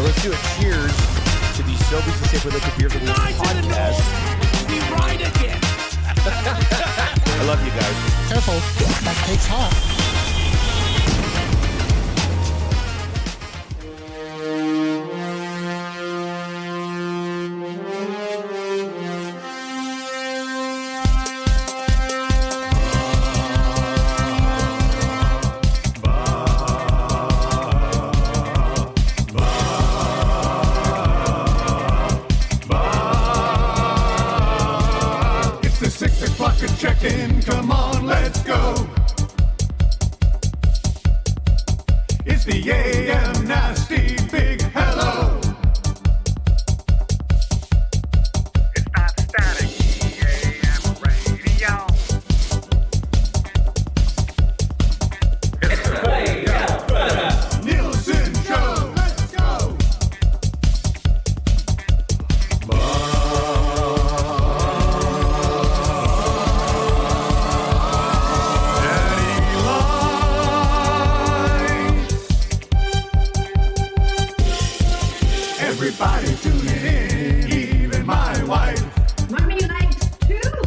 let's do a cheers to the Sobeys and Safe Liquid Beer for the podcast. We ride again. I love you guys. Careful, that cake's hot. Check-in, come on, let's go. It's the AM Nasty Big Hello. It's not static, AM radio. It's the Nielson Show, let's go. Everybody tuning in, even my wife. Mommy likes too.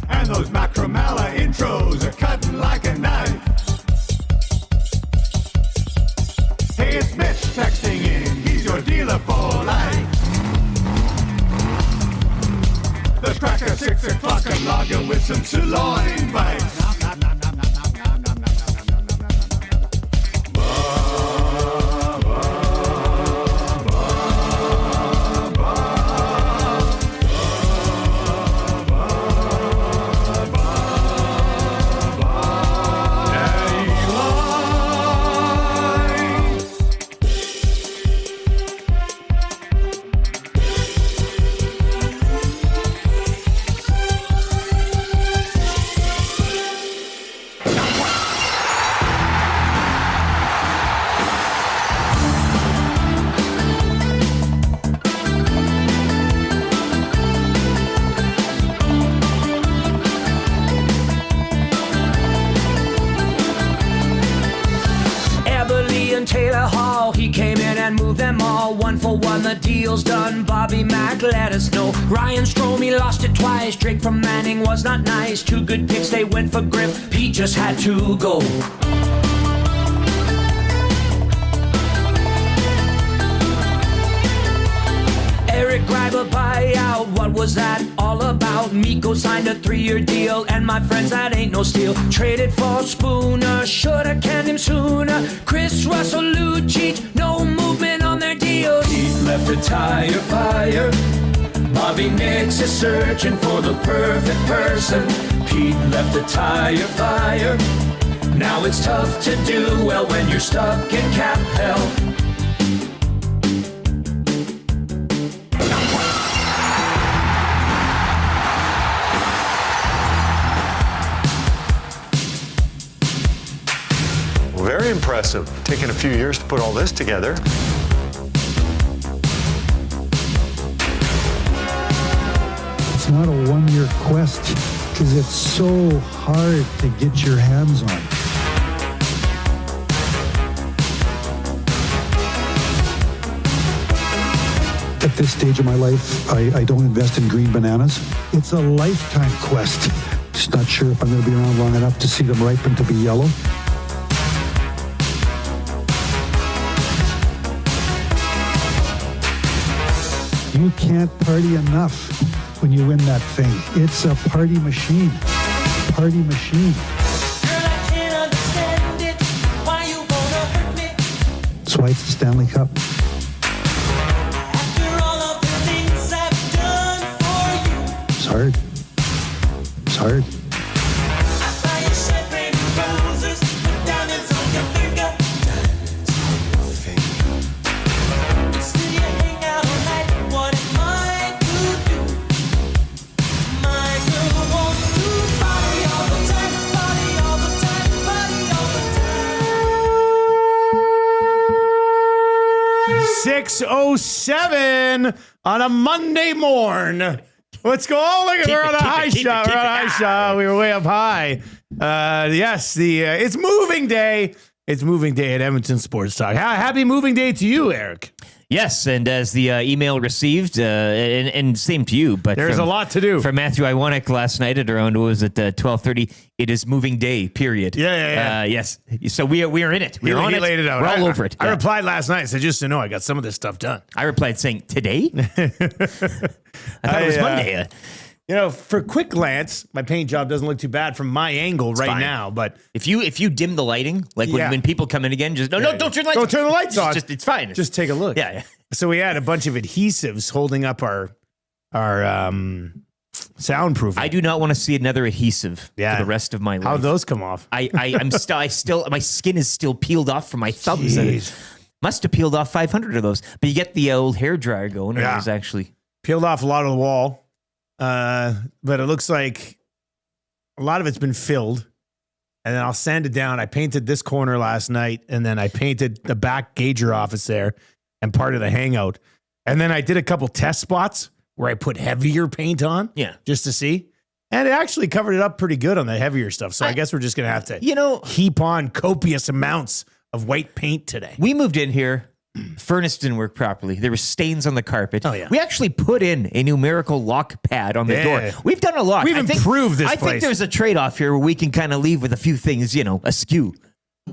And those Macromala intros are cutting like a knife. Hey, it's Mitch texting in, he's your dealer for life. Let's crack at 6 o'clock and lager with some sirloin bites. One for one, the deal's done. Bobby Mack let us know. Ryan Stromey lost it twice. Drake from Manning was not nice. Two good picks, they went for Griff. Pete just had to go. Eric Greiber buyout, what was that all about? Miko signed a 3-year deal, and my friends, that ain't no steal. Traded for Spooner, shoulda canned him sooner. Chris Russell, Lucic, no movement on their deals. Heat left a tire fire. Bobby Nix is searching for the perfect person. Pete left a tire fire. Now it's tough to do well when you're stuck in cap hell. Very impressive. Taking a few years to put all this together. It's not a one-year quest because it's so hard to get your hands on. At this stage of my life, I don't invest in green bananas. It's a lifetime quest. Just not sure if I'm going to be around long enough to see them ripen to be yellow. You can't party enough when you win that thing. It's a party machine. Party machine. Girl, I can't understand it. Why you wanna hurt me? That's why it's the Stanley Cup. After all of the things I've done for you. It's hard. It's hard. I buy you champagne and roses, put diamonds on your finger. Still you hang out all night. What am I to do? My girl wants to party all the time, party all the time, party all the time. 6:07 on a Monday morn. What's going on? Look, we're on a high shot. We were way up high. Yes, it's moving day. It's moving day at Edmonton Sports Talk. Happy moving day to you, Eric. Yes, and as the email received, and same to you, but there's a lot to do. From Matthew Iwanek last night at around, what was it, 12:30, it is moving day, period. Yeah. Yes, so we are in it. We're on it. Laid it out. We're all over it. I replied last night, said, just to know I got some of this stuff done. I replied saying, today? I thought it was Monday. For quick glance, my paint job doesn't look too bad from my angle now. But if you dim the lighting, like when people come in again, just don't turn the lights. Don't turn the lights on. It's fine. Just take a look. Yeah. So we had a bunch of adhesives holding up our soundproofing. I do not want to see another adhesive for the rest of my life. How'd those come off? I'm still my skin is still peeled off from my thumbs. Must have peeled off 500 of those. But you get the old hair dryer going, and it was actually peeled off a lot of the wall. But it looks like a lot of it's been filled, and then I'll sand it down. I painted this corner last night, and then I painted the back gauger office there and part of the hangout. And then I did a couple test spots where I put heavier paint on just to see. And it actually covered it up pretty good on the heavier stuff. So I guess we're just going to have to, heap on copious amounts of white paint today. We moved in here. Furnace didn't work properly. There were stains on the carpet. Oh, yeah. We actually put in a numerical lock pad on the door. We've done a lot. We've improved this place. I think there's a trade-off here where we can kind of leave with a few things, askew.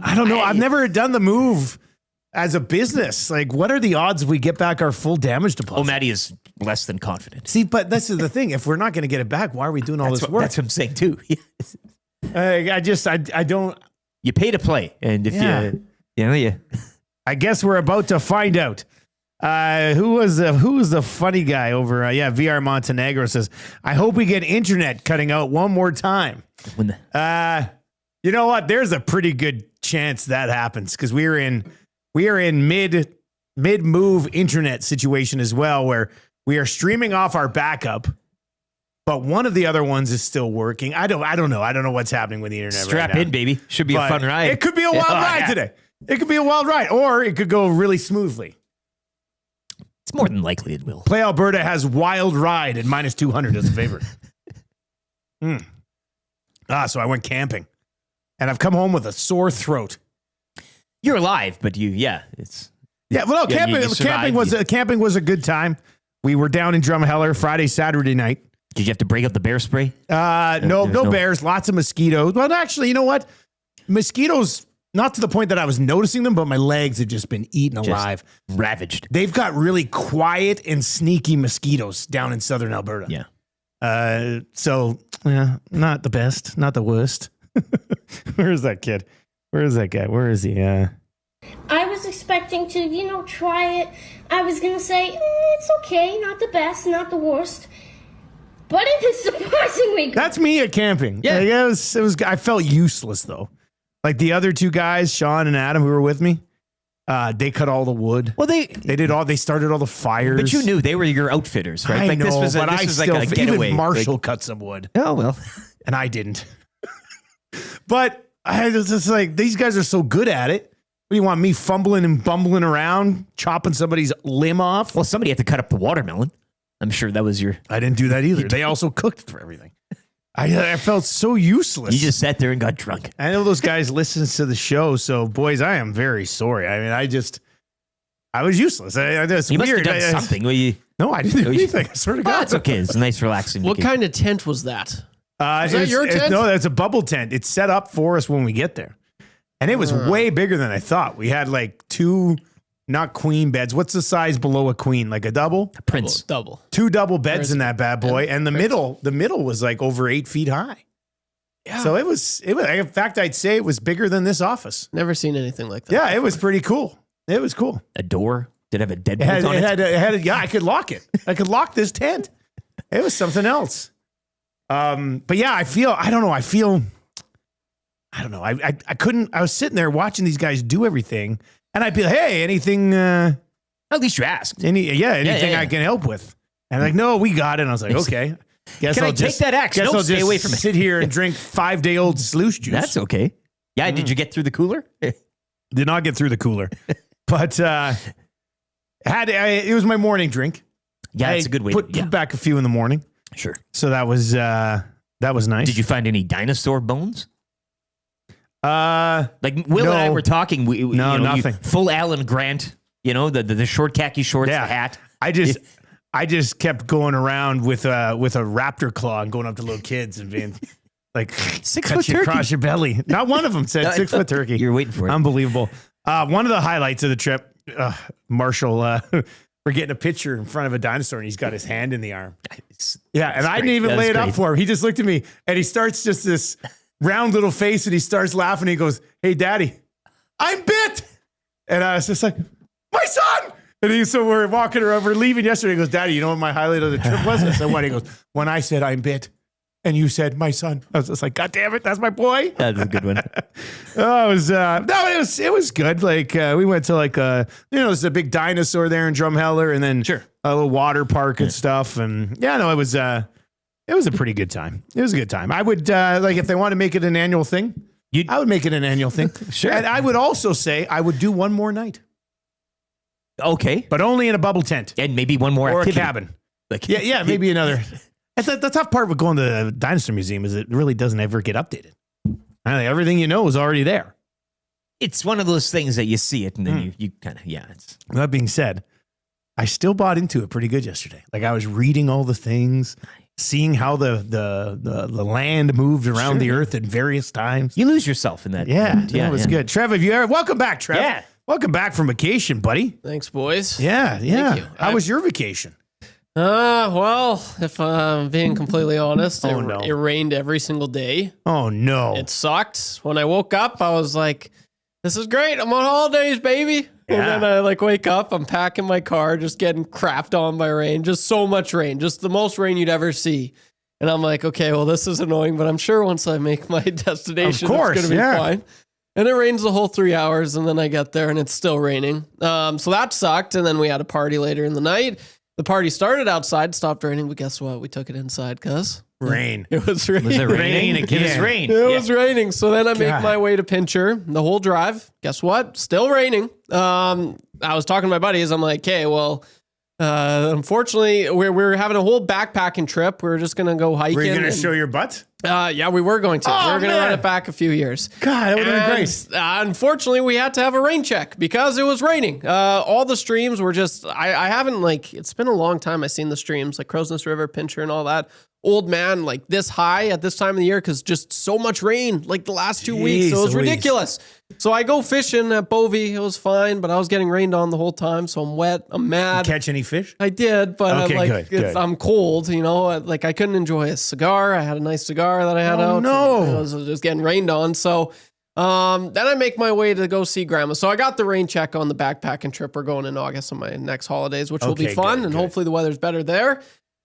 I don't know. I've never done the move as a business. Like, what are the odds we get back our full damage deposit? Oh, Maddie is less than confident. See, but this is the thing. If we're not going to get it back, why are we doing all this work? That's what I'm saying, too. I don't. You pay to play. And if you I guess we're about to find out. Who was the funny guy over? VR Montenegro says, I hope we get internet cutting out one more time. You know what? There's a pretty good chance that happens because we are in mid move internet situation as well, where we are streaming off our backup, but one of the other ones is still working. I don't know. I don't know what's happening with the internet. Strap in, baby. Should be a fun ride. It could be a wild ride today. It could be a wild ride, or it could go really smoothly. It's more than likely it will. Play Alberta has wild ride at minus 200 as a favorite. So I went camping, and I've come home with a sore throat. You're alive, but camping was a good time. We were down in Drumheller Friday, Saturday night. Did you have to break up the bear spray? No bears, lots of mosquitoes. Well, actually, you know what? Mosquitoes. Not to the point that I was noticing them, but my legs have just been eaten alive. Ravaged. They've got really quiet and sneaky mosquitoes down in southern Alberta. Yeah. Not the best, not the worst. Where is that kid? Where is that guy? Where is he? I was expecting to, try it. I was going to say, it's okay, not the best, not the worst. But it is surprisingly good. That's me at camping. Yeah. It was. I felt useless, though. Like the other two guys, Sean and Adam, who were with me, they cut all the wood. Well, they started all the fires. But you knew they were your outfitters, right? I know, this was like a getaway. Even Marshall cut some wood. Oh, well. And I didn't. But I was just like, these guys are so good at it. What do you want, me fumbling and bumbling around, chopping somebody's limb off? Well, somebody had to cut up the watermelon. I'm sure that was your... I didn't do that either. They also cooked for everything. I felt so useless. You just sat there and got drunk. I know those guys listen to the show, so boys, I am very sorry. I mean, I was useless. It's you weird. Must have done something. No, I didn't do anything. I swear to God. That's okay. It's a nice, relaxing. What kind of tent was that? Is that your tent? No, that's a bubble tent. It's set up for us when we get there. And it was way bigger than I thought. We had like two, not queen beds. What's the size below a queen? Like a double? A prince. Double. Two double beds in that bad boy. And the middle was like over 8 feet high. Yeah. So it was, in fact, I'd say it was bigger than this office. Never seen anything like that. Yeah, it was pretty cool. It was cool. A door? Did it have a deadbolt on it? Yeah, I could lock it. I could lock this tent. It was something else. But yeah, I was sitting there watching these guys do everything, and I'd be like, hey, anything? At least you asked. Anything I can help with? And like, no, we got it. And I was like, okay. Can I take that axe? Guess No, I'll stay just away from it. sit here and drink 5-day-old sluice juice. That's okay. Yeah, did you get through the cooler? Did not get through the cooler, but it was my morning drink. Yeah, it's a good way. Put back a few in the morning. Sure. So that was nice. Did you find any dinosaur bones? Like Will and I were talking. Nothing. Full Alan Grant. The short khaki shorts, the hat. I just kept going around with a raptor claw and going up to little kids and being like 6 foot turkey across your belly. Not one of them said 6 foot turkey. You're waiting for it. Unbelievable. One of the highlights of the trip, Marshall, we're getting a picture in front of a dinosaur and he's got his hand in the arm. And I didn't even lay it up for him. He just looked at me and he starts just this round little face and he starts laughing. He goes, "Hey, Daddy, I'm bit." And I was just like, "My son." And so we're walking around, we're leaving yesterday. He goes, "Daddy, you know what my highlight of the trip was?" I said, "What?" He goes, "When I said I'm bit and you said my son." I was just like, "God damn it, that's my boy." That's a good one. It was good. Like we went to there's a big dinosaur there in Drumheller, and then a little water park and stuff. And it was a pretty good time. It was a good time. I would if they want to make it an annual thing, I would make it an annual thing. Sure. And I would also say I would do one more night. Okay. But only in a bubble tent. And maybe one more or activity. A cabin. Maybe another. The tough part with going to the dinosaur museum is it really doesn't ever get updated. I think everything you know is already there. It's one of those things that you see it and then you kind of, That being said, I still bought into it pretty good yesterday. Like I was reading all the things, seeing how the land moved around the earth at various times. You lose yourself in that. It was good. Trev, welcome back, Trev. Yeah. Welcome back from vacation, buddy. Thanks, boys. Yeah. Thank you. How was your vacation? Well, if I'm being completely honest, it rained every single day. Oh, no. It sucked. When I woke up, I was like, this is great. I'm on holidays, baby. Yeah. And then I wake up, I'm packing my car, just getting crapped on by rain. Just so much rain. Just the most rain you'd ever see. And I'm like, okay, well, this is annoying, but I'm sure once I make my destination, it's going to be fine. And it rains the whole 3 hours, and then I get there, and it's still raining. So that sucked, and then we had a party later in the night. The party started outside, stopped raining, but guess what? We took it inside, cuz. Rain. It was raining. Was it raining? It was rain. It was raining. So then I make my way to Pincher, the whole drive. Guess what? Still raining. I was talking to my buddies. I'm like, okay, well, unfortunately, we're having a whole backpacking trip. We're just going to go hiking. Were you going to show your butt? Yeah, we were going to. We were going to run it back a few years. God, that would have been great. Unfortunately, we had to have a rain check because it was raining. All the streams were just, I haven't it's been a long time I've seen the streams, like Crow's Nest River, Pincher, and all that. Old man, this high at this time of the year because just so much rain, the last 2 weeks. So it was ridiculous. So I go fishing at Bovey. It was fine, but I was getting rained on the whole time. So I'm wet. I'm mad. Did you catch any fish? I did, but good. I'm cold, I couldn't enjoy a cigar. I had a nice cigar that I had out. No. I was just getting rained on. So then I make my way to go see Grandma. So I got the rain check on the backpacking trip. We're going in August on my next holidays, which will be fun. And hopefully the weather's better there.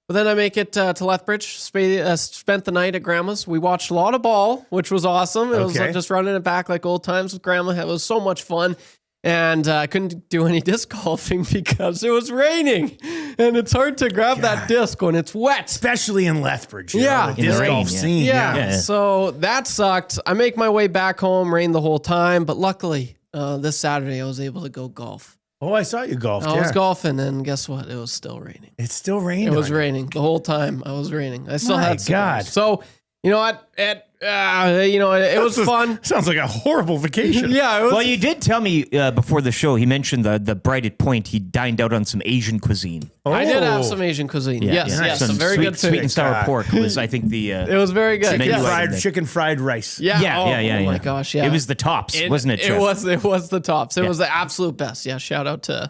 But then I make it to Lethbridge, spent the night at Grandma's. We watched a lot of ball, which was awesome. It was just running it back like old times with Grandma. It was so much fun. And I couldn't do any disc golfing because it was raining. And it's hard to grab that disc when it's wet. Especially in Lethbridge. The disc golf scene. Yeah. So that sucked. I make my way back home, rained the whole time. But luckily, this Saturday, I was able to go golf. Oh, I saw you golf. I was golfing, and guess what? It was still raining. It's still raining. It was raining the whole time. I was raining. I still had God. So, you know what? It was fun. Sounds like a horrible vacation. Yeah. It was, well, you did tell me before the show, he mentioned the Bright at Point. He dined out on some Asian cuisine. I did have some Asian cuisine. Yes. Some very good sweet and sour pork was, I think, the... it was very good. Chicken fried rice. Yeah. Oh my gosh, yeah. It was the tops, wasn't it, Trev? It was the tops. It Yeah. was the absolute best. Yeah, shout out to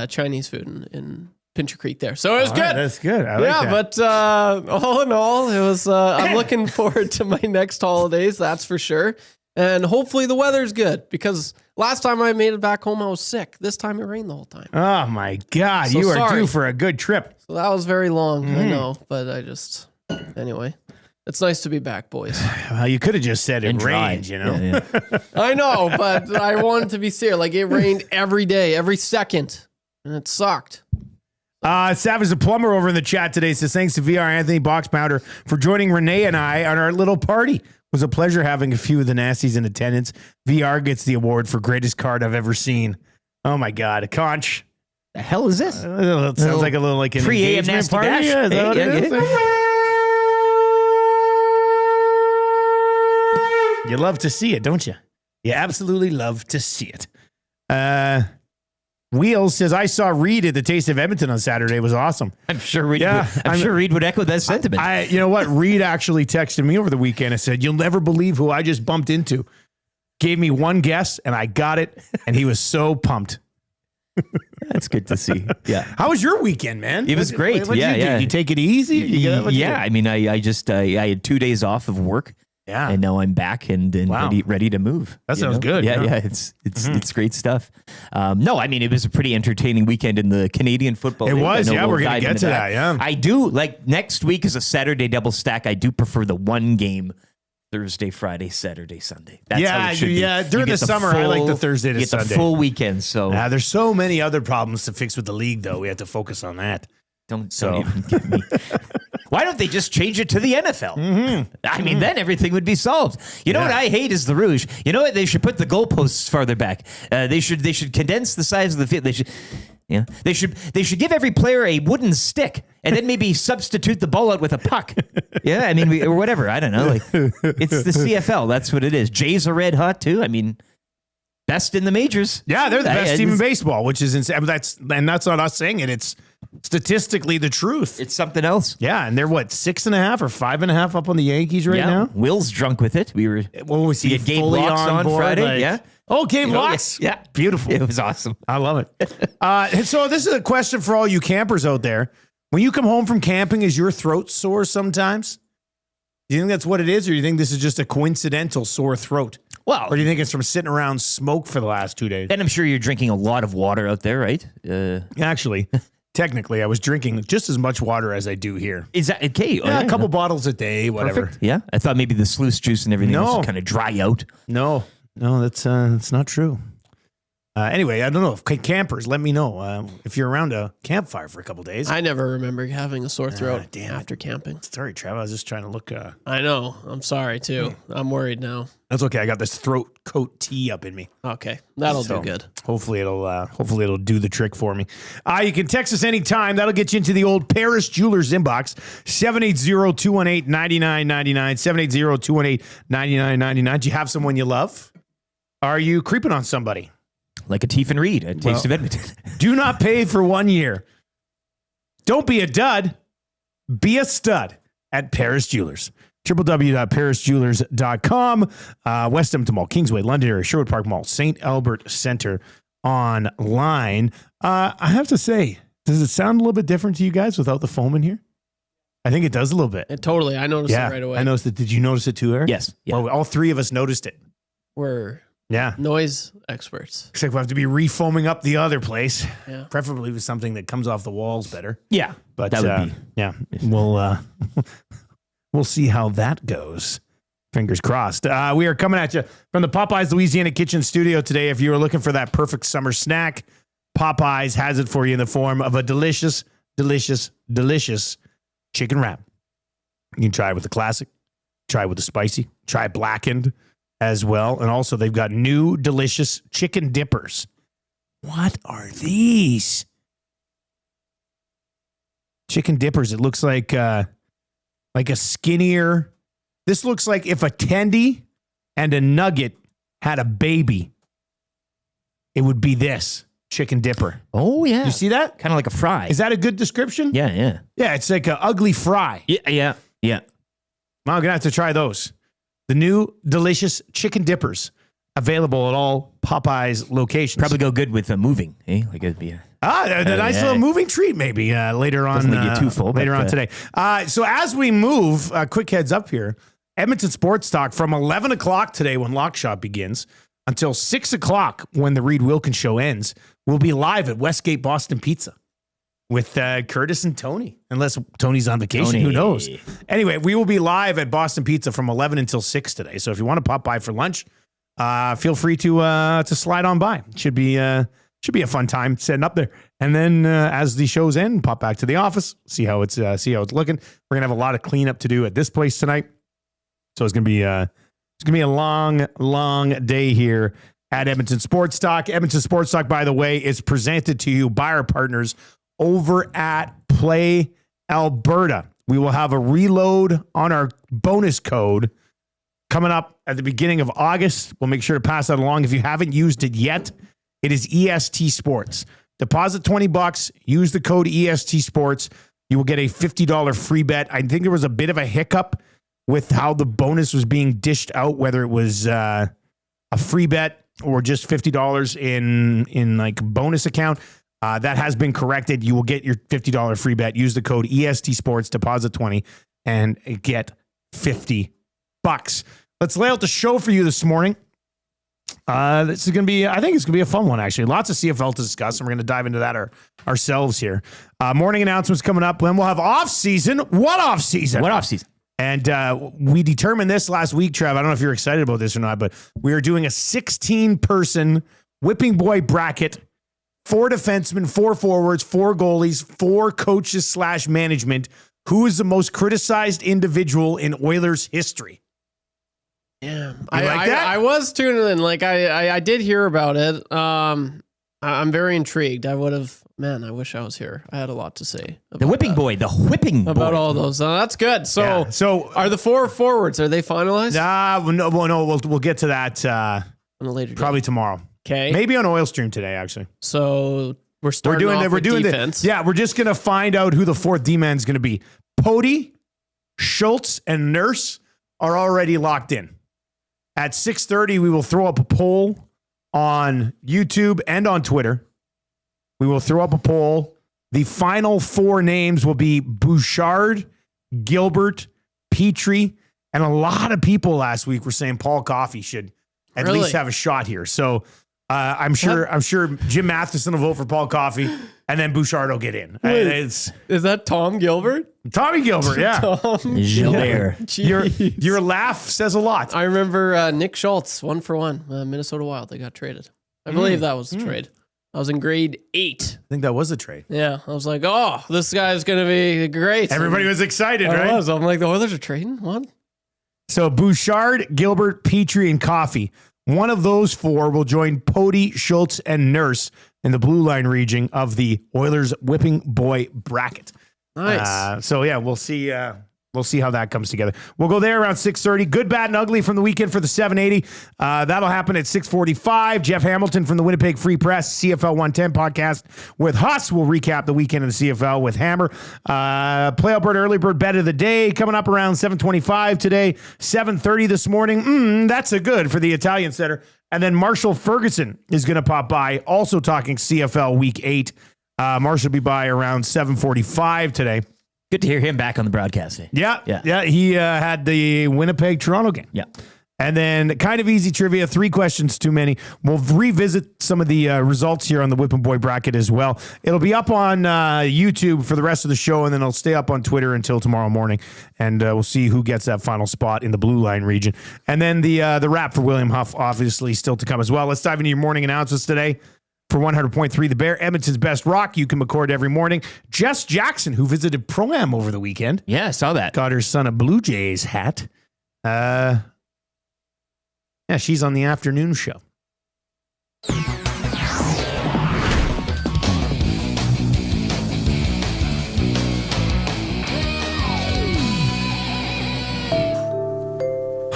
Chinese food in Pincher Creek there. So it was good. Right, that's good. I like that. But all in all, it was. I'm looking forward to my next holidays. That's for sure. And hopefully the weather's good because last time I made it back home, I was sick. This time it rained the whole time. Oh my God, So you are sorry. due for a good trip. So that was very long. I know, but anyway. It's nice to be back, boys. Well, you could have just said it rained, you know. Yeah. I know, but I wanted to be serious. It rained every day, every second, and it sucked. Savage the Plumber over in the chat today says, thanks to VR Anthony Box Pounder for joining Renee and I on our little party. It was a pleasure having a few of the nasties in attendance. VR gets the award for greatest card I've ever seen. Oh my God, a conch. The hell is this? It sounds like a little an engagement party. Yeah, is that what it is? You love to see it, don't you? You absolutely love to see it. Wheels says, I saw Reed at the Taste of Edmonton on Saturday. It was awesome. I'm sure Reed would echo that sentiment. You know what? Reed actually texted me over the weekend and said, you'll never believe who I just bumped into. Gave me one guess and I got it. And he was so pumped. That's good to see. Yeah. How was your weekend, man? It was great. What did you do? You take it easy? I mean, I had 2 days off of work. Yeah. And now I'm back and ready to move. That sounds good. Yeah. It's great stuff. No, I mean, it was a pretty entertaining weekend in the Canadian football. It was. Yeah. We're going to dive get into to that. Yeah. I do like next week is a Saturday double stack. I do prefer the one game Thursday, Friday, Saturday, Sunday. That's how it should be. During the summer, I like the Thursday to Sunday. The full weekend. So there's so many other problems to fix with the league, though. We have to focus on that. Don't even get me. Why don't they just change it to the NFL? I mean, then everything would be solved. You know what I hate is the Rouge. You know what? They should put the goalposts farther back. They should condense the size of the field. They should give every player a wooden stick and then maybe substitute the ball out with a puck. Yeah, I mean, or whatever. I don't know. Like, it's the CFL. That's what it is. Jays are red hot too. I mean, best in the majors. Yeah, they're the best team in baseball, which is insane. That's not us saying it. It's statistically the truth. It's something else. Yeah, and they're 6.5 or 5.5 up on the Yankees right now. Will's drunk with it. We were. What was he? Gabe Locks on board, Friday. Yeah. Oh, Gabe Locks. Yeah. Beautiful. It was awesome. I love it. So this is a question for all you campers out there. When you come home from camping, is your throat sore sometimes? Do you think that's what it is, or do you think this is just a coincidental sore throat? Well, or do you think it's from sitting around smoke for the last 2 days? And I'm sure you're drinking a lot of water out there, right? Actually, technically, I was drinking just as much water as I do here. Is that okay? Yeah, a couple bottles a day, whatever. Perfect. Yeah, I thought maybe the sluice juice and everything was kind of dry out. No, that's not true. Anyway, I don't know if campers. Let me know if you're around a campfire for a couple days. I never remember having a sore throat after camping. Sorry, Trav. I was just trying to look. I know. I'm sorry too. I'm worried now. That's okay. I got this throat coat tea up in me. Okay, that'll do good. Hopefully it'll do the trick for me. You can text us anytime. That'll get you into the old Paris Jewelers inbox. 780-218-9999. 780-218-9999. Do you have someone you love? Are you creeping on somebody? Like a Tief and Reed at Taste of Edmonton. Do not pay for 1 year. Don't be a dud. Be a stud at Paris Jewelers. www.parisjewelers.com. West Edmonton Mall, Kingsway, Londonderry, Sherwood Park Mall, St. Albert Center online. I have to say, does it sound a little bit different to you guys without the foam in here? I think it does a little bit. Totally. I noticed it right away. I noticed it. Did you notice it too, Eric? Yes. Yeah. Well, all three of us noticed it. We're noise experts. Except we'll have to be refoaming up the other place. Yeah. Preferably with something that comes off the walls better. Yeah. But that would be. Yeah. We'll see how that goes. Fingers crossed. We are coming at you from the Popeyes Louisiana Kitchen Studio today. If you are looking for that perfect summer snack, Popeyes has it for you in the form of a delicious, delicious, delicious chicken wrap. You can try it with the classic, try it with the spicy, try blackened as well. And also they've got new delicious chicken dippers. What are these? Chicken dippers. It looks like a skinnier. This looks like if a tendy and a nugget had a baby, it would be this chicken dipper. Oh, yeah. You see that? Kind of like a fry. Is that a good description? Yeah, yeah. Yeah, it's like an ugly fry. Yeah. I'm going to have to try those. The new delicious chicken dippers available at all Popeyes locations. Probably go good with moving, eh? Like it'd be a nice little moving treat maybe later on. Doesn't get too full. Later on today. So as we move, quick heads up here, Edmonton Sports Talk from 11 o'clock today when Lock Shop begins until 6 o'clock when the Reed Wilkins Show ends, we'll be live at Westgate Boston Pizza with Curtis and Tony, unless Tony's on vacation. Who knows? Anyway, we will be live at Boston Pizza from 11 until 6 today. So if you want to pop by for lunch, feel free to slide on by. It should be a fun time setting up there. And then as the shows end, pop back to the office, see how it's looking. We're gonna have a lot of cleanup to do at this place tonight. So it's gonna be a long day here at Edmonton Sports Talk. Edmonton Sports Talk, by the way, is presented to you by our partners over at Play Alberta. We will have a reload on our bonus code coming up at the beginning of August. We'll make sure to pass that along. If you haven't used it yet, it is EST Sports. Deposit $20, use the code EST Sports. You will get a $50 free bet. I think there was a bit of a hiccup with how the bonus was being dished out, whether it was a free bet or just $50 in like bonus account. That has been corrected. You will get your $50 free bet. Use the code EST Sports, deposit 20, and get $50. Let's lay out the show for you this morning. This is going to be, I think it's going to be a fun one, actually. Lots of CFL to discuss, and we're going to dive into that ourselves here. Morning announcements coming up. Then we'll have off-season. What off-season? What off-season? And we determined this last week, Trev. I don't know if you're excited about this or not, but we are doing a 16-person whipping boy bracket. 4 defensemen, 4 forwards, 4 goalies, 4 coaches / management. Who is the most criticized individual in Oilers history? Yeah, I was tuning in. Like I did hear about it. I'm very intrigued. I wish I was here. I had a lot to say. The whipping boy about all those. That's good. So are the 4 forwards? Are they finalized? No. We'll get to that on a later day. Probably tomorrow. Okay. Maybe on Oil Stream today, actually. So we're doing defense. We're just gonna find out who the 4th D-man is gonna be. Pody, Schultz, and Nurse are already locked in. At 6:30, we will throw up a poll on YouTube and on Twitter. We will throw up a poll. The final 4 names will be Bouchard, Gilbert, Petrie, and a lot of people last week were saying Paul Coffey should at least have a shot here. So I'm sure Jim Matheson will vote for Paul Coffey, and then Bouchard will get in. Is that Tom Gilbert? Tommy Gilbert, yeah. Gilbert. Your laugh says a lot. I remember Nick Schultz, 1-for-1, Minnesota Wild. They got traded. I believe that was the trade. I was in grade 8. I think that was a trade. Yeah. I was like, oh, this guy's going to be great. Everybody was excited, right? I'm like, the Oilers are trading? What? So Bouchard, Gilbert, Petrie, and Coffey. One of those 4 will join Pody, Schultz, and Nurse in the blue line region of the Oilers whipping boy bracket. Nice. We'll see. We'll see how that comes together. We'll go there around 6:30. Good, bad, and ugly from the weekend for the 780. That'll happen at 6:45. Jeff Hamilton from the Winnipeg Free Press CFL 110 podcast with Huss. We'll recap the weekend in the CFL with Hammer. Play Alberta early bird bet of the day coming up around 7:25 today. 7:30 this morning. That's a good for the Italian Center. And then Marshall Ferguson is going to pop by, also talking CFL Week 8. Marshall will be by around 7:45 today. Good to hear him back on the broadcast. Yeah. He had the Winnipeg-Toronto game. Yeah. And then kind of easy trivia, 3 questions too many. We'll revisit some of the results here on the Whippin' Boy bracket as well. It'll be up on YouTube for the rest of the show, and then it'll stay up on Twitter until tomorrow morning. And we'll see who gets that final spot in the blue line region. And then the wrap for William Huff, obviously, still to come as well. Let's dive into your morning announcements today. For 100.3 The Bear, Edmonton's best rock. You can record every morning. Jess Jackson, who visited Pro-Am over the weekend. Yeah, I saw that. Got her son a Blue Jays hat. Yeah, she's on the afternoon show.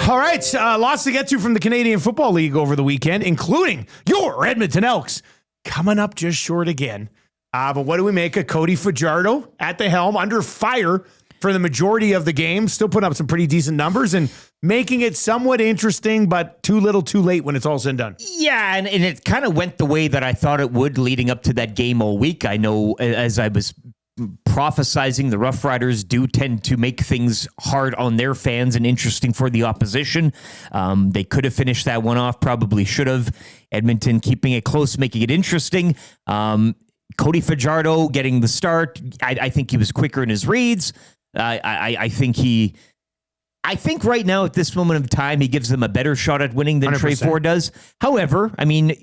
All right, lots to get to from the Canadian Football League over the weekend, including your Edmonton Elks coming up just short again. But what do we make of Cody Fajardo at the helm, under fire for the majority of the game, still putting up some pretty decent numbers and making it somewhat interesting, but too little too late when it's all said and done. Yeah, and it kind of went the way that I thought it would leading up to that game all week. I know as I was prophesizing, the Rough Riders do tend to make things hard on their fans and interesting for the opposition. They could have finished that one off, probably should have. Edmonton keeping it close, making it interesting. Cody Fajardo getting the start. I think he was quicker in his reads. I think right now at this moment of time, he gives them a better shot at winning than 100%. Trey Ford does. However, I mean,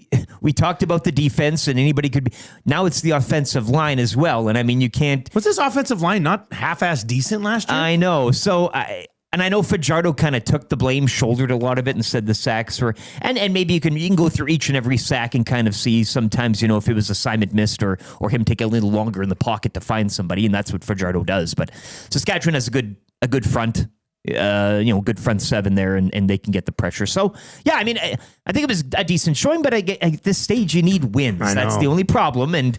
we talked about the defense and anybody could be. Now it's the offensive line as well. And I mean, you can't. Was this offensive line not half-ass decent last year? I know. So I know Fajardo kind of took the blame, shouldered a lot of it and said the sacks were, and maybe you can go through each and every sack and kind of see sometimes, if it was assignment missed or him take a little longer in the pocket to find somebody. And that's what Fajardo does. But Saskatchewan has a good front. good front seven there, and they can get the pressure. So, yeah, I mean, I think it was a decent showing, but at this stage, you need wins. That's the only problem. And,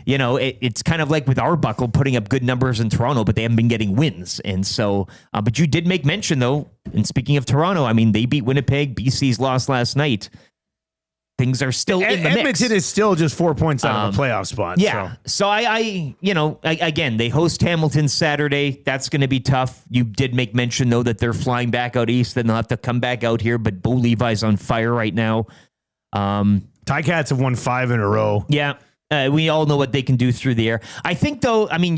it's kind of like with Arbuckle putting up good numbers in Toronto, but they haven't been getting wins. And so, but you did make mention, though, and speaking of Toronto, I mean, they beat Winnipeg. BC's lost last night. Things are still in the mix. Edmonton is still just 4 points out of a playoff spot. Yeah. So again, they host Hamilton Saturday. That's going to be tough. You did make mention, though, that they're flying back out east. Then they'll have to come back out here. But Bo Levi's on fire right now. Ticats have won 5 in a row. Yeah. We all know what they can do through the air. I think, though, I mean,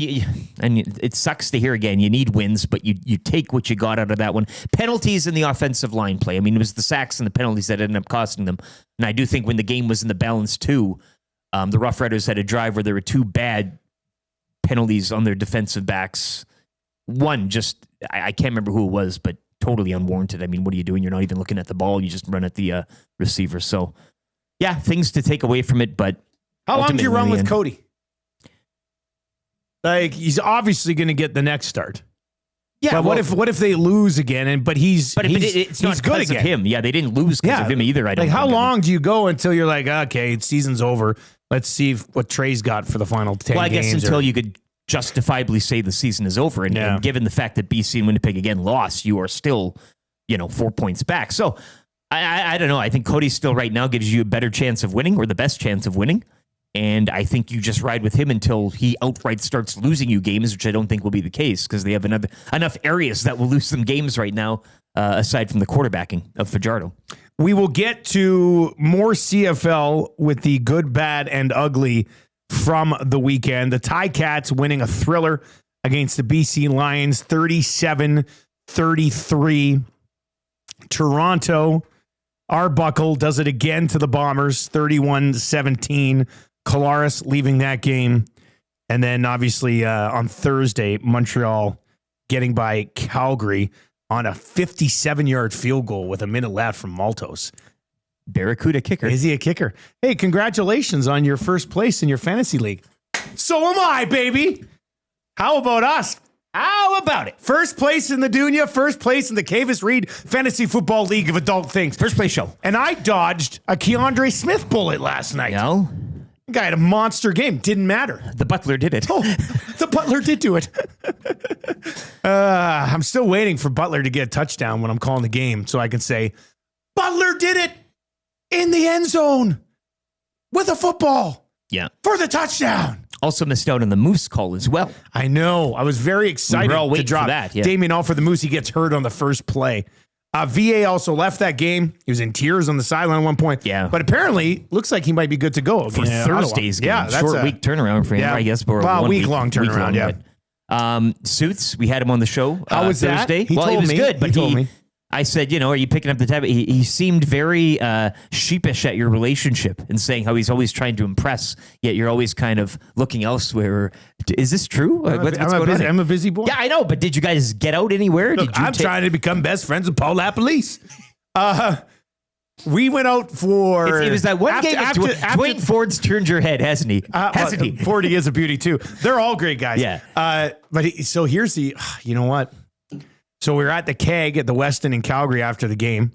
it sucks to hear again. You need wins, but you take what you got out of that one. Penalties in the offensive line play. I mean, it was the sacks and the penalties that ended up costing them. And I do think when the game was in the balance, too, the Rough Riders had a drive where there were 2 bad penalties on their defensive backs. One, just, I can't remember who it was, but totally unwarranted. I mean, what are you doing? You're not even looking at the ball. You just run at the receiver. So, yeah, things to take away from it, but how long do you run with Cody? Like, he's obviously going to get the next start. Yeah. But what if they lose again? It's not good because of him. Yeah, they didn't lose because of him either. I don't. Like, how long do you go until you're like, okay, season's over? Let's see what Trey's got for the final 10 games. Well, I guess until you could justifiably say the season is over, and given the fact that BC and Winnipeg again lost, you are still, 4 points back. So I don't know. I think Cody still right now gives you a better chance of winning, or the best chance of winning. And I think you just ride with him until he outright starts losing you games, which I don't think will be the case because they have enough areas that will lose some games right now, aside from the quarterbacking of Fajardo. We will get to more CFL with the good, bad, and ugly from the weekend. The Ticats winning a thriller against the BC Lions, 37-33. Toronto, Arbuckle does it again to the Bombers, 31-17. Colaris leaving that game. And then obviously on Thursday, Montreal getting by Calgary on a 57-yard field goal with a minute left from Maltos. Barracuda kicker. Is he a kicker? Hey, congratulations on your first place in your fantasy league. So am I, baby. How about us? How about it? First place in the Dunya, first place in the Cavis Reed Fantasy Football League of Adult Things. First place show. And I dodged a Keandre Smith bullet last night. No. The guy had a monster game. Didn't matter. The Butler did it. Oh, the Butler did do it. I'm still waiting for Butler to get a touchdown when I'm calling the game so I can say, Butler did it in the end zone with a football. Yeah. For the touchdown. Also missed out on the Moose call as well. I know. I was very excited to drop that. Yeah. Damien All for the Moose. He gets hurt on the first play. VA also left that game. He was in tears on the sideline at one point. Yeah. But apparently, looks like he might be good to go for Thursday's game. Yeah, that's short week turnaround for him, I guess. Well, week-long turnaround, yeah. Suits, we had him on the show How was Thursday. That? He was good, but he told me. I said, are you picking up the tab? He seemed very sheepish at your relationship and saying how he's always trying to impress, yet you're always kind of looking elsewhere. Is this true? What's going on? I'm a busy boy. Yeah, I know, but did you guys get out anywhere? Look, I'm trying to become best friends with Paul LaPolice. We went out for... It was that one game after Dwayne Ford's turned your head, hasn't he? Hasn't he? Ford is a beauty, too. They're all great guys. Yeah. So here's the... You know what? So we were at the Keg at the Westin in Calgary after the game.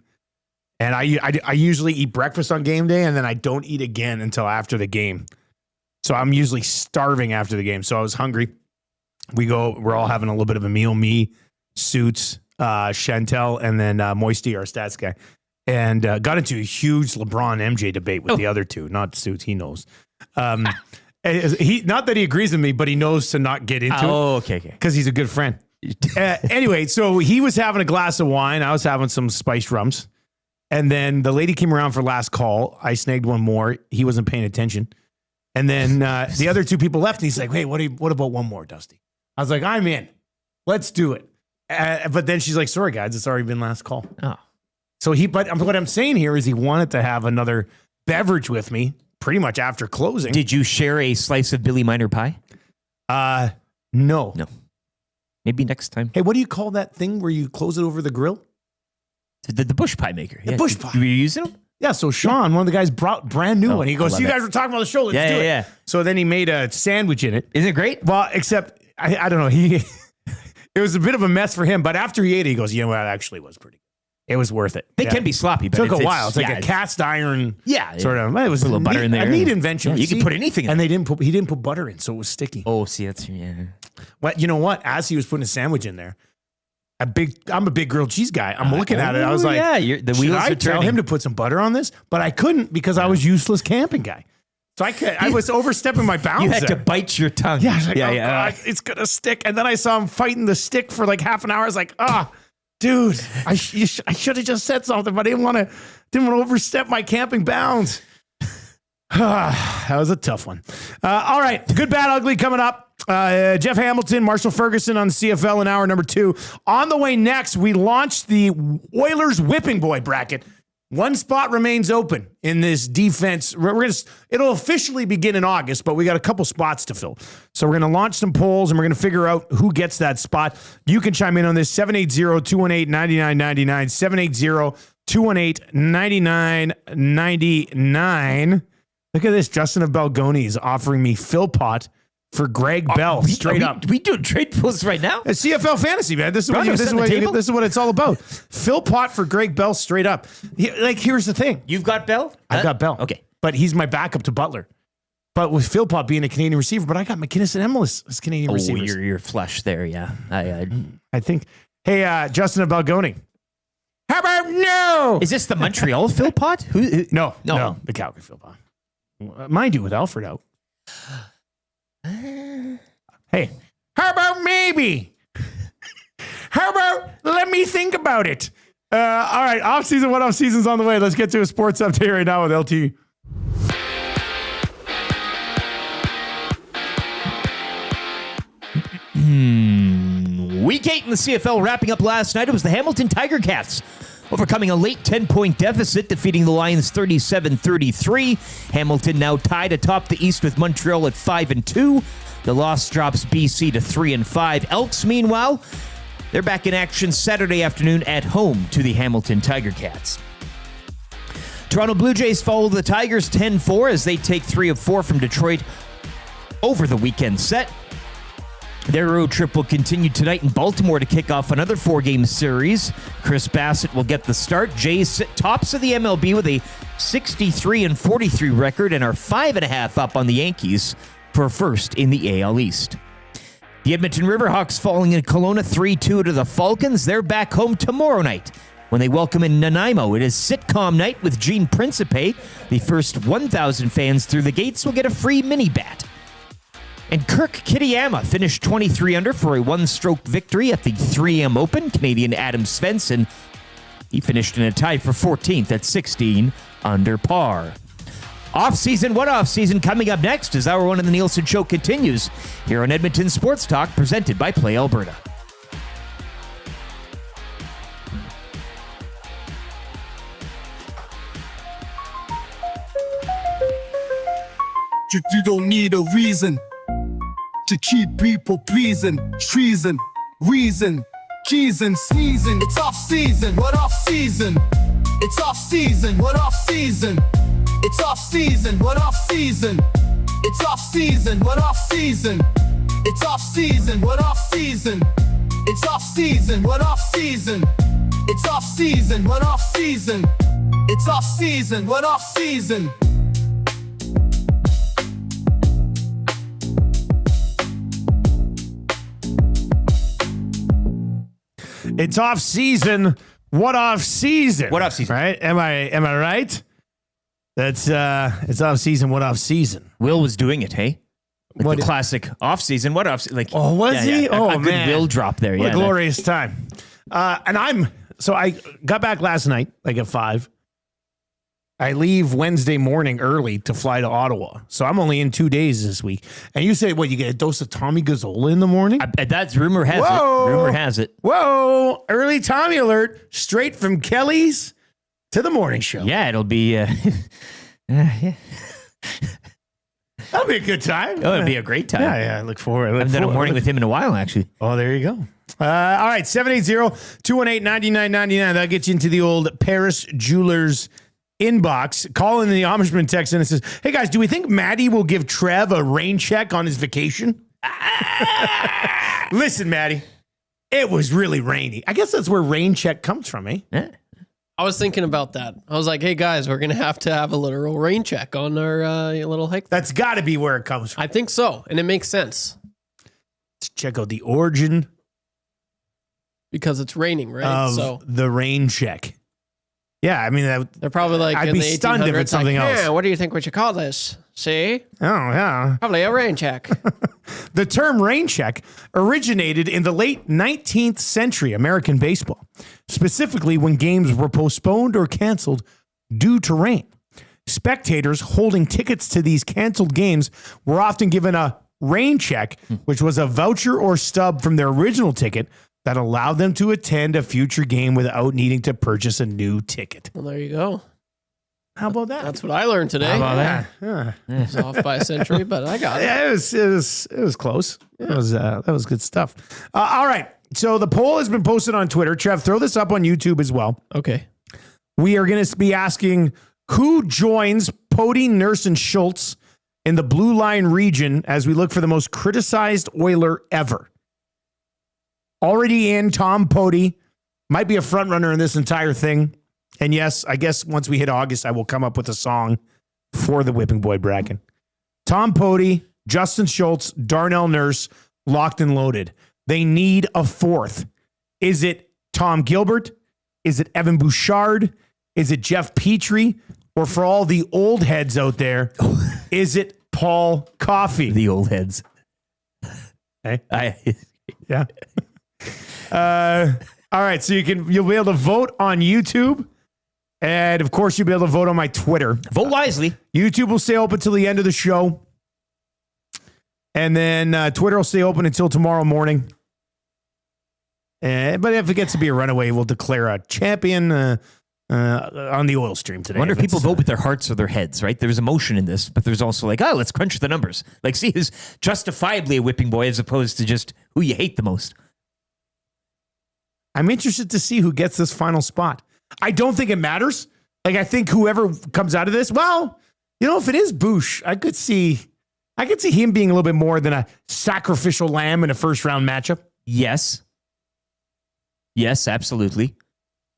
And I usually eat breakfast on game day, and then I don't eat again until after the game. So I'm usually starving after the game. So I was hungry. We're all having a little bit of a meal. Me, Suits, Chantel, and then Moisty, our stats guy. And got into a huge LeBron MJ debate with the other two. Not Suits, he knows. Not that he agrees with me, but he knows to not get into it. Oh, okay. Because he's a good friend. Anyway, so he was having a glass of wine. I was having some spiced rums. And then the lady came around for last call. I snagged one more. He wasn't paying attention. And then the other two people left. And he's like, hey, what about one more, Dusty? I was like, I'm in. Let's do it. But then she's like, sorry, guys, it's already been last call. Oh. So but what I'm saying here is he wanted to have another beverage with me pretty much after closing. Did you share a slice of Billy Miner pie? No. Maybe next time. Hey, what do you call that thing where you close it over the grill? The bush pie maker. The bush pie. Were you using them? Yeah, so Sean, one of the guys brought brand new one. He goes, you guys were talking about the show, let's do it. Yeah. So then he made a sandwich in it. Isn't it great? Well, except, I don't know, It was a bit of a mess for him, but after he ate it, he goes, "You know what? It actually was pretty good. It was worth it." They can be sloppy, but took a while. It's like a cast iron. Sort of. It was a little butter in there. A neat invention. Yeah, you can put anything in. And he didn't put butter in, so it was sticky. Oh, see, that's Well, you know what? As he was putting a sandwich in there, I'm a big grilled cheese guy. I'm looking at it. I was like, the wheels should I are tell turning. him to put some butter on this? But I couldn't because I was useless camping guy. So I was overstepping my bounds. You had there. to bite your tongue. Yeah, I was like, God, it's gonna stick. And then I saw him fighting the stick for like half an hour. I was like, dude, I should have just said something, but I didn't want to overstep my camping bounds. That was a tough one. All right, good, bad, ugly coming up. Jeff Hamilton, Marshall Ferguson on CFL in hour number 2. On the way next, we launched the Oilers Whipping Boy bracket. One spot remains open in this defense. It'll officially begin in August, but we got a couple spots to fill. So we're going to launch some polls, and we're going to figure out who gets that spot. You can chime in on this, 780-218-9999, 780-218-9999. Look at this. Justin of Balgoni is offering me Philpott for Greg Bell, straight up. We doing trade polls right now? It's CFL fantasy, man. This is what it's all about. Philpott for Greg Bell, straight up. Here's the thing. You've got Bell? I've got Bell. Okay. But he's my backup to Butler. But with Philpott being a Canadian receiver, but I got McInnes and Emilus as Canadian receivers. You're flush there, yeah. I think. Hey, Justin of Balgoni. How about no? Is this the Montreal Philpott? No, the Calgary Philpott. Mind you, with Alfred out. Hey, how about maybe? How about let me think about it? All right, off-season, what off-season's on the way. Let's get to a sports update right now with LT. Week 8 in the CFL wrapping up last night. It was the Hamilton Tiger Cats overcoming a late 10-point deficit, defeating the Lions 37-33. Hamilton now tied atop the East with Montreal at 5-2. The loss drops BC to 3-5. Elks, meanwhile, they're back in action Saturday afternoon at home to the Hamilton Tiger Cats. Toronto Blue Jays follow the Tigers 10-4 as they take 3 of 4 from Detroit over the weekend set. Their road trip will continue tonight in Baltimore to kick off another 4-game series. Chris Bassett will get the start. Jays sit tops of the MLB with a 63-43 record and are 5.5 up on the Yankees for first in the AL East. The Edmonton Riverhawks falling in Kelowna 3-2 to the Falcons. They're back home tomorrow night when they welcome in Nanaimo. It is sitcom night with Gene Principe. The first 1,000 fans through the gates will get a free mini bat. And Kirk Kitayama finished 23 under for a one-stroke victory at the 3M Open. Canadian Adam Svensson, he finished in a tie for 14th at 16 under par. Off-season, what off-season? Coming up next as Hour 1 of the Nielson Show continues here on Edmonton Sports Talk, presented by Play Alberta. You don't need a reason to keep people pleasing, treason, reason, cheese and sneezing. It's off season, what off season? It's off season, what off season? It's off season, what off season? It's off season, what off season? It's off season, what off season? It's off season, what off season? It's off season, what off season? It's off season, what off season? It's off season. What off season? What off season? Right? Am I right? That's it's off season. What off season? Will was doing it, hey? Like What- the classic off season. What off? Like, Oh, was he? Oh, a good man. Will drop there. What Yeah, a glorious time. And I got back last night, like at 5. I leave Wednesday morning early to fly to Ottawa. So I'm only in 2 days this week. And you say, what, you get a dose of Tommy Gazzola in the morning? That's rumor has Whoa. it. Rumor has it. Whoa, early Tommy alert, straight from Kelly's to the morning show. Yeah, it'll be. Yeah. That'll be a good time. Oh, it'll be a great time. Yeah, I look forward. I haven't done a morning with him in a while, actually. Oh, there you go. All right, 780-218-9999. That'll get you into the old Paris Jewelers inbox. Call in the Amishman text and it says, hey guys, do we think Maddie will give Trev a rain check on his vacation? Listen, Maddie, it was really rainy. I guess that's where rain check comes from, eh? Yeah. I was thinking about that. I was like, hey guys, we're going to have a literal rain check on our little hike. That's got to be where it comes from. I think so. And it makes sense. Let's check out the origin Because it's raining, right? of the rain check. Yeah, I mean, they're probably like, I'd in be the stunned if 1800s, it's something like, else. "Yeah, what do you think we should call this? See? Oh, yeah. Probably a rain check. The term rain check originated in the late 19th century American baseball, specifically when games were postponed or canceled due to rain. Spectators holding tickets to these canceled games were often given a rain check, which was a voucher or stub from their original ticket that allowed them to attend a future game without needing to purchase a new ticket. Well, there you go. How about that? That's what I learned today. How about that? Yeah. It's off by a century, but I got it. Yeah, it was close. That was good stuff. All right. So the poll has been posted on Twitter. Trev, throw this up on YouTube as well. Okay. We are going to be asking who joins Pody, Nurse, and Schultz in the Blue Line region as we look for the most criticized Oiler ever. Already in, Tom Pody might be a front runner in this entire thing. And yes, I guess once we hit August, I will come up with a song for the Whipping Boy bracket. Tom Pody, Justin Schultz, Darnell Nurse, locked and loaded. They need a fourth. Is it Tom Gilbert? Is it Evan Bouchard? Is it Jeff Petrie? Or for all the old heads out there, is it Paul Coffey? The old heads. Hey? Yeah. All right, so you'll be able to vote on YouTube. And of course, you'll be able to vote on my Twitter. Vote wisely. YouTube will stay open till the end of the show. And then Twitter will stay open until tomorrow morning. But if it gets to be a runaway, we'll declare a champion on the oil stream today. I wonder if people vote with their hearts or their heads, right? There's emotion in this, but there's also like, let's crunch the numbers. Like, see who's justifiably a whipping boy as opposed to just who you hate the most. I'm interested to see who gets this final spot. I don't think it matters. Like, I think whoever comes out of this, well, if it is Boosh, I could see him being a little bit more than a sacrificial lamb in a first round matchup. Yes. Yes, absolutely.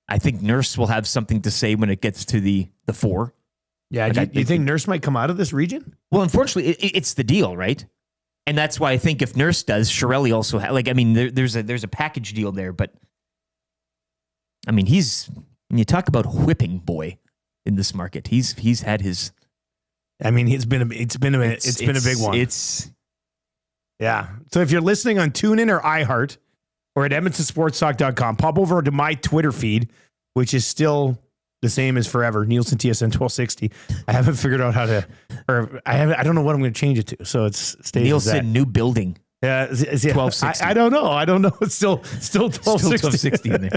I think Nurse will have something to say when it gets to the four. Yeah, do you think Nurse might come out of this region? Well, unfortunately, it's the deal, right? And that's why I think if Nurse does, Shirelli also there's a package deal there, but I mean, when you talk about whipping boy in this market, he's had his. I mean, it's been a big one. Yeah. So if you're listening on TuneIn or iHeart or at EdmontonSportsTalk.com, pop over to my Twitter feed, which is still the same as forever, Nielson TSN 1260. I haven't figured out how to, I don't know what I'm going to change it to. So it stays Nielson new building. Yeah, 1260. I don't know. It's still 1260 in there.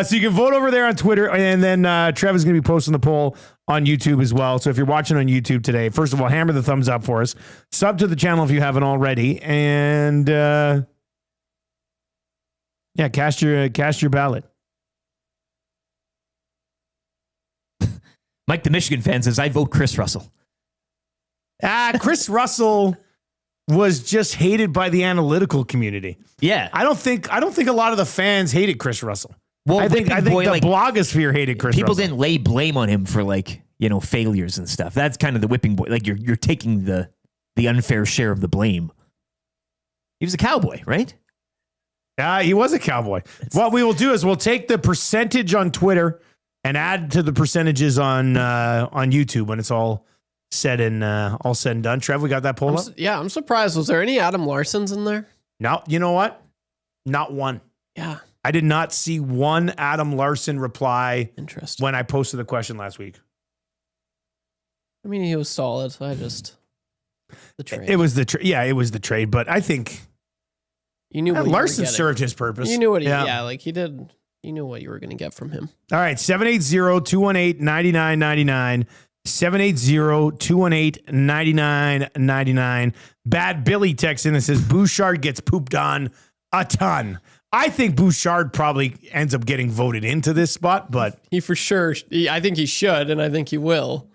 So you can vote over there on Twitter, and then Trevor's going to be posting the poll on YouTube as well. So if you're watching on YouTube today, first of all, hammer the thumbs up for us. Sub to the channel if you haven't already, and cast your ballot. Mike, the Michigan fan, says, I vote Chris Russell. Chris Russell was just hated by the analytical community. Yeah. I don't think a lot of the fans hated Chris Russell. Well, I think the blogosphere hated Chris people Russell. didn't lay blame on him for failures and stuff. That's kind of the whipping boy. Like you're taking the unfair share of the blame. He was a cowboy, right? Yeah, he was a cowboy. What we will do is we'll take the percentage on Twitter and add to the percentages on YouTube when it's all said and done. Trev, we got that poll up? Yeah, I'm surprised. Was there any Adam Larsons in there? No, you know what? Not one. Yeah. I did not see one Adam Larson reply. Interesting. When I posted the question last week. I mean, he was solid. The trade. It was the trade. Yeah, it was the trade. But I think you knew what Larson you were served his purpose. You knew what he did. You knew what you were going to get from him. All right, 780-218-9999. 780-218-9999. Bad Billy texts in and says, Bouchard gets pooped on a ton. I think Bouchard probably ends up getting voted into this spot, but I think he should, and I think he will.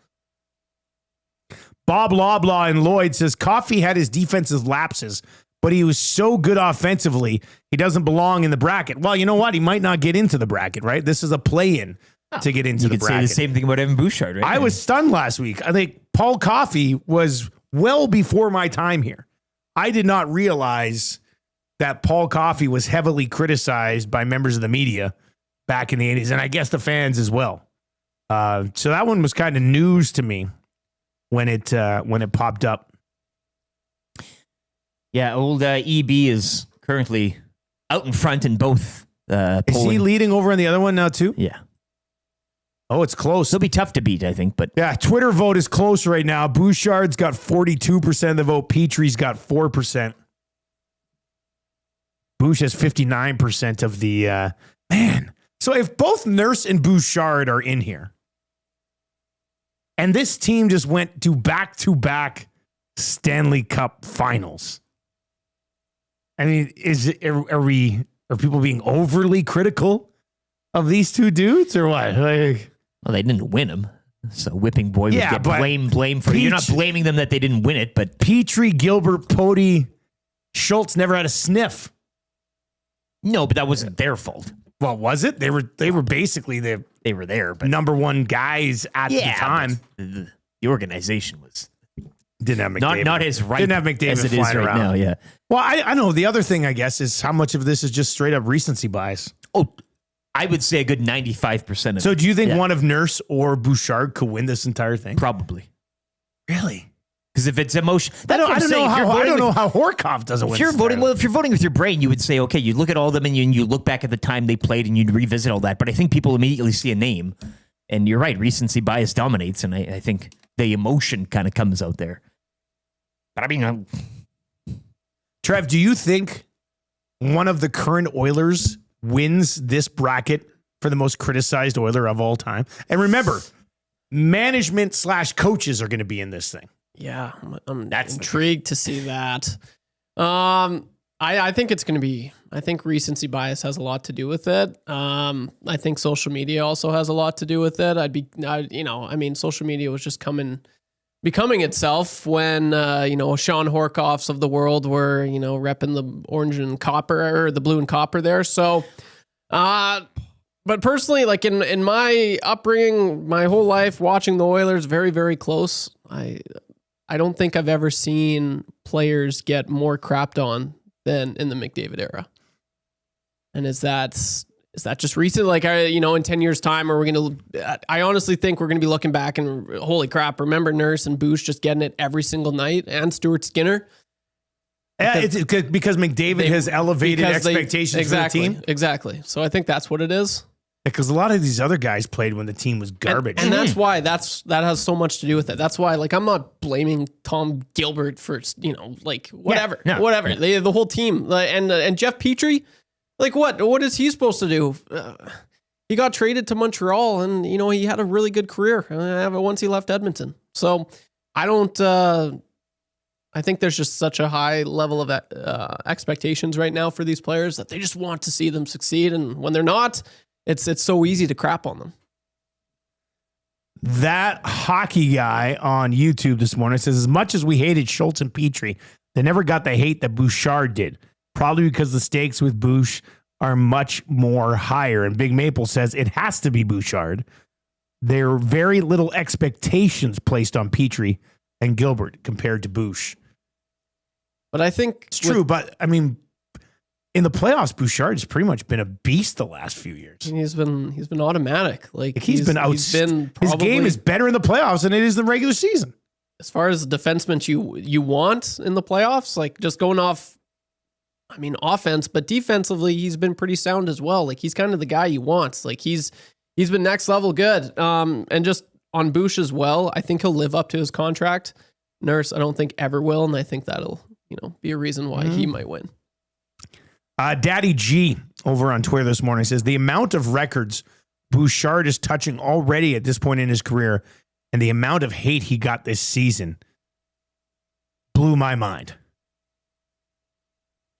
Bob Loblaw and Lloyd says Coffey had his defensive lapses, but he was so good offensively, he doesn't belong in the bracket. Well, you know what? He might not get into the bracket, right? This is a play-in to get into the bracket. You could say the same thing about Evan Bouchard, right? I was stunned last week. I think Paul Coffey was well before my time here. I did not realize that Paul Coffey was heavily criticized by members of the media back in the 80s, and I guess the fans as well. So that one was kind of news to me when it popped up. Yeah, old EB is currently out in front in both. Is he leading over on the other one now too? Yeah. Oh, it's close. He'll be tough to beat, I think. But yeah, Twitter vote is close right now. Bouchard's got 42% of the vote. Petrie's got 4%. Bouch has 59% of the man. So if both Nurse and Bouchard are in here, and this team just went to back-to-back Stanley Cup finals, I mean, are people being overly critical of these two dudes or what? Like, well, they didn't win them, so Whipping Boy would get blame for it. You're not blaming them that they didn't win it, but Petrie, Gilbert, Pody, Schultz never had a sniff. No, but that wasn't their fault. Well, was it? They were basically they were there, but number one guys at the time. The organization was didn't have McDavid. Not as right didn't have McDavid as it is flying right around. now. Yeah. Well, I know the other thing I guess is how much of this is just straight up recency bias. Oh, I would say a good 95% of it. So do you think one of Nurse or Bouchard could win this entire thing? Probably. Really? Because if it's emotion, I don't know how Horkoff doesn't win. If you're voting with your brain, you would say, okay, you look at all of them and you look back at the time they played and you'd revisit all that. But I think people immediately see a name, and you're right, recency bias dominates, and I think the emotion kind of comes out there. But I mean, Trev, do you think one of the current Oilers wins this bracket for the most criticized Oiler of all time? And remember, management/coaches are going to be in this thing. Yeah, I'm intrigued to see that. I think it's going to be. I think recency bias has a lot to do with it. I think social media also has a lot to do with it. Social media was just becoming itself when Sean Horkoffs of the world were repping the orange and copper or the blue and copper there. So, but personally, like in my upbringing, my whole life watching the Oilers very, very close, I don't think I've ever seen players get more crapped on than in the McDavid era. And is that just recent? Like, in 10 years time, I honestly think we're going to be looking back and holy crap, remember Nurse and Bouch just getting it every single night, and Stuart Skinner? Yeah, it's because McDavid has elevated expectations for the team. Exactly. So I think that's what it is. Because a lot of these other guys played when the team was garbage. And that's why that has so much to do with it. That's why, like, I'm not blaming Tom Gilbert for, whatever. Yeah, whatever. Yeah. The whole team. And Jeff Petrie, like, what is he supposed to do? He got traded to Montreal, and, he had a really good career once he left Edmonton. So I think there's just such a high level of expectations right now for these players that they just want to see them succeed. And when they're not, it's so easy to crap on them. That hockey guy on YouTube this morning says, as much as we hated Schultz and Petrie, they never got the hate that Bouchard did. Probably because the stakes with Bouch are much more higher. And Big Maple says it has to be Bouchard. There are very little expectations placed on Petrie and Gilbert compared to Bouch. But I think it's true. But I mean, in the playoffs, Bouchard's pretty much been a beast the last few years. He's been automatic. Like he's been his game is better in the playoffs than it is in the regular season. As far as the defenseman you want in the playoffs, like just going off, offense, but defensively he's been pretty sound as well. Like he's kind of the guy you want. Like he's been next level good. And just on Bouch as well, I think he'll live up to his contract. Nurse, I don't think ever will, and I think that'll be a reason why he might win. Daddy G over on Twitter this morning says the amount of records Bouchard is touching already at this point in his career and the amount of hate he got this season blew my mind.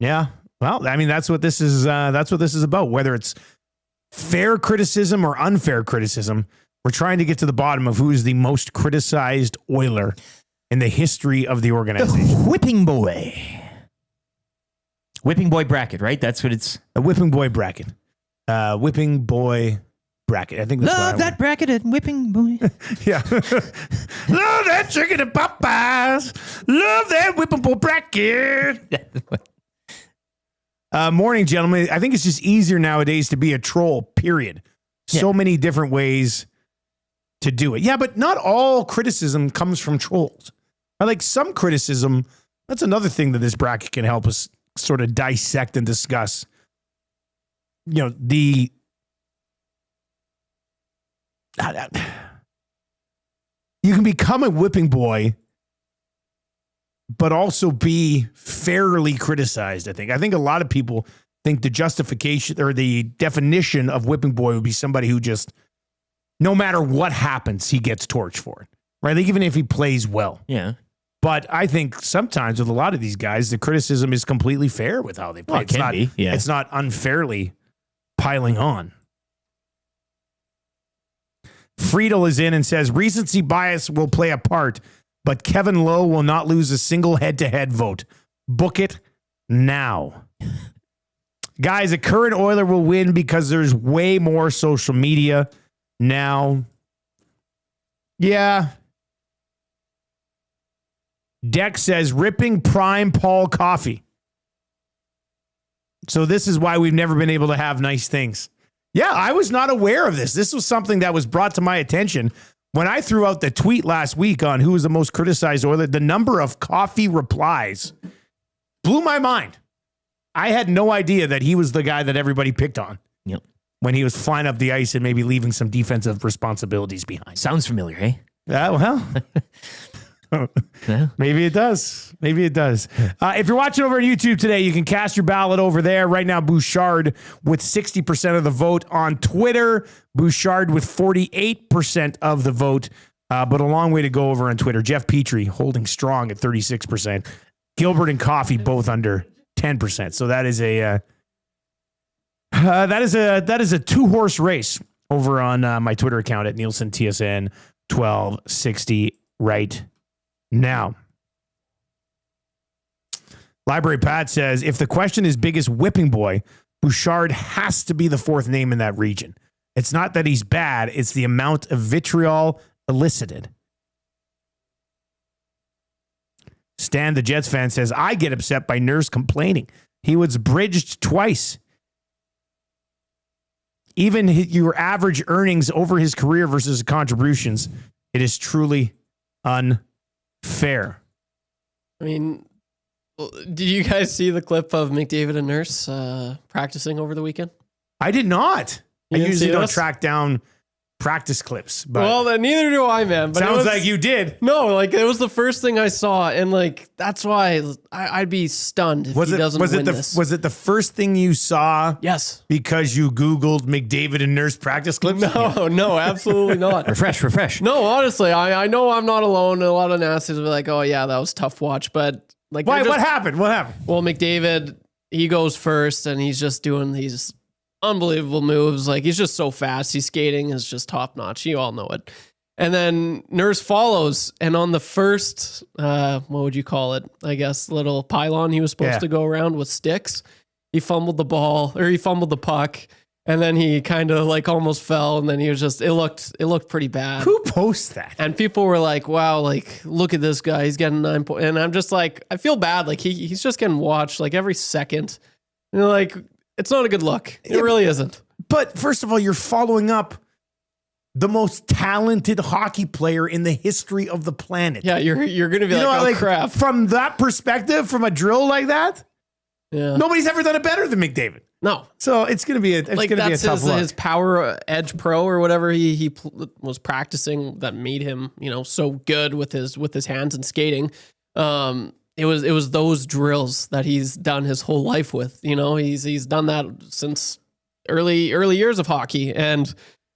Yeah. Well, I mean, that's what this is about. Whether it's fair criticism or unfair criticism, we're trying to get to the bottom of who is the most criticized Oiler in the history of the organization. Whipping Boy. Whipping boy bracket, right? That's what it's. A whipping boy bracket. Whipping boy bracket. I think that's Love that bracket at whipping boy. Yeah. Love that chicken and Popeyes. Love that whipping boy bracket. Morning, gentlemen. I think it's just easier nowadays to be a troll, period. So many different ways to do it. Yeah, but not all criticism comes from trolls. I like some criticism. That's another thing that this bracket can help us sort of dissect and discuss. You know, you can become a whipping boy, but also be fairly criticized, I think. I think a lot of people think the justification or the definition of whipping boy would be somebody who just, no matter what happens, he gets torched for it, right? Like even if he plays well. Yeah. But I think sometimes with a lot of these guys, the criticism is completely fair with how they play. Well, it can be, yeah. It's not unfairly piling on. Friedel is in and says, recency bias will play a part, but Kevin Lowe will not lose a single head-to-head vote. Book it now. Guys, a current Oiler will win because there's way more social media now. Yeah. Deck says, ripping prime Paul coffee. So this is why we've never been able to have nice things. Yeah, I was not aware of this. This was something that was brought to my attention when I threw out the tweet last week on who was the most criticized Oiler. The number of coffee replies blew my mind. I had no idea that he was the guy that everybody picked on. Yep. When he was flying up the ice and maybe leaving some defensive responsibilities behind. Sounds familiar, eh? Well, maybe it does. Maybe it does. If you're watching over on YouTube today, you can cast your ballot over there. Right now, Bouchard with 60% of the vote. On Twitter, Bouchard with 48% of the vote. But a long way to go over on Twitter. Jeff Petrie holding strong at 36%. Gilbert and Coffey both under 10%. So that is a that is a 2-horse race over on my Twitter account at Nielson TSN 1260 right now. Library Pat says, if the question is biggest whipping boy, Bouchard has to be the fourth name in that region. It's not that he's bad, it's the amount of vitriol elicited. Stan, the Jets fan, says, I get upset by Nurse complaining. He was bridged twice. Even your average earnings over his career versus contributions, it is truly unfair. I mean, did you guys see the clip of McDavid and Nurse practicing over the weekend? I did not. I didn't usually see don't this? track down practice clips. But Well, then neither do I, man. But sounds like you did. No, like it was the first thing I saw, and like that's why I'd be stunned if he doesn't win this. Was it the first thing you saw? Yes. Because you Googled McDavid and Nurse practice clips? No, absolutely not. Refresh. No, honestly, I know I'm not alone. A lot of nasties will be like, oh yeah, that was a tough watch, but like, Why? What happened? What happened? Well, McDavid, he goes first, and he's just doing these unbelievable moves. Like he's just so fast. His skating is just top notch. You all know it. And then Nurse follows, and on the first, what would you call it? I guess little pylon he was supposed to go around with sticks. He fumbled the ball, or he fumbled the puck, and then he kind of like almost fell, and then he was just it looked pretty bad. Who posts that? And people were like, "Wow, like look at this guy. He's getting 9 points." And I'm just like, I feel bad. Like he's just getting watched like every second. And they're like, it's not a good look. It really isn't. But first of all, you're following up the most talented hockey player in the history of the planet. Yeah, you're gonna be like, oh crap. From that perspective, from a drill like that, yeah, nobody's ever done it better than McDavid. No, so it's gonna be a tough look. His Power Edge Pro or whatever he was practicing that made him so good with his hands and skating. It was those drills that he's done his whole life with. He's done that since early years of hockey, and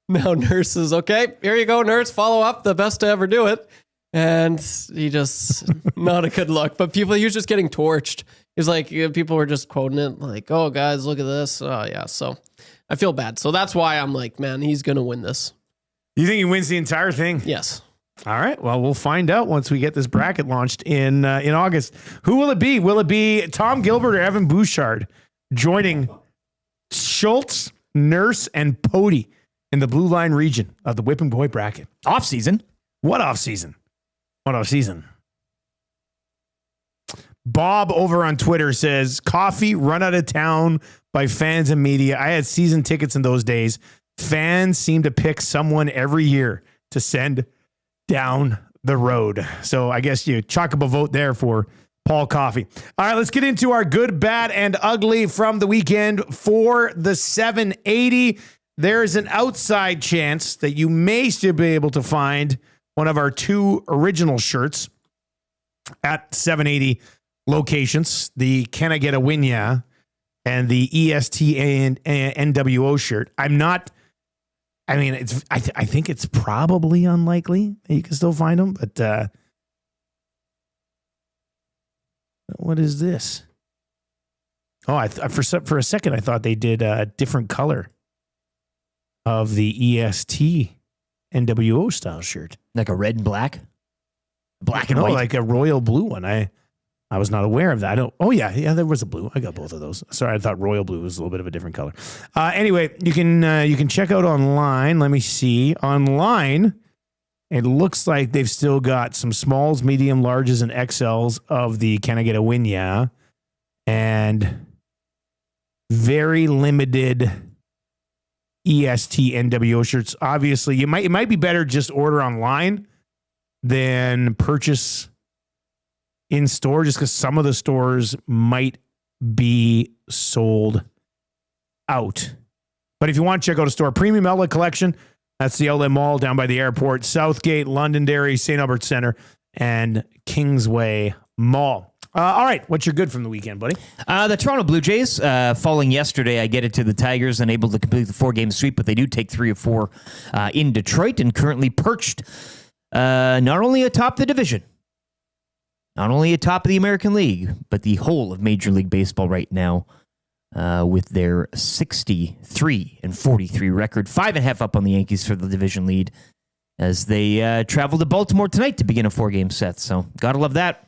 now Nurse is okay. Here you go, Nurse. Follow up, the best to ever do it, and he just not a good look. But he was just getting torched. It's like people were just quoting it like, "Oh, guys, look at this." Oh yeah, so I feel bad. So that's why I'm like, man, he's gonna win this. You think he wins the entire thing? Yes. All right. Well, we'll find out once we get this bracket launched in August. Who will it be? Will it be Tom Gilbert or Evan Bouchard joining Schultz, Nurse, and Pody in the blue line region of the Whipping Boy bracket? Off season. What off season? What off season? Bob over on Twitter says, coffee run out of town by fans and media. I had season tickets in those days. Fans seem to pick someone every year to send down the road. So I guess you chalk up a vote there for Paul Coffey. All right, let's get into our good, bad, and ugly from the weekend for the 780. There's an outside chance that you may still be able to find one of our 2 original shirts at 780 locations. The Can I Get a Win Ya and the EST and NWO shirt. I think it's probably unlikely that you can still find them, but what is this? Oh, for a second I thought they did a different color of the EST NWO style shirt, like a red and black, black and white, like a royal blue one. I was not aware of that. There was a blue. I got both of those. Sorry, I thought royal blue was a little bit of a different color. Anyway, you can check out online. Let me see. Online, it looks like they've still got some smalls, medium, larges, and XLs of the Can I Get a Win Ya? And very limited EST NWO shirts. Obviously, it might be better just order online than purchase in store, just because some of the stores might be sold out. But if you want to check out a store, Premium Outlet Collection, that's the Outlet Mall down by the airport, Southgate, Londonderry, St. Albert Center, and Kingsway Mall. All right, what's your good from the weekend, buddy? The Toronto Blue Jays, falling yesterday, I get it to the Tigers, unable to complete the 4-game sweep, but they do take 3 of 4 in Detroit and currently perched not only atop the division, not only atop of the American League, but the whole of Major League Baseball right now with their 63-43 record, 5.5 up on the Yankees for the division lead as they travel to Baltimore tonight to begin a 4-game set. So gotta love that.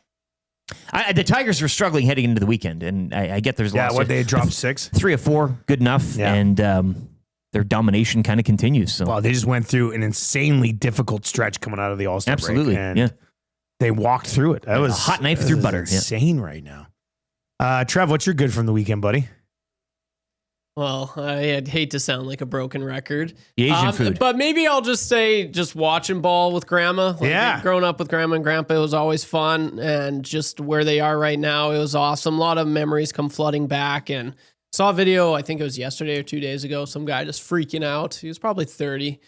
The Tigers were struggling heading into the weekend, and I get there's lots. Yeah, they dropped 6? 3 of 4, good enough, and their domination kind of continues. So, well, they just went through an insanely difficult stretch coming out of the All-Star break. Absolutely, yeah. They walked through it. That was a hot knife through butter. Insane right now. Trev, what's your good from the weekend, buddy? Well, I'd hate to sound like a broken record. The Asian food. But maybe I'll just say just watching ball with grandma. Growing up with grandma and grandpa, it was always fun. And just where they are right now, it was awesome. A lot of memories come flooding back. And saw a video, I think it was yesterday or 2 days ago, some guy just freaking out. He was probably 30.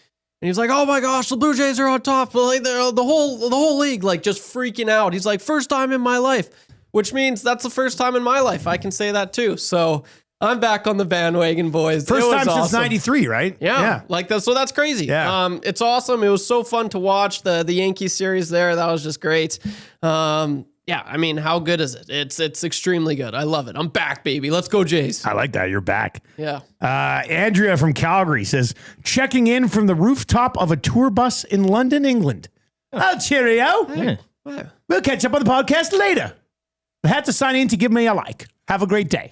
And he's like, oh my gosh, the Blue Jays are on top. But like the whole league, like just freaking out. He's like, first time in my life, which means that's the first time in my life. I can say that too. So I'm back on the bandwagon, boys. First time since 93, right? Yeah. Like that. So that's crazy. Yeah. It's awesome. It was so fun to watch the Yankee series there. That was just great. Yeah, I mean, how good is it? It's extremely good. I love it. I'm back, baby. Let's go, Jays. I like that. You're back. Yeah. Andrea from Calgary says, checking in from the rooftop of a tour bus in London, England. Oh, cheerio. Yeah. We'll catch up on the podcast later. I had to sign in to give me a like. Have a great day.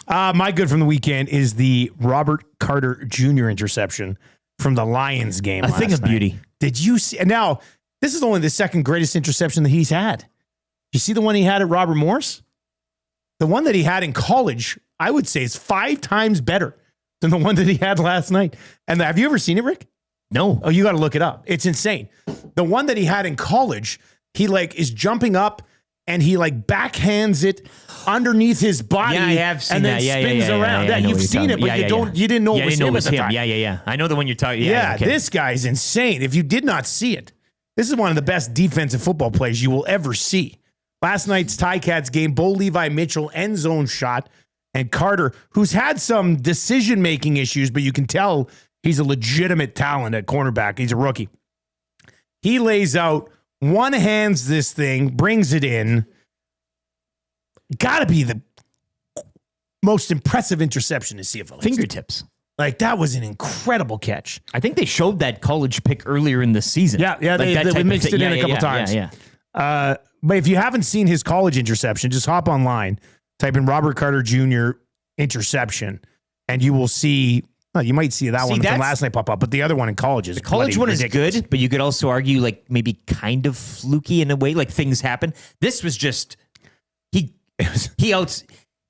My good from the weekend is the Robert Carter Jr. interception from the Lions game. A thing of beauty. Did you see? Now, this is only the second greatest interception that he's had. You see the one he had at Robert Morris? The one that he had in college, I would say, is 5 times better than the one that he had last night. And have you ever seen it, Rick? No. Oh, you got to look it up. It's insane. The one that he had in college, he like is jumping up and he like backhands it underneath his body. Yeah, I have seen and then that. spins around. Yeah, you've seen it, but you didn't know it was him at the time. Yeah. I know the one you're talking. Yeah, this guy's insane. If you did not see it, this is one of the best defensive football plays you will ever see. Last night's Ticats game, Bo Levi Mitchell end zone shot, and Carter, who's had some decision-making issues, but you can tell he's a legitimate talent at cornerback. He's a rookie. He lays out, one-hands this thing, brings it in. Got to be the most impressive interception to see of fingertips. Like, that was an incredible catch. I think they showed that college pick earlier in the season. Yeah, Like they that type of mixed thing. it in a couple times. Yeah. But if you haven't seen his college interception, just hop online, type in Robert Carter Jr. interception, and you will see. Well, you might see that one from last night pop up, but the other one in college is the college one ridiculous. is good, but you could also argue like maybe kind of fluky in a way, like things happen. This was just he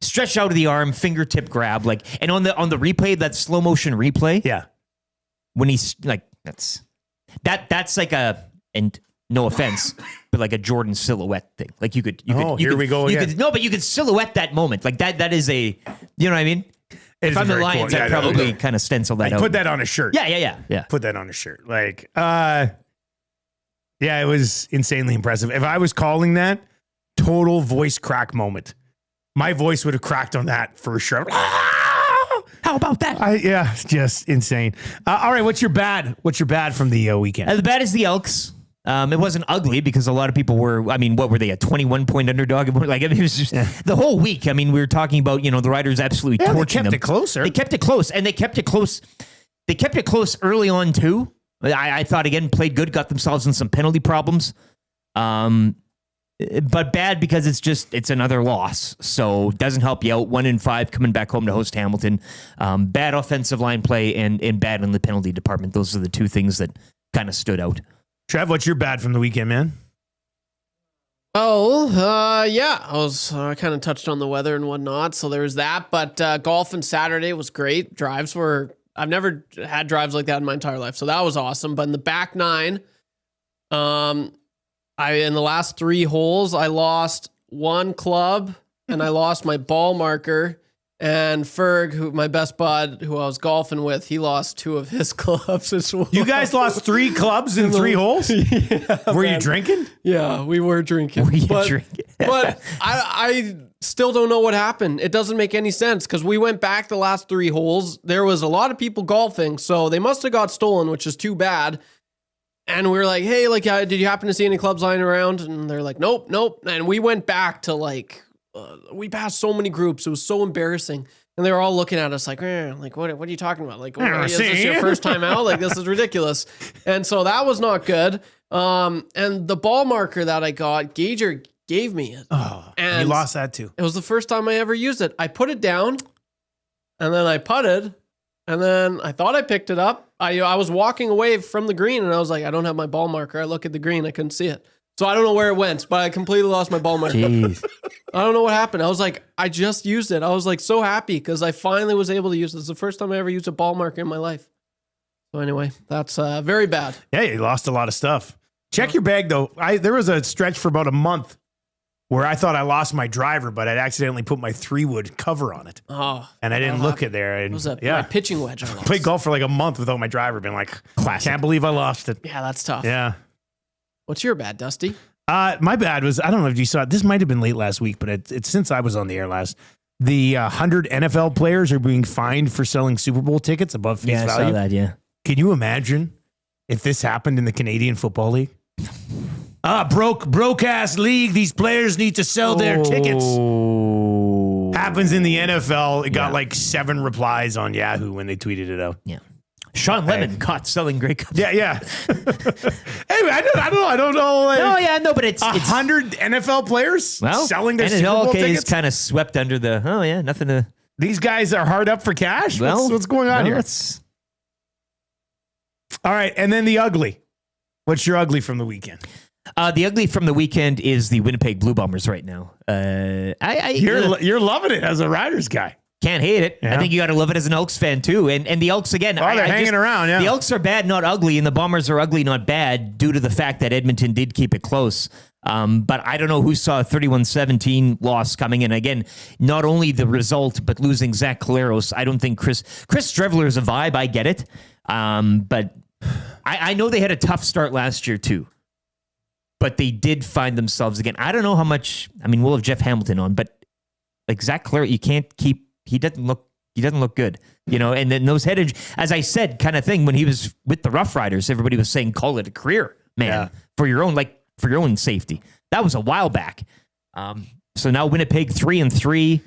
stretched out of the arm, fingertip grab, like, and on the replay, that slow motion replay, yeah, when he's like that's like a, and no offense, but like a Jordan silhouette thing. Like you could here we go again. But you could silhouette that moment. Like that is a, you know what I mean? If I'm the Lions, I'd probably kind of stencil that out. Put that on a shirt. Yeah. Put that on a shirt. Like, yeah, it was insanely impressive. If I was calling that, total voice crack moment. My voice would have cracked on that for sure. How about that? Yeah, just insane. All right, what's your bad? What's your bad from the weekend? The bad is the Elks. It wasn't ugly because a lot of people were, I mean, what were they, a 21-point underdog? Like, I mean, it was just the whole week. I mean, we were talking about, the Riders absolutely torching them. They kept it closer. They kept it close, and they kept it close. They kept it close early on, too. I thought, again, played good, got themselves in some penalty problems. But bad because it's another loss. So it doesn't help you out. 1-5 coming back home to host Hamilton. Bad offensive line play and bad in the penalty department. Those are the two things that kind of stood out. Trev, what's your bad from the weekend, man? Yeah, I was kind of touched on the weather and whatnot, so there was that. But golf on Saturday was great. I've never had drives like that in my entire life, so that was awesome. But in the back nine, in the last 3 holes, I lost 1 club and I lost my ball marker. And Ferg, my best bud, who I was golfing with, he lost 2 of his clubs as well. You guys lost 3 clubs in 3 holes? Yeah, were you drinking? Yeah, we were drinking. But I still don't know what happened. It doesn't make any sense because we went back the last 3 holes. There was a lot of people golfing, so they must have got stolen, which is too bad. And we were like, hey, like, did you happen to see any clubs lying around? And they're like, nope. And we went back to we passed so many groups. It was so embarrassing. And they were all looking at us like, what are you talking about? Like, is this your first time out? Like, this is ridiculous. And so that was not good. And the ball marker that I got, Gager gave me it. Oh, and you lost that too. It was the first time I ever used it. I put it down and then I putted and then I thought I picked it up. I was walking away from the green and I was like, I don't have my ball marker. I look at the green. I couldn't see it. So I don't know where it went, but I completely lost my ball marker. Jeez. I don't know what happened. I was like, I just used it. I was like so happy because I finally was able to use it. It's the first time I ever used a ball marker in my life. So anyway, that's very bad. Yeah, you lost a lot of stuff. Check your bag though. There was a stretch for about a month where I thought I lost my driver, but I'd accidentally put my 3-wood cover on it. Oh, and I didn't look at there. And, it was my pitching wedge. I lost. Played golf for like a month without my driver. Been like, can't believe I lost it. Yeah, that's tough. Yeah. What's your bad, Dusty? My bad was, I don't know if you saw it. This might have been late last week, but it's since I was on the air last. The 100 NFL players are being fined for selling Super Bowl tickets above face value. I saw that, yeah. Can you imagine if this happened in the Canadian Football League? Broke ass league. These players need to sell their tickets. Happens in the NFL. It got like 7 replies on Yahoo when they tweeted it out. Yeah. Sean Lemon caught selling Grey Cups. Yeah. Anyway, I don't know. Like, but it's 100 NFL players selling their Super NFL Bowl tickets. kind of swept under the. Nothing to. These guys are hard up for cash. What's going on here? All right, and then the ugly. What's your ugly from the weekend? The ugly from the weekend is the Winnipeg Blue Bombers right now. You're loving it as a Riders guy. Can't hate it. Yeah. I think you got to love it as an Elks fan too. And the Elks again. They're hanging around. Yeah. The Elks are bad, not ugly, and the Bombers are ugly, not bad, due to the fact that Edmonton did keep it close. But I don't know who saw a 31-17 loss coming in. Again, not only the result, but losing Zach Caleros. I don't think Chris Drevler is a vibe. I get it. But I know they had a tough start last year too. But they did find themselves again. I don't know how much. I mean, we'll have Jeff Hamilton on, but like Zach Caleros, you can't keep. He doesn't look good, and then those headage, as I said, kind of thing, when he was with the Rough Riders, everybody was saying, call it a career, man, for your own safety. That was a while back. So now Winnipeg 3-3,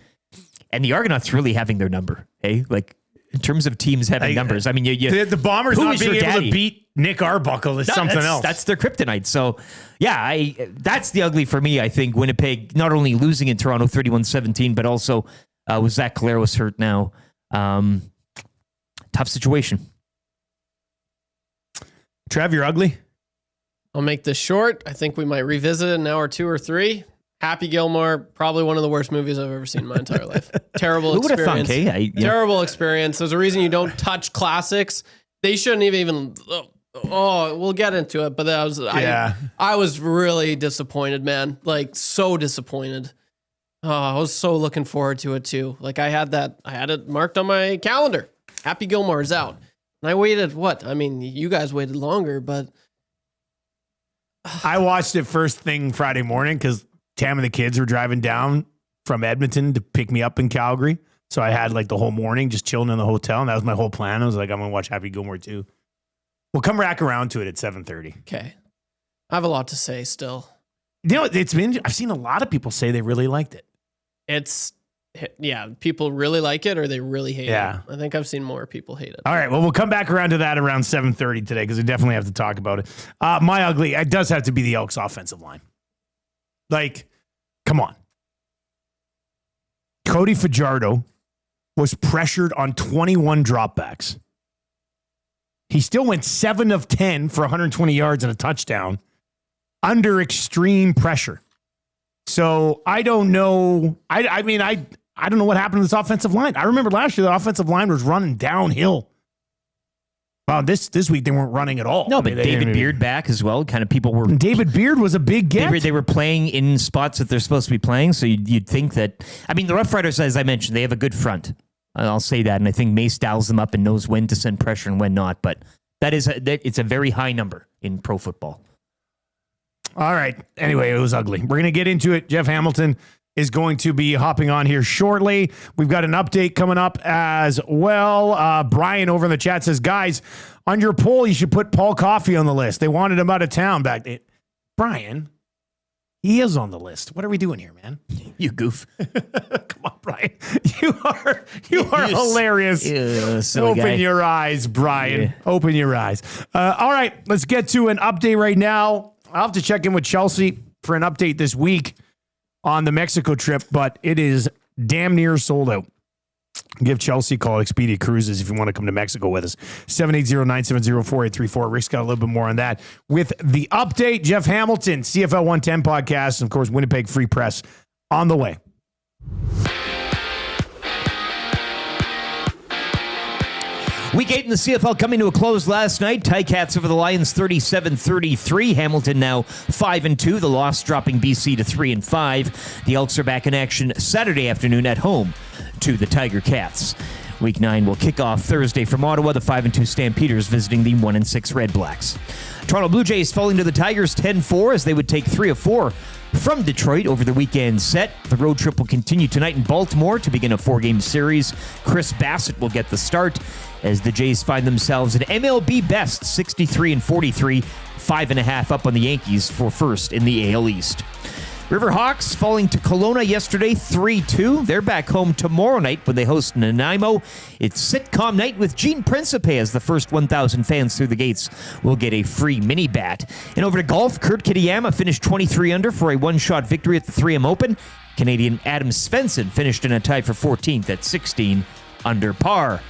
and the Argonauts really having their number. Hey, like in terms of teams having numbers. I mean, the Bombers who not is being your able daddy? to beat Nick Arbuckle is something else. That's their kryptonite. So, yeah, that's the ugly for me. I think Winnipeg not only losing in Toronto 31-17, but also with Zach Collaros hurt now. Tough situation. Trev, you're ugly? I'll make this short. I think we might revisit it an hour 2 or 3. Happy Gilmore, probably one of the worst movies I've ever seen in my entire life. Terrible Who would have experience. thunk, eh? Terrible experience. There's a reason you don't touch classics. They shouldn't even. Oh, we'll get into it. But that was. I was really disappointed, man. Like so disappointed. Oh, I was so looking forward to it too. Like I had it marked on my calendar. Happy Gilmore is out, and I waited. What? I mean, you guys waited longer, but I watched it first thing Friday morning because Tam and the kids were driving down from Edmonton to pick me up in Calgary. So I had like the whole morning just chilling in the hotel, and that was my whole plan. I was like, I'm going to watch Happy Gilmore too. We'll come back around to it at 7:30. okay. I have a lot to say still. You know, I've seen a lot of people say they really liked it. People really like it or they really hate it. I think I've seen more people hate it. All right, well, we'll come back around to that around 7:30 today because we definitely have to talk about it. My ugly, it does have to be the Elks offensive line. Like, come on. Cody Fajardo was pressured on 21 dropbacks. He still went 7 of 10 for 120 yards and a touchdown under extreme pressure. So I don't know. I mean, I don't know what happened to this offensive line. I remember last year the offensive line was running downhill. Well, this week they weren't running at all. No, but David Beard back as well. Kind of people were. David Beard was a big get. They were playing in spots that they're supposed to be playing. So you'd think that. I mean, the Rough Riders, as I mentioned, they have a good front. I'll say that, and I think Mace dials them up and knows when to send pressure and when not. But it's a very high number in pro football. All right. Anyway, it was ugly. We're going to get into it. Jeff Hamilton is going to be hopping on here shortly. We've got an update coming up as well. Brian over in the chat says, guys, on your poll, you should put Paul Coffey on the list. They wanted him out of town back then. Brian, he is on the list. What are we doing here, man? You goof. Come on, Brian. You are hilarious. Open your eyes, Brian. Yeah. Open your eyes. All right, let's get to an update right now. I'll have to check in with Chelsea for an update this week on the Mexico trip, but it is damn near sold out. Give Chelsea a call, Expedia Cruises, if you want to come to Mexico with us. 780-970-4834. Rick's got a little bit more on that. With the update, Jeff Hamilton, CFL 110 podcast, and of course, Winnipeg Free Press on the way. Week 8 in the CFL coming to a close last night. Ticats over the Lions 37-33. Hamilton now 5-2. The loss dropping BC to 3-5. The Elks are back in action Saturday afternoon at home to the Tiger Cats. Week 9 will kick off Thursday from Ottawa. The 5-2 Stampeders visiting the 1-6 Red Blacks. Toronto Blue Jays falling to the Tigers 10-4 as they would take 3 of 4 from Detroit over the weekend set. The road trip will continue tonight in Baltimore to begin a 4-game series. Chris Bassett will get the start as the Jays find themselves at MLB best 63-43, 5.5 up on the Yankees for first in the AL East. Riverhawks falling to Kelowna yesterday 3-2. They're back home tomorrow night when they host Nanaimo. It's sitcom night with Gene Principe as the first 1,000 fans through the gates will get a free mini bat. And over to golf, Kurt Kitayama finished 23 under for a one-shot victory at the 3M Open. Canadian Adam Svensson finished in a tie for 14th at 16 under par.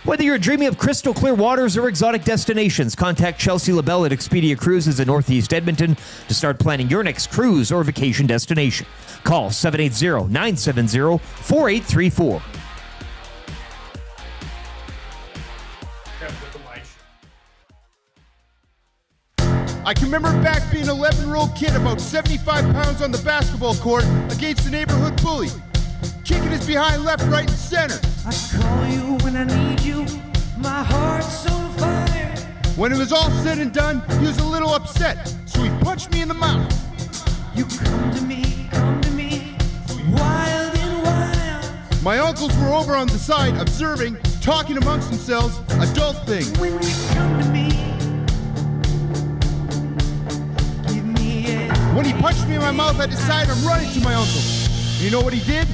Whether you're dreaming of crystal clear waters or exotic destinations, contact Chelsea LaBelle at Expedia Cruises in Northeast Edmonton to start planning your next cruise or vacation destination. Call 780-970-4834. I can remember back being an 11-year-old kid, about 75 pounds on the basketball court against the neighborhood bully, kicking his behind left, right, and center. I call you when I need you, my heart's on fire. When it was all said and done, he was a little upset, so he punched me in the mouth. You come to me, wild and wild. My uncles were over on the side, observing, talking amongst themselves, adult things. When you come to me, give me a... When he punched me in my mouth, I decided I'm running to my uncle. You know what he did?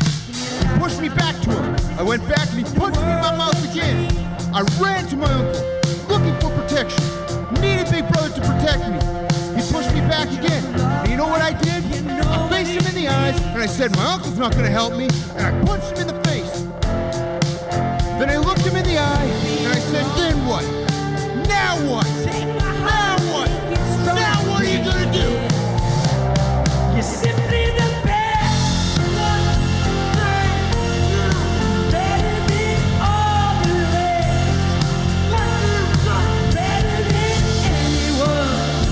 He pushed me back to him. I went back and he punched me in my mouth again. I ran to my uncle, looking for protection. Needed Big Brother to protect me. He pushed me back again. And you know what I did? I faced him in the eyes and I said, my uncle's not going to help me. And I punched him in the face. Then I looked him in the eye and I said, then what? Now what? Now what? Now what are you going to do? You're simply the best. Better than all the rest. Better than anyone.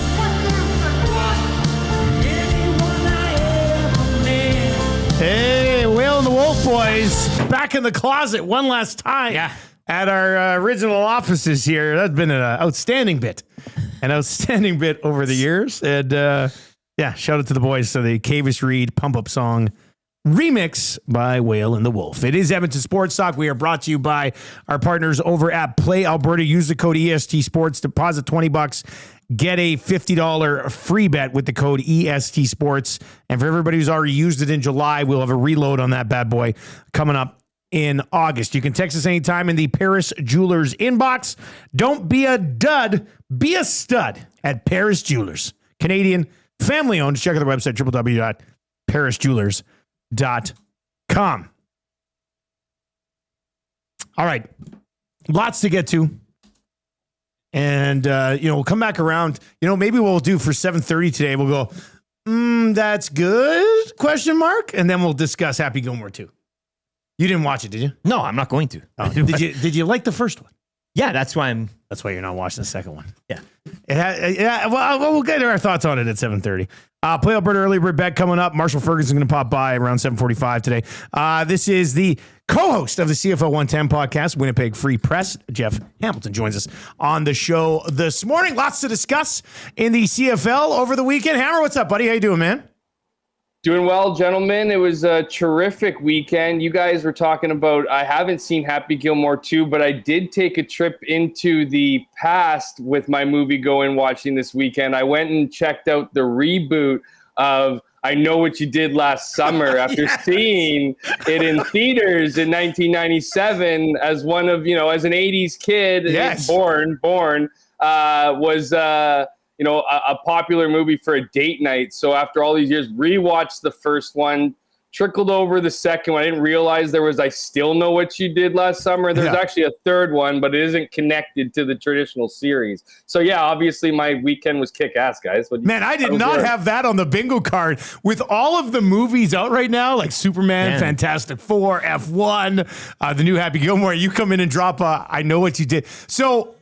Anyone I ever met. Hey, Whale and the Wolf boys, back in the closet one last time. Yeah. At our original offices here. That's been an outstanding bit. An outstanding bit over the years. And yeah, shout out to the boys. So the Cavis Reed Pump Up Song remix by Whale and the Wolf. It is Edmonton Sports Talk. We are brought to you by our partners over at Play Alberta. Use the code EST Sports. Deposit $20. Get a $50 free bet with the code EST Sports. And for everybody who's already used it in July, we'll have a reload on that bad boy coming up in August. You can text us anytime in the Paris Jewelers inbox. Don't be a dud, be a stud at Paris Jewelers. Canadian, family owned. Check out their website, www.parisjewelers.com. All right. Lots to get to. And, we'll come back around. Maybe we'll do for 7:30 today. We'll go, that's good, ? And then we'll discuss Happy Gilmore 2. You didn't watch it, did you? No, I'm not going to. Oh, did you like the first one? Yeah, that's why you're not watching the second one. Yeah. Well, we'll get our thoughts on it at 7:30. Play Alberta early bird bet coming up. Marshall Ferguson going to pop by around 7:45 today. This is the co-host of the CFL 110 podcast, Winnipeg Free Press. Jeff Hamilton joins us on the show this morning. Lots to discuss in the CFL over the weekend. Hammer, what's up, buddy? How you doing, man? Doing well, gentlemen. It was a terrific weekend. You guys were talking about, I haven't seen Happy Gilmore 2, but I did take a trip into the past with my movie going watching this weekend. I went and checked out the reboot of I Know What You Did Last Summer after seeing it in theaters in 1997 as one of, as an 80s kid, born, was a popular movie for a date night. So after all these years, rewatched the first one, trickled over the second one. I didn't realize there was I Still Know What You Did Last Summer. There's actually a third one, but it isn't connected to the traditional series. So yeah, obviously my weekend was kick-ass, guys. Man, I did not have that on the bingo card. With all of the movies out right now, like Superman, Fantastic Four, F1, the new Happy Gilmore, you come in and drop I Know What You Did. So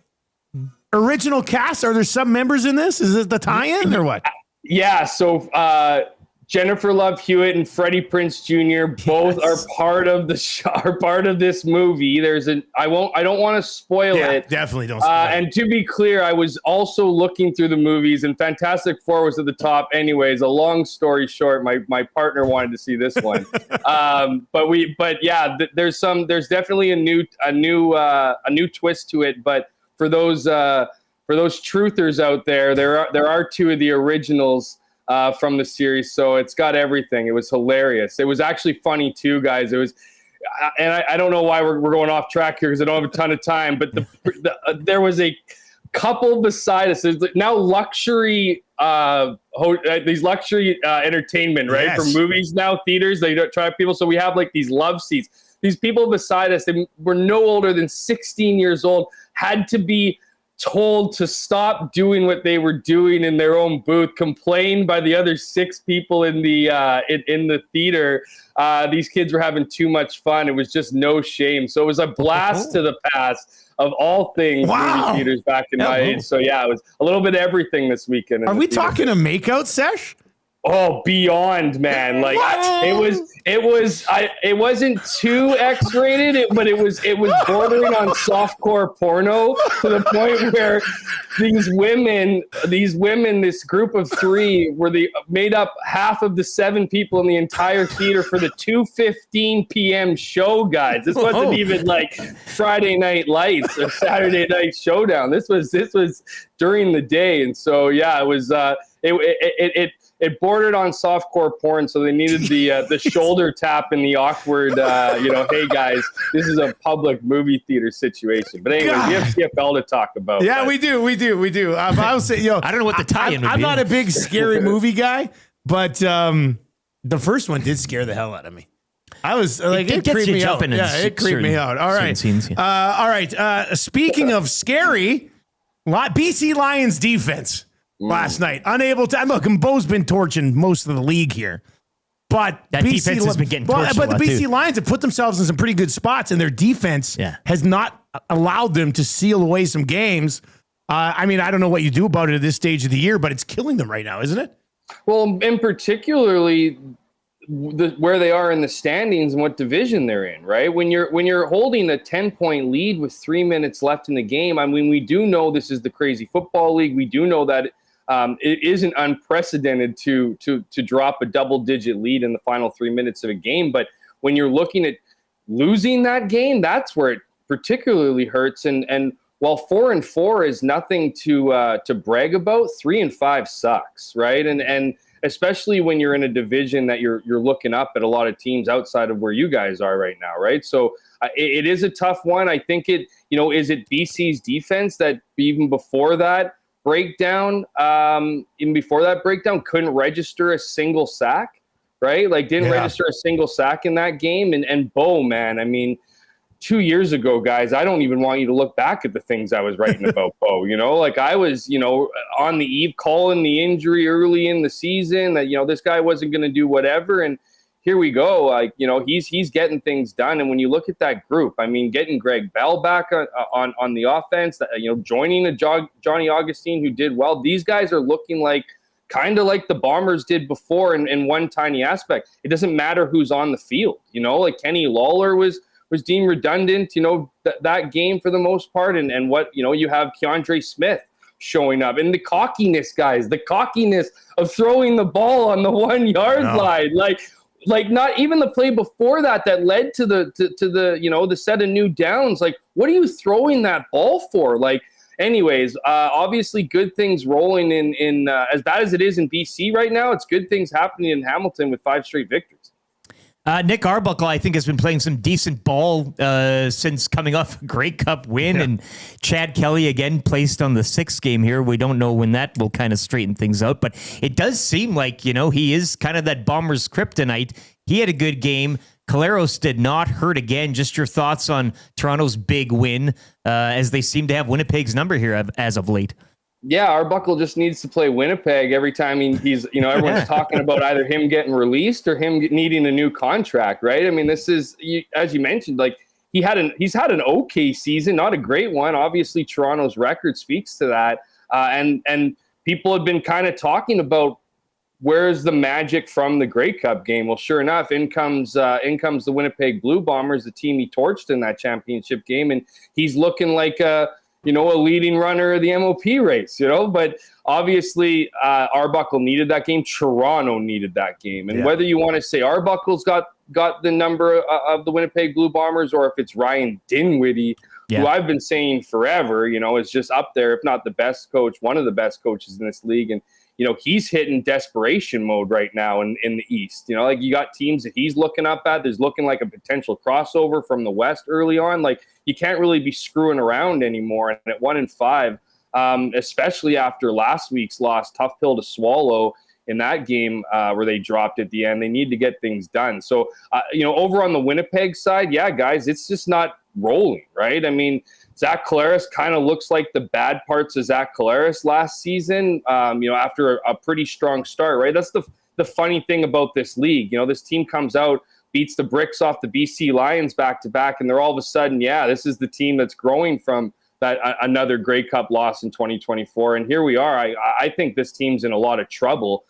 original cast, are there some members in this? Is it the tie-in or what? Yeah, so Jennifer Love Hewitt and Freddie Prinze Jr. both are part of this movie. I don't want to spoil it. Definitely don't spoil it. And to be clear, I was also looking through the movies, and Fantastic Four was at the top anyways. A long story short, my partner wanted to see this one. There's definitely a new twist to it, but for those truthers out there, there are two of the originals from the series, so it's got everything. It was hilarious. It was actually funny too, guys. It was, and I don't know why we're going off track here because I don't have a ton of time. But there was a couple beside us. There's now luxury these luxury entertainment, right? Yes. For movies now, theaters, they don't try people. So we have like these love seats. These people beside us, they were no older than 16 years old, had to be told to stop doing what they were doing in their own booth, complained by the other 6 people in the theater. These kids were having too much fun. It was just no shame. So it was a blast to the past of all things movie theaters back in my age. So yeah, it was a little bit of everything this weekend. Are we talking a makeout sesh? Oh, beyond, man. Like it wasn't too X-rated, but it was bordering on softcore porno to the point where these women, this group of 3 made up half of the 7 people in the entire theater for the 2:15 p.m. show, guys. This wasn't even like Friday Night Lights or Saturday Night Showdown. This was during the day. And so, yeah, it was, it bordered on softcore porn, so they needed the shoulder tap and the awkward, hey guys, this is a public movie theater situation. But anyway, we have CFL to talk about. Yeah, we do. I'll say, I don't know what the tie-in would be. I'm not a big scary movie guy, but the first one did scare the hell out of me. I was like, it creeped me out. Yeah, it creeped me out. All right. Scenes, yeah. All right. Speaking of scary, BC Lions defense last night, unable to look. And Bo's been torching most of the league here, but that defense has been getting torched. But the BC Lions have put themselves in some pretty good spots, and their defense has not allowed them to seal away some games. I don't know what you do about it at this stage of the year, but it's killing them right now, isn't it? Well, and particularly where they are in the standings and what division they're in, right? When you're holding a 10-point lead with 3 minutes left in the game, I mean, we do know this is the crazy football league. We do know that it isn't unprecedented to drop a double-digit lead in the final 3 minutes of a game. But when you're looking at losing that game, that's where it particularly hurts. And while 4-4 is nothing to brag about, 3-5 sucks, right? And especially when you're in a division that you're looking up at a lot of teams outside of where you guys are right now, right? So it is a tough one. I think is it BC's defense that even before that breakdown, couldn't register a single sack, right? Like didn't register a single sack in that game. And Bo, man, I mean, 2 years ago, guys, I don't even want you to look back at the things I was writing about Bo. Like I was, on the eve calling the injury early in the season that, this guy wasn't going to do whatever. And here we go. Like, he's getting things done. And when you look at that group, I mean, getting Greg Bell back on the offense, joining a Johnny Augustine who did well. These guys are looking kind of like the Bombers did before in one tiny aspect. It doesn't matter who's on the field. Like Kenny Lawler was deemed redundant, that game for the most part. And what, you have Keandre Smith showing up. And the cockiness, guys, of throwing the ball on the 1 yard line. Like not even the play before that led to the set of new downs. Like, what are you throwing that ball for? Anyways, obviously good things rolling in as bad as it is in BC right now. It's good things happening in Hamilton with 5 straight victories. Nick Arbuckle, I think, has been playing some decent ball since coming off a Grey Cup win. Yeah. And Chad Kelly, again, placed on the 6th game here. We don't know when that will kind of straighten things out. But it does seem like, he is kind of that Bombers kryptonite. He had a good game. Caleros did not hurt again. Just your thoughts on Toronto's big win as they seem to have Winnipeg's number here as of late. Yeah, Arbuckle just needs to play Winnipeg every time he's everyone's talking about either him getting released or him needing a new contract, right? I mean, this is, as you mentioned, he's had an okay season, not a great one. Obviously, Toronto's record speaks to that. And people have been kind of talking about where's the magic from the Grey Cup game. Well, sure enough, in comes the Winnipeg Blue Bombers, the team he torched in that championship game, and he's looking like a leading runner of the MOP race, but obviously Arbuckle needed that game. Toronto needed that game. And whether you want to say Arbuckle's got the number of the Winnipeg Blue Bombers or if it's Ryan Dinwiddie, who I've been saying forever, is just up there, if not the best coach, one of the best coaches in this league. And, he's hitting desperation mode right now in the East. You got teams that he's looking up at. There's looking like a potential crossover from the West early on. You can't really be screwing around anymore. And at 1-5, especially after last week's loss, tough pill to swallow in that game where they dropped at the end. They need to get things done. So, over on the Winnipeg side, guys, it's just not rolling, right? I mean, Zach Collaros kind of looks like the bad parts of Zach Collaros last season, after a pretty strong start, right? That's the funny thing about this league. This team comes out, beats the bricks off the BC Lions back-to-back, and they're all of a sudden, this is the team that's growing from that another Grey Cup loss in 2024. And here we are. I think this team's in a lot of trouble.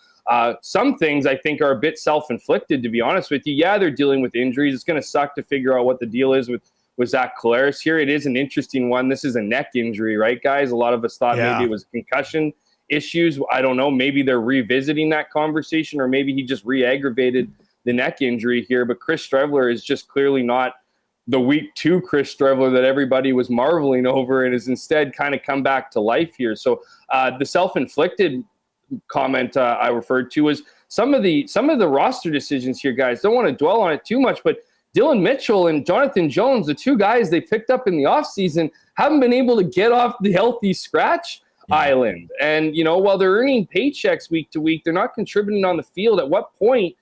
Some things I think are a bit self-inflicted, to be honest with you. Yeah, they're dealing with injuries. It's going to suck to figure out what the deal is with Zach Collaros here. It is an interesting one. This is a neck injury, right, guys? A lot of us thought maybe it was concussion issues. I don't know. Maybe they're revisiting that conversation, or maybe he just re-aggravated the neck injury here. But Chris Streveler is just clearly not the week 2 Chris Streveler that everybody was marveling over, and has instead kind of come back to life here. So the self-inflicted comment I referred to was some of the roster decisions here, guys. Don't want to dwell on it too much, but Dylan Mitchell and Jonathan Jones, the two guys they picked up in the offseason, haven't been able to get off the healthy scratch island. And, while they're earning paychecks week to week, they're not contributing on the field. At what point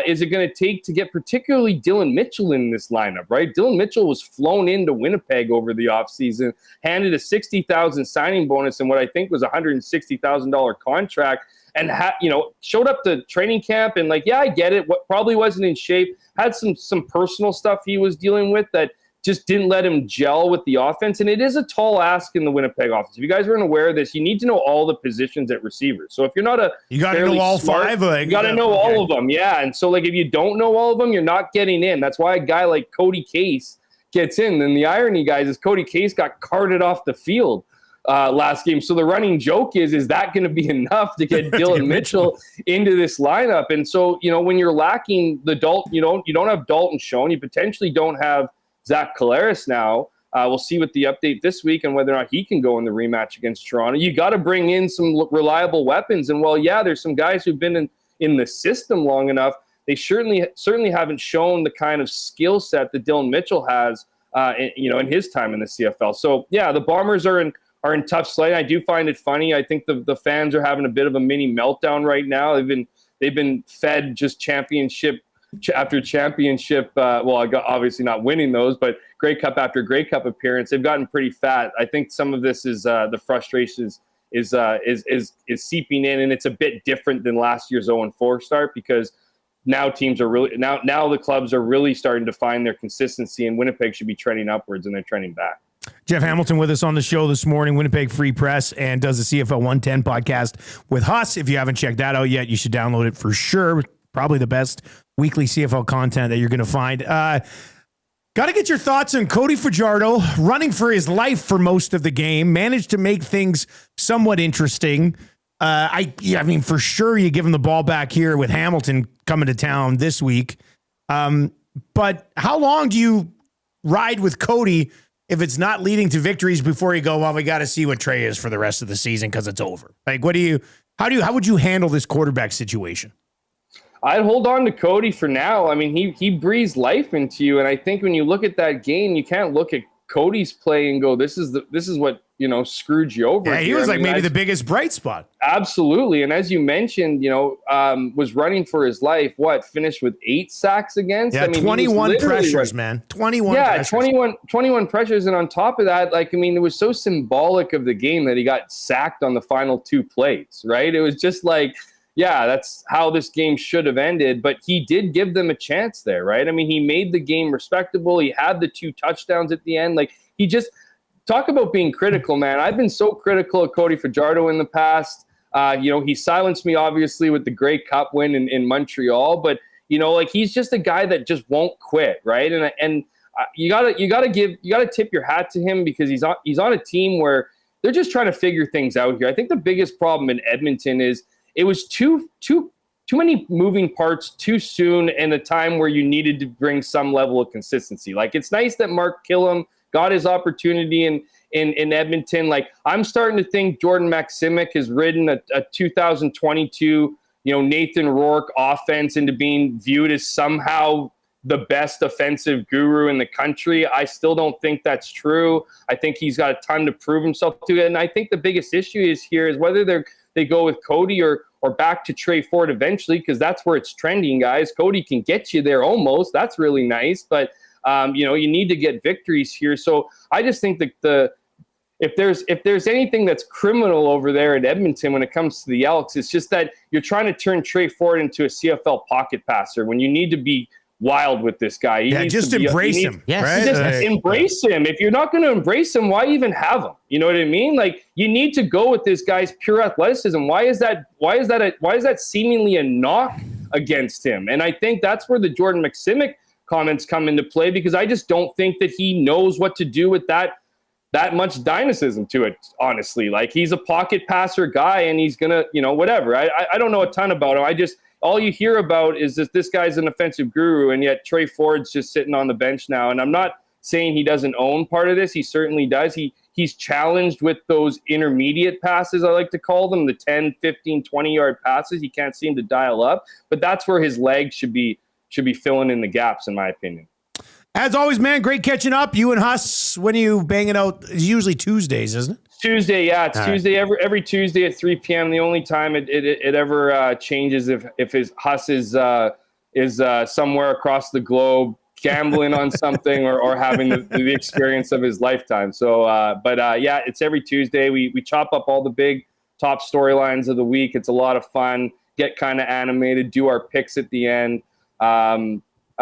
is it going to take to get particularly Dylan Mitchell in this lineup, right? Dylan Mitchell was flown into Winnipeg over the offseason, handed a $60,000 signing bonus and what I think was a $160,000 contract, and showed up to training camp and I get it. What probably wasn't in shape, had some personal stuff he was dealing with that just didn't let him gel with the offense. And it is a tall ask in the Winnipeg offense. If you guys weren't aware of this, you need to know all the positions at receiver. So if you're not you got to know all five. You got to know all of them. Yeah. And so if you don't know all of them, you're not getting in. That's why a guy like Cody Case gets in. And the irony, guys, is Cody Case got carted off the field last game. So the running joke is that going to be enough to get Dylan Mitchell into this lineup? And so, when you're lacking the Dalton, you don't have Dalton Schoen, you potentially don't have Zach Collaros now. We'll see with the update this week and whether or not he can go in the rematch against Toronto. You got to bring in some reliable weapons. And there's some guys who've been in the system long enough. They certainly haven't shown the kind of skill set that Dylan Mitchell has, in his time in the CFL. So the Bombers are in tough slate. I do find it funny. I think the fans are having a bit of a mini meltdown right now. They've been fed just championship after championship. Obviously not winning those, but Grey Cup after Grey Cup appearance. They've gotten pretty fat. I think some of this is the frustration is seeping in, and it's a bit different than last year's 0-4 start because now teams are really now the clubs are really starting to find their consistency, and Winnipeg should be trending upwards, and they're trending back. Jeff Hamilton with us on the show this morning, Winnipeg Free Press, and does the CFL 110 podcast with Huss. If you haven't checked that out yet, you should download it for sure. Probably the best weekly CFL content that you're going to find. Got to get your thoughts on Cody Fajardo running for his life for most of the game, managed to make things somewhat interesting. I mean, for sure you give him the ball back here with Hamilton coming to town this week. But how long do you ride with Cody if it's not leading to victories before you go, well, we got to see what Trey is for the rest of the season because it's over? Like, how would you handle this quarterback situation? I'd hold on to Cody for now. I mean, he breathes life into you, and I think when you look at that game, you can't look at Cody's play and go, this is what screwed you over. Yeah, he was maybe the biggest bright spot. Absolutely, and as you mentioned, was running for his life. Finished with 8 sacks against? Yeah, 21 pressures, man. 21. Yeah, pressures. 21 pressures, and on top of that, it was so symbolic of the game that he got sacked on the final 2 plays. Right? It was just that's how this game should have ended, but he did give them a chance there, right? I mean, he made the game respectable. He had the 2 touchdowns at the end. He just talk about being critical, man. I've been so critical of Cody Fajardo in the past. He silenced me obviously with the Grey Cup win in Montreal, but he's just a guy that just won't quit, right? And you gotta tip your hat to him because he's on a team where they're just trying to figure things out here. I think the biggest problem in Edmonton is it was too many moving parts too soon in a time where you needed to bring some level of consistency. It's nice that Mark Killam got his opportunity in Edmonton. I'm starting to think Jordan Maksimic has ridden a 2022, Nathan Rourke offense into being viewed as somehow the best offensive guru in the country. I still don't think that's true. I think he's got a ton to prove himself to. And I think the biggest issue is whether they go with Cody or back to Trey Ford eventually, because that's where it's trending, guys. Cody can get you there almost. That's really nice. But, you need to get victories here. So I just think that if there's anything that's criminal over there at Edmonton when it comes to the Elks, it's just that you're trying to turn Trey Ford into a CFL pocket passer when you need to be wild with this guy. Just embrace him. Yes. Right? Just embrace him. If you're not going to embrace him, why even have him? You know what I mean? You need to go with this guy's pure athleticism. Why is that seemingly a knock against him? And I think that's where the Jordan Maksimic comments come into play, because I just don't think that he knows what to do with that much dynamism to it, honestly. He's a pocket passer guy, and he's gonna, whatever. I don't know a ton about him. All you hear about is that this guy's an offensive guru, and yet Trey Ford's just sitting on the bench now. And I'm not saying he doesn't own part of this. He certainly does. He he's challenged with those intermediate passes, I like to call them, the 10, 15, 20-yard passes. He can't seem to dial up, but that's where his legs should be filling in the gaps, in my opinion. As always, man, great catching up. You and Huss, when are you banging out? It's usually Tuesdays, isn't it? Tuesday, yeah, it's All Tuesday every Tuesday at 3 p.m. The only time it ever changes if his Huss is somewhere across the globe gambling on something or having the experience of his lifetime. So, yeah, it's every Tuesday. We chop up all the big top storylines of the week. It's a lot of fun. Get kind of animated. Do our picks at the end. I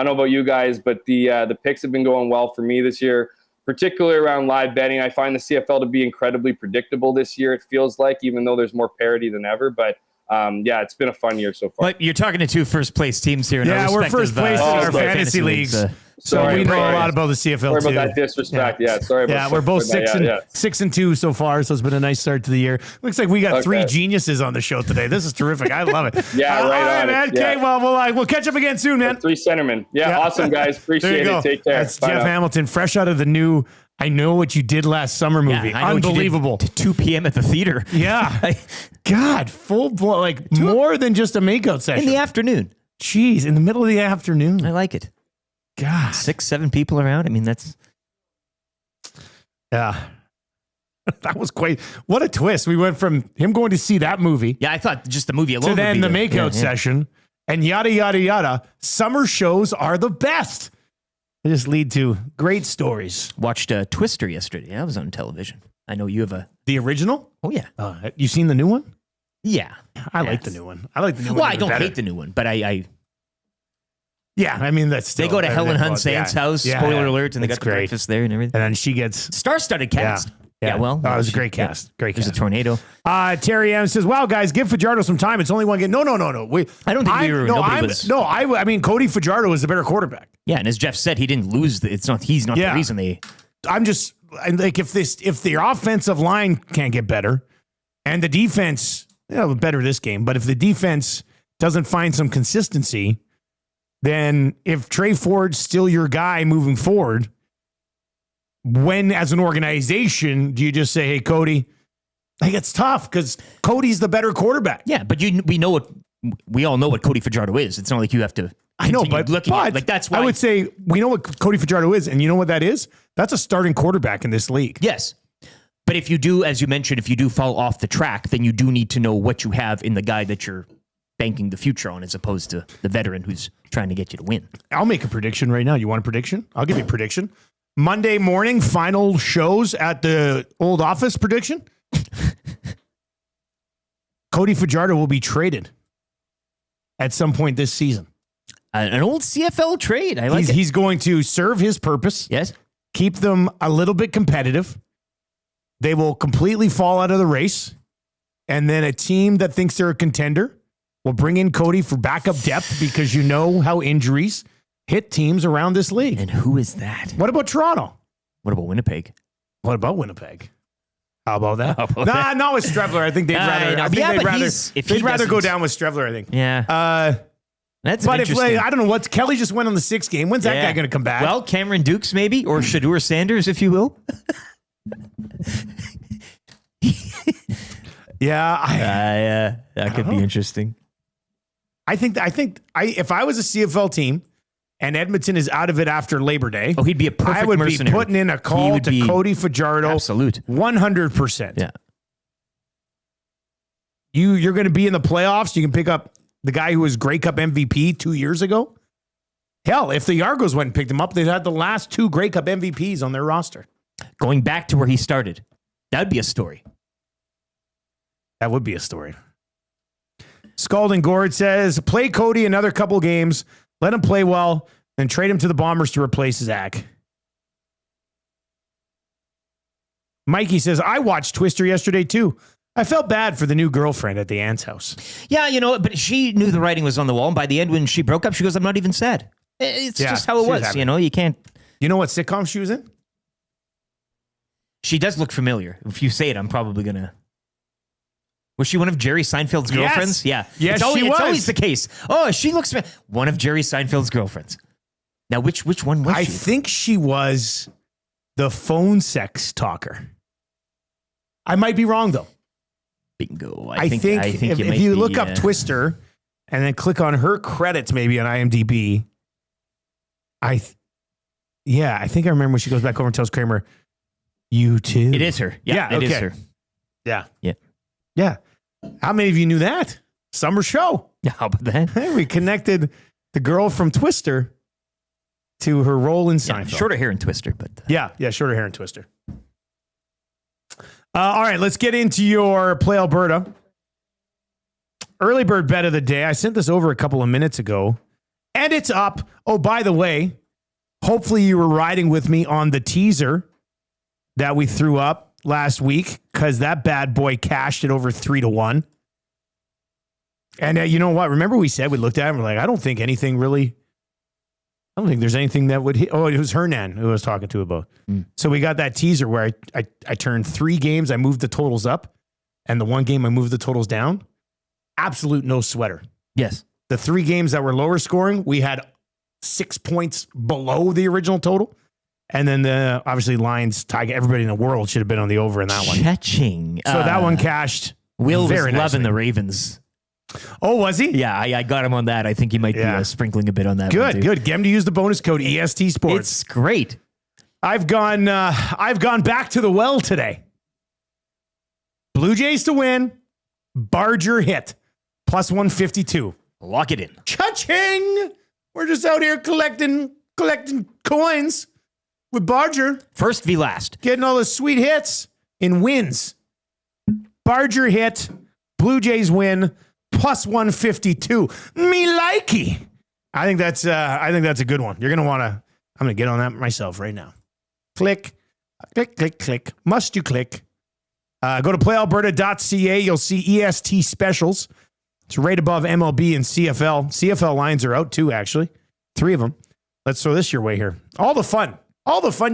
don't know about you guys, but the picks have been going well for me this year, particularly around live betting. I find the CFL to be incredibly predictable this year, it feels like, even though there's more parity than ever. But, yeah, it's been a fun year so far. But you're talking to two first-place teams here. Yeah, we're first place in our fantasy leagues. So we know a lot about the CFL, sorry too. about that disrespect. Yeah, sorry about that. Yeah, we're both 6-2 so far, so it's been a nice start to the year. Looks like we got three geniuses on the show today. This is terrific. I love it. Yeah, all right on man. it. Yeah. Okay, well, we'll catch up again soon, man. Three centermen. Yeah, awesome, guys. Appreciate it. Take care. That's Bye Jeff now. Hamilton, fresh out of the new I Know What You Did Last Summer movie. I Know What You Did Unbelievable. 2 p.m. at the theater. Yeah. God, full blown, like more than just a makeout session. In the afternoon. Jeez, in the middle of the afternoon. I like it. God. 6-7 people around. I mean, that's... Yeah. That was quite... What a twist. We went from him going to see that movie... Yeah, I thought just the movie alone to then the would be makeout session, and yada, yada, yada. Summer shows are the best. They just lead to great stories. Watched Twister yesterday. That was on television. I know you have a... The original? Oh, yeah. You seen the new one? Yeah. I like the new one. I like the new one. Well, I don't hate the new one, but I yeah, I mean, that's still... They go to Helen Hunt's aunt's house, spoiler alert, and they got the breakfast there and everything. And then she gets... Star-studded cast. Yeah, well... it was a great cast. Great cast. There's a tornado. Terry M says, wow, guys, give Fajardo some time. It's only one game. No. I don't think we were... I mean, Cody Fajardo is the better quarterback. Yeah, and as Jeff said, he didn't lose. He's not the reason they... I'm just... Like, if the offensive line can't get better, and the defense... better this game, but if the defense doesn't find some consistency... Then if Trey Ford's still your guy moving forward, when as an organization, do you just say, hey, Cody, like it's tough because Cody's the better quarterback. Yeah, but we all know what Cody Fajardo is. It's not like you have to. I know, but like that's why I would say we know what Cody Fajardo is, and you know what that is? That's a starting quarterback in this league. Yes. But if you do, as you mentioned, if you do fall off the track, then you do need to know what you have in the guy that you're banking the future on as opposed to the veteran who's trying to get you to win. I'll make a prediction right now. You want a prediction? I'll give you a prediction. Monday morning, final shows at the old office prediction. Cody Fajardo will be traded at some point this season. An old CFL trade. I like it. He's going to serve his purpose. Yes. Keep them a little bit competitive. They will completely fall out of the race. And then a team that thinks they're a contender will bring in Cody for backup depth because you know how injuries hit teams around this league. And who is that? What about Toronto? What about Winnipeg? What about Winnipeg? How about that? Not with Strevler. I think they'd rather. They'd rather go down with Strevler. I think. Yeah. That's but if interesting. I don't know what Kelly just went on the 6th game. When's that guy going to come back? Well, Cameron Dukes maybe, or Shadur Sanders, if you will. That could be interesting. I think if I was a CFL team and Edmonton is out of it after Labor Day, he'd be a perfect I would mercenary. be putting in a call to Cody Fajardo. Absolute. 100%. Yeah. You're going to be in the playoffs. You can pick up the guy who was Grey Cup MVP 2 years ago. Hell, if the Argos went and picked him up, they'd had the last 2 Grey Cup MVPs on their roster. Going back to where he started. That would be a story. That would be a story. Scalding Gord says, play Cody another couple games, let him play well, then trade him to the Bombers to replace Zach. Mikey says, I watched Twister yesterday too. I felt bad for the new girlfriend at the aunt's house. Yeah, but she knew the writing was on the wall. And by the end, when she broke up, she goes, I'm not even sad. It's just how it was. Happy. You can't. You know what sitcom she was in? She does look familiar. If you say it, I'm probably going to. Was she one of Jerry Seinfeld's girlfriends? Yeah. Yes, it's she was. It's always the case. Oh, she looks one of Jerry Seinfeld's girlfriends. Now, which one was she? I think she was the phone sex talker. I might be wrong, though. Bingo. I think if you look up Twister and then click on her credits maybe on IMDb, I think I remember when she goes back over and tells Kramer, you too. It is her. Yeah, it is her. Yeah. Yeah. Yeah. How many of you knew that? Summer show. Yeah, how about that? Hey, we connected the girl from Twister to her role in Seinfeld. Shorter hair and Twister, but yeah, shorter hair and Twister. All right, let's get into your Play Alberta. Early bird bet of the day. I sent this over a couple of minutes ago, and it's up. Oh, by the way, hopefully you were riding with me on the teaser that we threw up last week, because that bad boy cashed it over 3-1. And you know what? Remember we said, we looked at it and we're like, I don't think there's anything that would hit. Oh, it was Hernan who I was talking to about. So we got that teaser where I turned 3 games, I moved the totals up, and the 1 game I moved the totals down. Absolute no sweater. Yes. The 3 games that were lower scoring, we had 6 points below the original total. And then obviously Lions, Tiger, everybody in the world should have been on the over in that one. Cha-ching. So that one cashed. Will was very loving nicely. the Ravens. Oh, was he? Yeah, I got him on that. I think he might be sprinkling a bit on that. Good. Get him to use the bonus code EST Sports. It's great. I've gone back to the well today. Blue Jays to win. Barger hit. Plus 152. Lock it in. Cha-ching! We're just out here collecting coins with Barger. First v last. Getting all the sweet hits in wins. Barger hit. Blue Jays win. Plus 152. Me likey. I think that's a good one. You're gonna want to. I'm gonna get on that myself right now. Click. Must you click? Go to playalberta.ca. You'll see EST specials. It's right above MLB and CFL. CFL lines are out too, actually. 3 of them. Let's throw this your way here. All the fun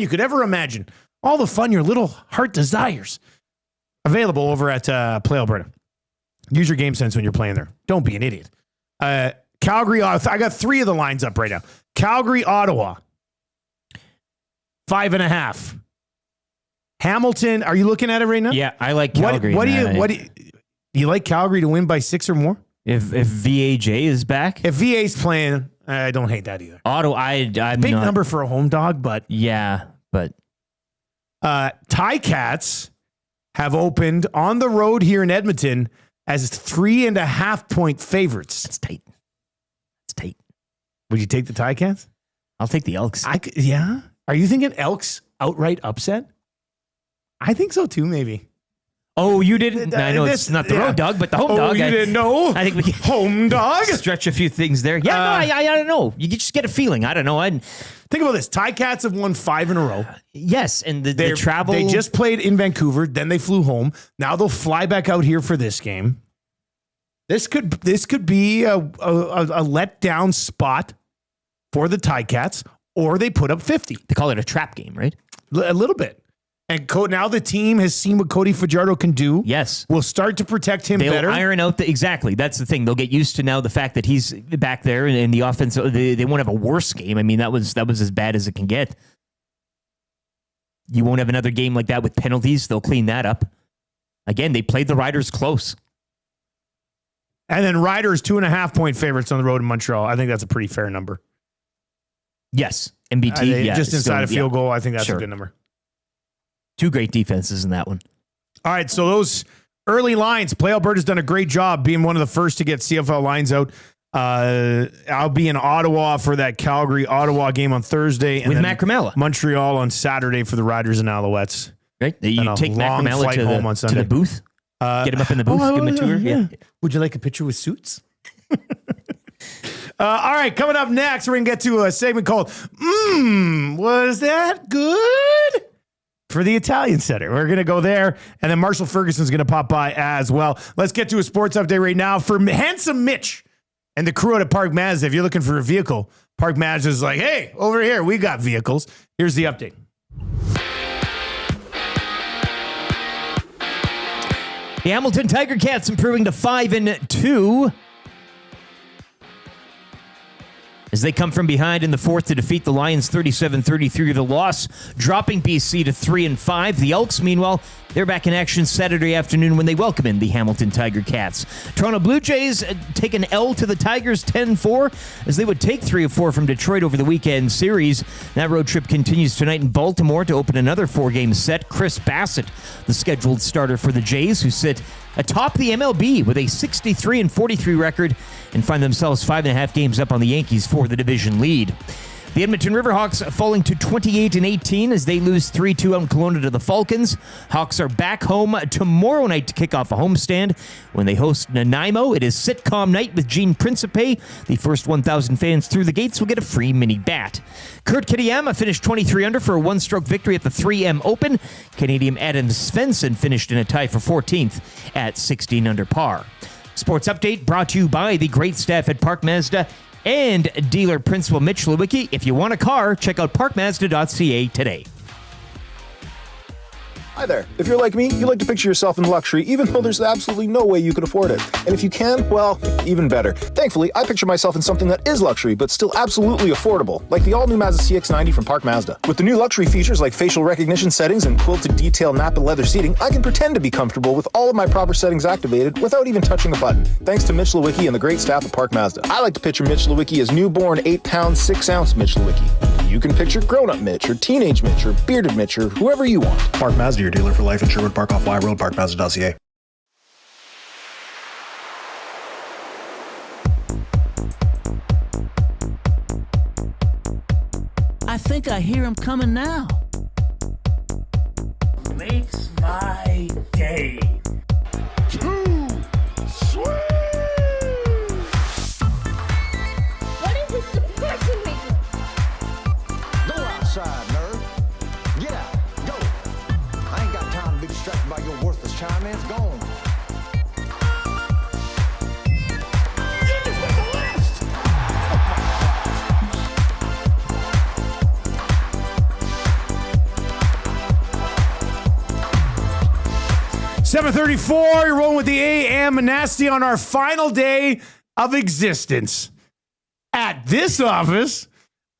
you could ever imagine. All the fun your little heart desires. Available over at Play Alberta. Use your game sense when you're playing there. Don't be an idiot. Calgary, I got 3 of the lines up right now. Calgary, Ottawa. 5.5. Hamilton, are you looking at it right now? Yeah, I like Calgary. What do you like Calgary to win by 6 or more? If VAJ is back? If VA's playing, I don't hate that either. Ottawa, I'm big not, number for a home dog, but yeah, but Ticats have opened on the road here in Edmonton as 3.5-point favorites. That's tight. Would you take the Ticats? I'll take the Elks. Yeah. Are you thinking Elks outright upset? I think so too, maybe. Oh, you didn't? I know it's not the road dog, but the home dog. Oh, you didn't know? I think we can home dog? Stretch a few things there. Yeah, I don't know. You just get a feeling. I don't know. Think about this. Ticats have won 5 in a row. Yes, and the travel. They just played in Vancouver, then they flew home. Now they'll fly back out here for this game. This could be a letdown spot for the Ticats, or they put up 50. They call it a trap game, right? A little bit. And now the team has seen what Cody Fajardo can do. Yes. We'll start to protect him better. They'll iron out exactly. That's the thing. They'll get used to now the fact that he's back there and the offense. They won't have a worse game. I mean, that was as bad as it can get. You won't have another game like that with penalties. They'll clean that up. Again, they played the Riders close. And then Riders 2.5-point favorites on the road in Montreal. I think that's a pretty fair number. Yes. MBT. Just inside a field goal. I think that's a good number. 2 great defenses in that one. All right, so those early lines, Play Alberta's done a great job being one of the first to get CFL lines out. I'll be in Ottawa for that Calgary-Ottawa game on Thursday. And with Matt Cremella. Montreal on Saturday for the Riders and Alouettes. Right? You take Matt Cremella to the booth? Get him up in the booth, give him a tour? Yeah. Would you like a picture with suits? All right, coming up next, we're going to get to a segment called, was that good? For the Italian Center. We're going to go there, and then Marshall Ferguson's going to pop by as well. Let's get to a sports update right now for Handsome Mitch and the crew out at Park Mazda. If you're looking for a vehicle, Park Mazda is like, hey, over here, we got vehicles. Here's the update. The Hamilton Tiger Cats improving to 5-2. As they come from behind in the 4th to defeat the Lions 37-33, the loss dropping BC to 3-5. The Elks, meanwhile, They're back in action Saturday afternoon when they welcome in the Hamilton Tiger Cats. Toronto Blue Jays take an L to the Tigers 10-4 as they would take 3 of 4 from Detroit over the weekend series. That road trip continues tonight in Baltimore to open another 4-game set. Chris Bassett, the scheduled starter for the Jays, who sit atop the MLB with a 63-43 record and find themselves 5.5 games up on the Yankees for the division lead. The Edmonton Riverhawks falling to 28-18 as they lose 3-2 out in Kelowna to the Falcons. Hawks are back home tomorrow night to kick off a homestand when they host Nanaimo. It is sitcom night with Gene Principe. The first 1,000 fans through the gates will get a free mini bat. Kurt Kitayama finished 23 under for a one-stroke victory at the 3M Open. Canadian Adam Svensson finished in a tie for 14th at 16 under par. Sports Update brought to you by the great staff at Park Mazda and dealer principal Mitch Lewicki. If you want a car, check out parkmazda.ca today. Hi there. If you're like me, you like to picture yourself in luxury, even though there's absolutely no way you could afford it. And if you can, well, even better. Thankfully, I picture myself in something that is luxury, but still absolutely affordable, like the all-new Mazda CX-90 from Park Mazda. With the new luxury features like facial recognition settings and quilted detail Napa leather seating, I can pretend to be comfortable with all of my proper settings activated without even touching a button. Thanks to Mitch Lewicki and the great staff at Park Mazda. I like to picture Mitch Lewicki as newborn 8-pound, 6-ounce Mitch Lewicki. You can picture grown-up Mitch, or teenage Mitch, or bearded Mitch, or whoever you want. Park Mazda, your dealer for life in Sherwood Park off Y Road, parkmazda.ca. I think I hear him coming now. Makes my day. Too sweet. What is this surprise you making? Go outside, nerd. Get out. Go. I ain't got time to be distracted by your worthless chime-ins. Go on. You just made the list. 7:34, you're rolling with the AM and Nasty on our final day of existence at this office.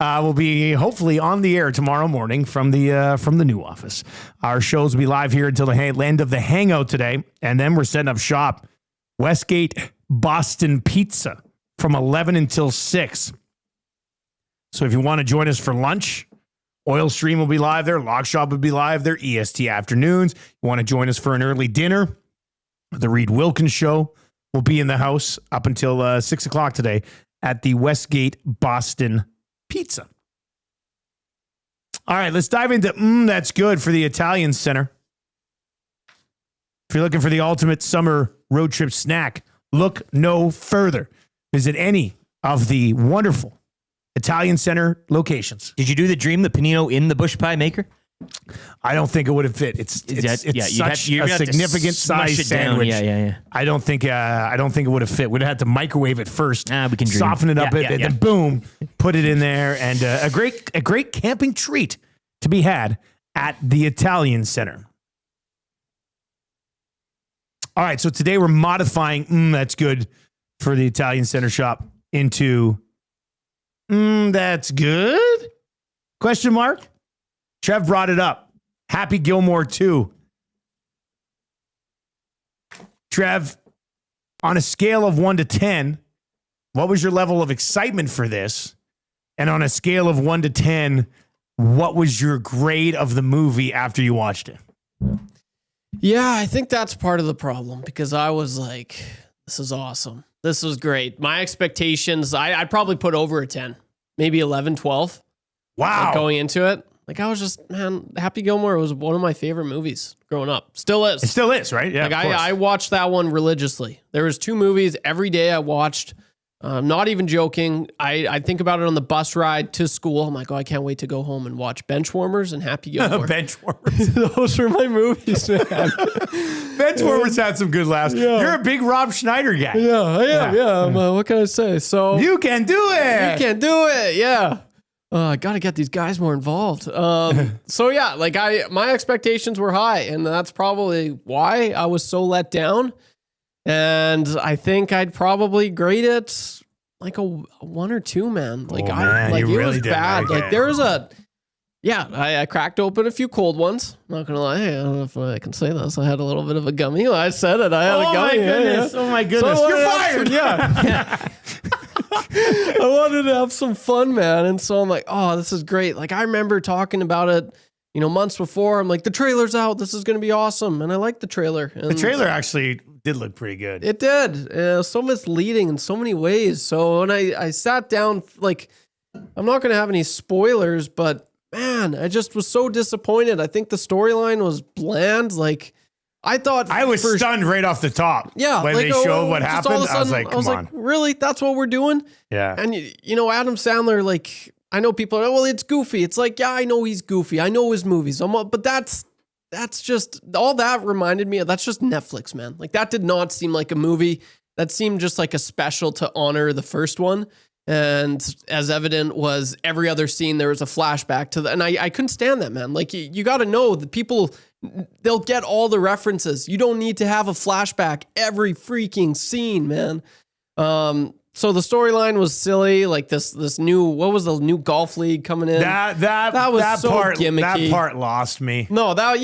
We'll be hopefully on the air tomorrow morning from the new office. Our shows will be live here until the end of the hangout today, and then we're setting up shop. Westgate Boston Pizza from 11 until 6. So if you want to join us for lunch, Oil Stream will be live there. Lock Shop will be live there. EST afternoons. You want to join us for an early dinner? The Reed Wilkins Show will be in the house up until 6 o'clock today at the Westgate Boston Pizza. All right, let's dive into That's Good for the Italian Center. If you're looking for the ultimate summer road trip snack, look no further. Visit any of the wonderful Italian Center locations. Did you do the dream, the panino in the bush pie maker? I don't think it would have fit. It's such a significant size sandwich. Yeah. I don't think it would have fit. We'd have had to microwave it first. We can soften it up, and then boom, put it in there, and a great camping treat to be had at the Italian Center. All right, so today we're modifying That's Good for the Italian Center shop into That's Good? Question mark? Trev brought it up. Happy Gilmore 2. Trev, on a scale of 1 to 10, what was your level of excitement for this? And on a scale of 1 to 10, what was your grade of the movie after you watched it? Yeah, I think that's part of the problem because I was like, this is awesome. This was great. My expectations, I'd probably put over a 10, maybe 11, 12. Wow. Like going into it. Like I was just, man, Happy Gilmore was one of my favorite movies growing up. Still is. It still is, right? Yeah. Like I watched that one religiously. There was 2 movies every day I watched. Not even joking. I think about it on the bus ride to school. I'm like, oh, I can't wait to go home and watch Benchwarmers and Happy Gilmore. Benchwarmers. Those are my movies, man. Benchwarmers had some good laughs. Yeah. You're a big Rob Schneider guy. Yeah, I am. Yeah. What can I say? So you can do it. You can do it. Yeah. I got to get these guys more involved. So yeah, like my expectations were high, and that's probably why I was so let down. And I think I'd probably grade it like a 1 or 2, man. Like it it really was bad. Like there was Yeah, I cracked open a few cold ones. Not gonna lie, I don't know if I can say this. I had a little bit of a gummy. I said it. I had a gummy. Oh my goodness! So You're fired. Yeah. I wanted to have some fun, man. And so I'm like, oh, this is great. Like I remember talking about it, months before. I'm like, the trailer's out. This is gonna be awesome. And I liked the trailer. And the trailer actually did look pretty good. It did. So misleading in so many ways. So when I sat down, like, I'm not gonna have any spoilers, but man, I just was so disappointed. I think the storyline was bland. Like, I thought I was stunned right off the top. Yeah, when like, they showed what just happened, all of a I was sudden, like, "Come on, really? That's what we're doing?" Yeah. And Adam Sandler, like, I know people are, well, it's goofy. It's like, yeah, I know he's goofy. I know his movies. But that's just all that reminded me of. That's just Netflix, man. Like, that did not seem like a movie. That seemed just like a special to honor the first one. And as evident was every other scene, there was a flashback to and I couldn't stand that, man. Like you got to know that people, they'll get all the references. You don't need to have a flashback every freaking scene, man. So the storyline was silly. Like this new, what was the new golf league coming in? That was so part, gimmicky. That part lost me. No, that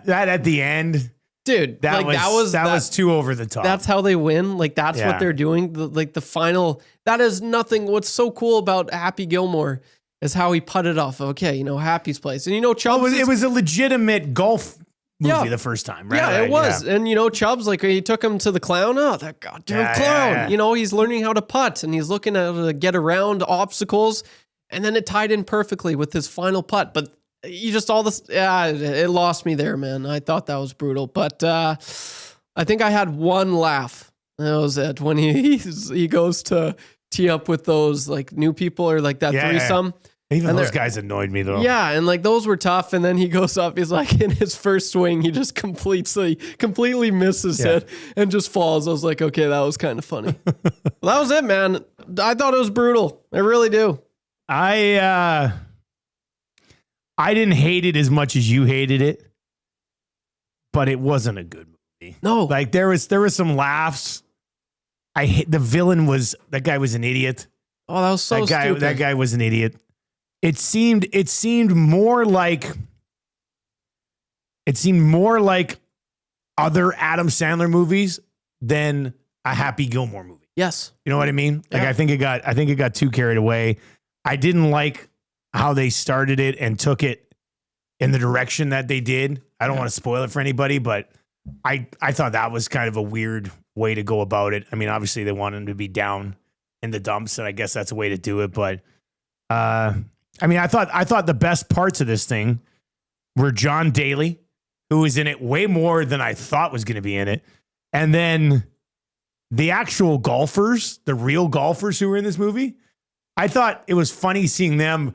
at the end. Dude, that was too over the top. That's how they win. Like that's what they're doing. The final. That is nothing. What's so cool about Happy Gilmore is how he putted off. Okay, Happy's place, and Chubbs. It was a legitimate golf movie the first time, right? Yeah, it was. Yeah. And Chubbs, like he took him to the clown. Oh, that goddamn clown! Yeah. He's learning how to putt, and he's looking at how to get around obstacles, and then it tied in perfectly with his final putt. But you just all this, it lost me there, man. I thought that was brutal, but I think I had one laugh. That was it when he goes to tee up with those like new people or like that threesome. Even those guys annoyed me though. Yeah, and like those were tough. And then he goes up. He's like in his first swing, he just completely misses it and just falls. I was like, okay, that was kind of funny. Well, that was it, man. I thought it was brutal. I really do. I didn't hate it as much as you hated it, but it wasn't a good movie. No, like there was some laughs. The villain that guy was an idiot. Oh, that was so stupid. That guy was an idiot. It seemed more like other Adam Sandler movies than a Happy Gilmore movie. Yes, you know what I mean. Like yeah. I think it got too carried away. I didn't like how they started it and took it in the direction that they did. I don't want to spoil it for anybody, but I thought that was kind of a weird way to go about it. I mean, obviously they want him to be down in the dumps, and I guess that's a way to do it. But I thought the best parts of this thing were John Daly, who was in it way more than I thought was going to be in it, and then the actual golfers, the real golfers who were in this movie. I thought it was funny seeing them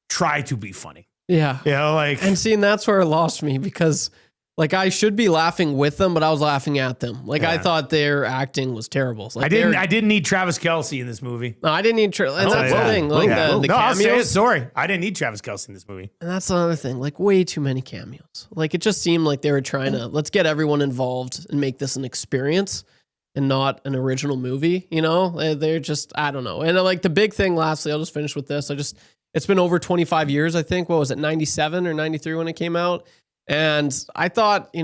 try to be funny. Yeah. And seeing that's where it lost me because like I should be laughing with them, but I was laughing at them. Like I thought their acting was terrible. Like I didn't need Travis Kelce in this movie. No, I didn't need and that's the thing. Like the I'll cameos. say it. Sorry. I didn't need Travis Kelce in this movie. And that's another thing. Like way too many cameos. Like it just seemed like they were trying to let's get everyone involved and make this an experience and not an original movie. They're just, I don't know. And like the big thing, lastly, I'll just finish with this. It's been over 25 years, I think. What was it, 97 or 93 when it came out? And I thought,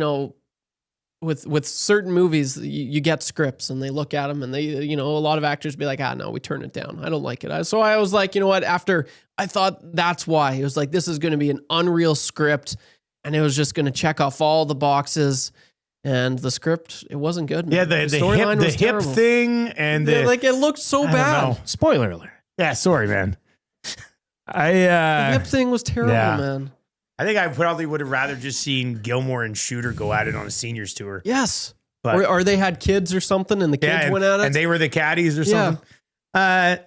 with certain movies, you get scripts and they look at them and they, a lot of actors be like, no, we turn it down. I don't like it. So I was like, you know what? After I thought that's why it was like, this is going to be an unreal script and it was just going to check off all the boxes. And the script, it wasn't good. Man. Yeah, the storyline was hip thing and like it looked so bad. Spoiler alert. Yeah, sorry, man. The hip thing was terrible, man. I think I probably would have rather just seen Gilmore and Shooter go at it on a seniors tour. Yes. Or they had kids or something and the kids went at it. And they were the caddies or something. I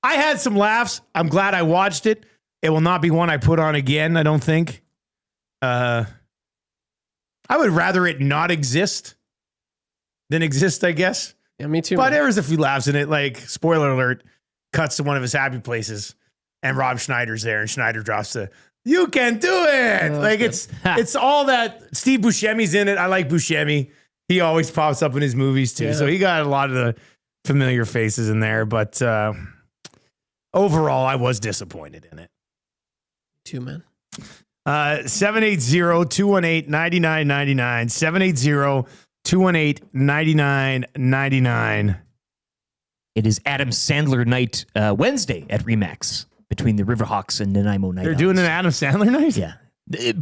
had some laughs. I'm glad I watched it. It will not be one I put on again, I don't think. I would rather it not exist than exist, I guess. Yeah, me too. But there was a few laughs in it. Like, spoiler alert, cuts to one of his happy places, and Rob Schneider's there, and Schneider drops the, "You can do it!" Like, it's all that. Steve Buscemi's in it. I like Buscemi. He always pops up in his movies, too. Yeah. So he got a lot of the familiar faces in there. But overall, I was disappointed in it. Two men. 780-218-9999. 780-218-9999. It is Adam Sandler night Wednesday at Remax between the Riverhawks and Nanaimo Night. They're doing an Adam Sandler night? Yeah.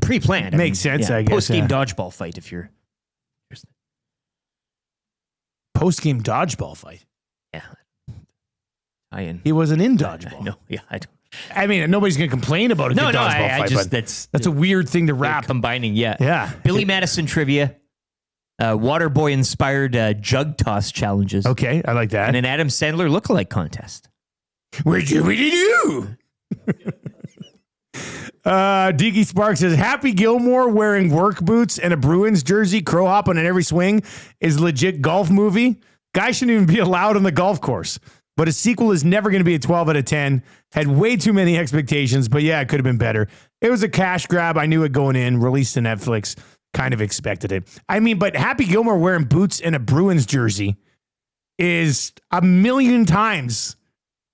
Pre-planned. Makes sense, I guess. Post-game dodgeball fight if you're... Post-game dodgeball fight? Yeah. He wasn't in dodgeball. No, yeah, I don't. I mean, nobody's going to complain about a good dodgeball fight. Just, that's a weird thing to wrap. Combining, yeah. Yeah. Billy Madison trivia. Waterboy-inspired jug toss challenges. Okay, I like that. And an Adam Sandler lookalike contest. Where'd you do? Deaky Sparks says, Happy Gilmore wearing work boots and a Bruins jersey, crow hopping on every swing is legit golf movie. Guy shouldn't even be allowed on the golf course. But a sequel is never going to be a 12 out of 10. Had way too many expectations, but yeah, it could have been better. It was a cash grab. I knew it going in. Released to Netflix. Kind of expected it. I mean, but Happy Gilmore wearing boots and a Bruins jersey is a million times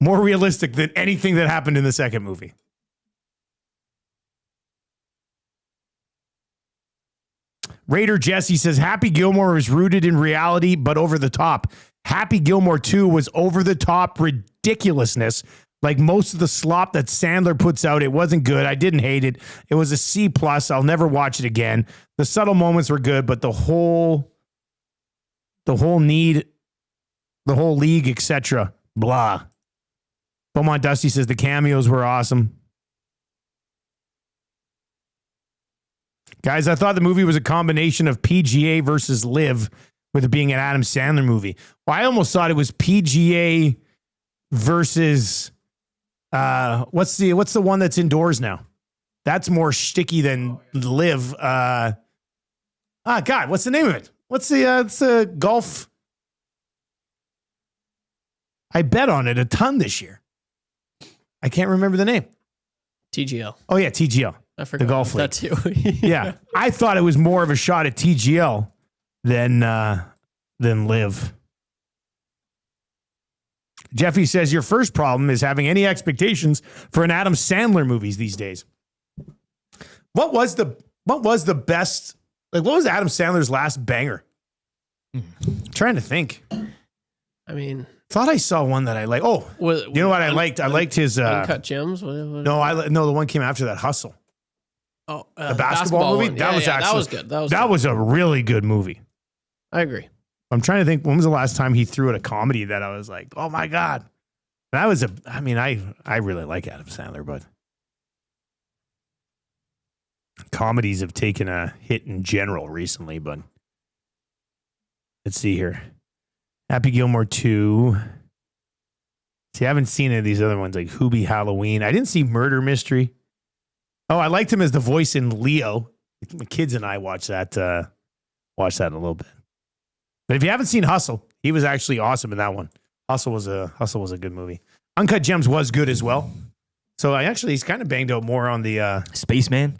more realistic than anything that happened in the second movie. Raider Jesse says, Happy Gilmore was rooted in reality, but over the top. Happy Gilmore 2 was over the top ridiculousness. Like most of the slop that Sandler puts out, it wasn't good. I didn't hate it. It was a C+. I'll never watch it again. The subtle moments were good, but the whole league, etc. Blah. Beaumont Dusty says the cameos were awesome. Guys, I thought the movie was a combination of PGA versus Live, with it being an Adam Sandler movie. Well, I almost thought it was PGA versus what's the one that's indoors now? That's more shticky than Live. God, what's the name of it? What's it's a golf? I bet on it a ton this year. I can't remember the name. TGL. Oh yeah, TGL. I forgot the golf league. that too. Yeah, I thought it was more of a shot at TGL than Live. Jeffy says your first problem is having any expectations for an Adam Sandler movies these days. What was the best? Like, what was Adam Sandler's last banger? I'm trying to think. I mean, thought I saw one that I like. Oh, you know what I liked? I liked his Uncut Gems. No, the one came after that. Hustle. Oh, the basketball movie. One. That was actually that was good. That was a really good movie. I agree. I'm trying to think. When was the last time he threw at a comedy that I was like, oh my god, that was I really like Adam Sandler, but comedies have taken a hit in general recently. But let's see here. Happy Gilmore 2. See, I haven't seen any of these other ones like Hoobie Halloween. I didn't see Murder Mystery. Oh, I liked him as the voice in Leo. My kids and I watched that a little bit. But if you haven't seen Hustle, he was actually awesome in that one. Hustle was a good movie. Uncut Gems was good as well. So he's kind of banged out more on the Spaceman.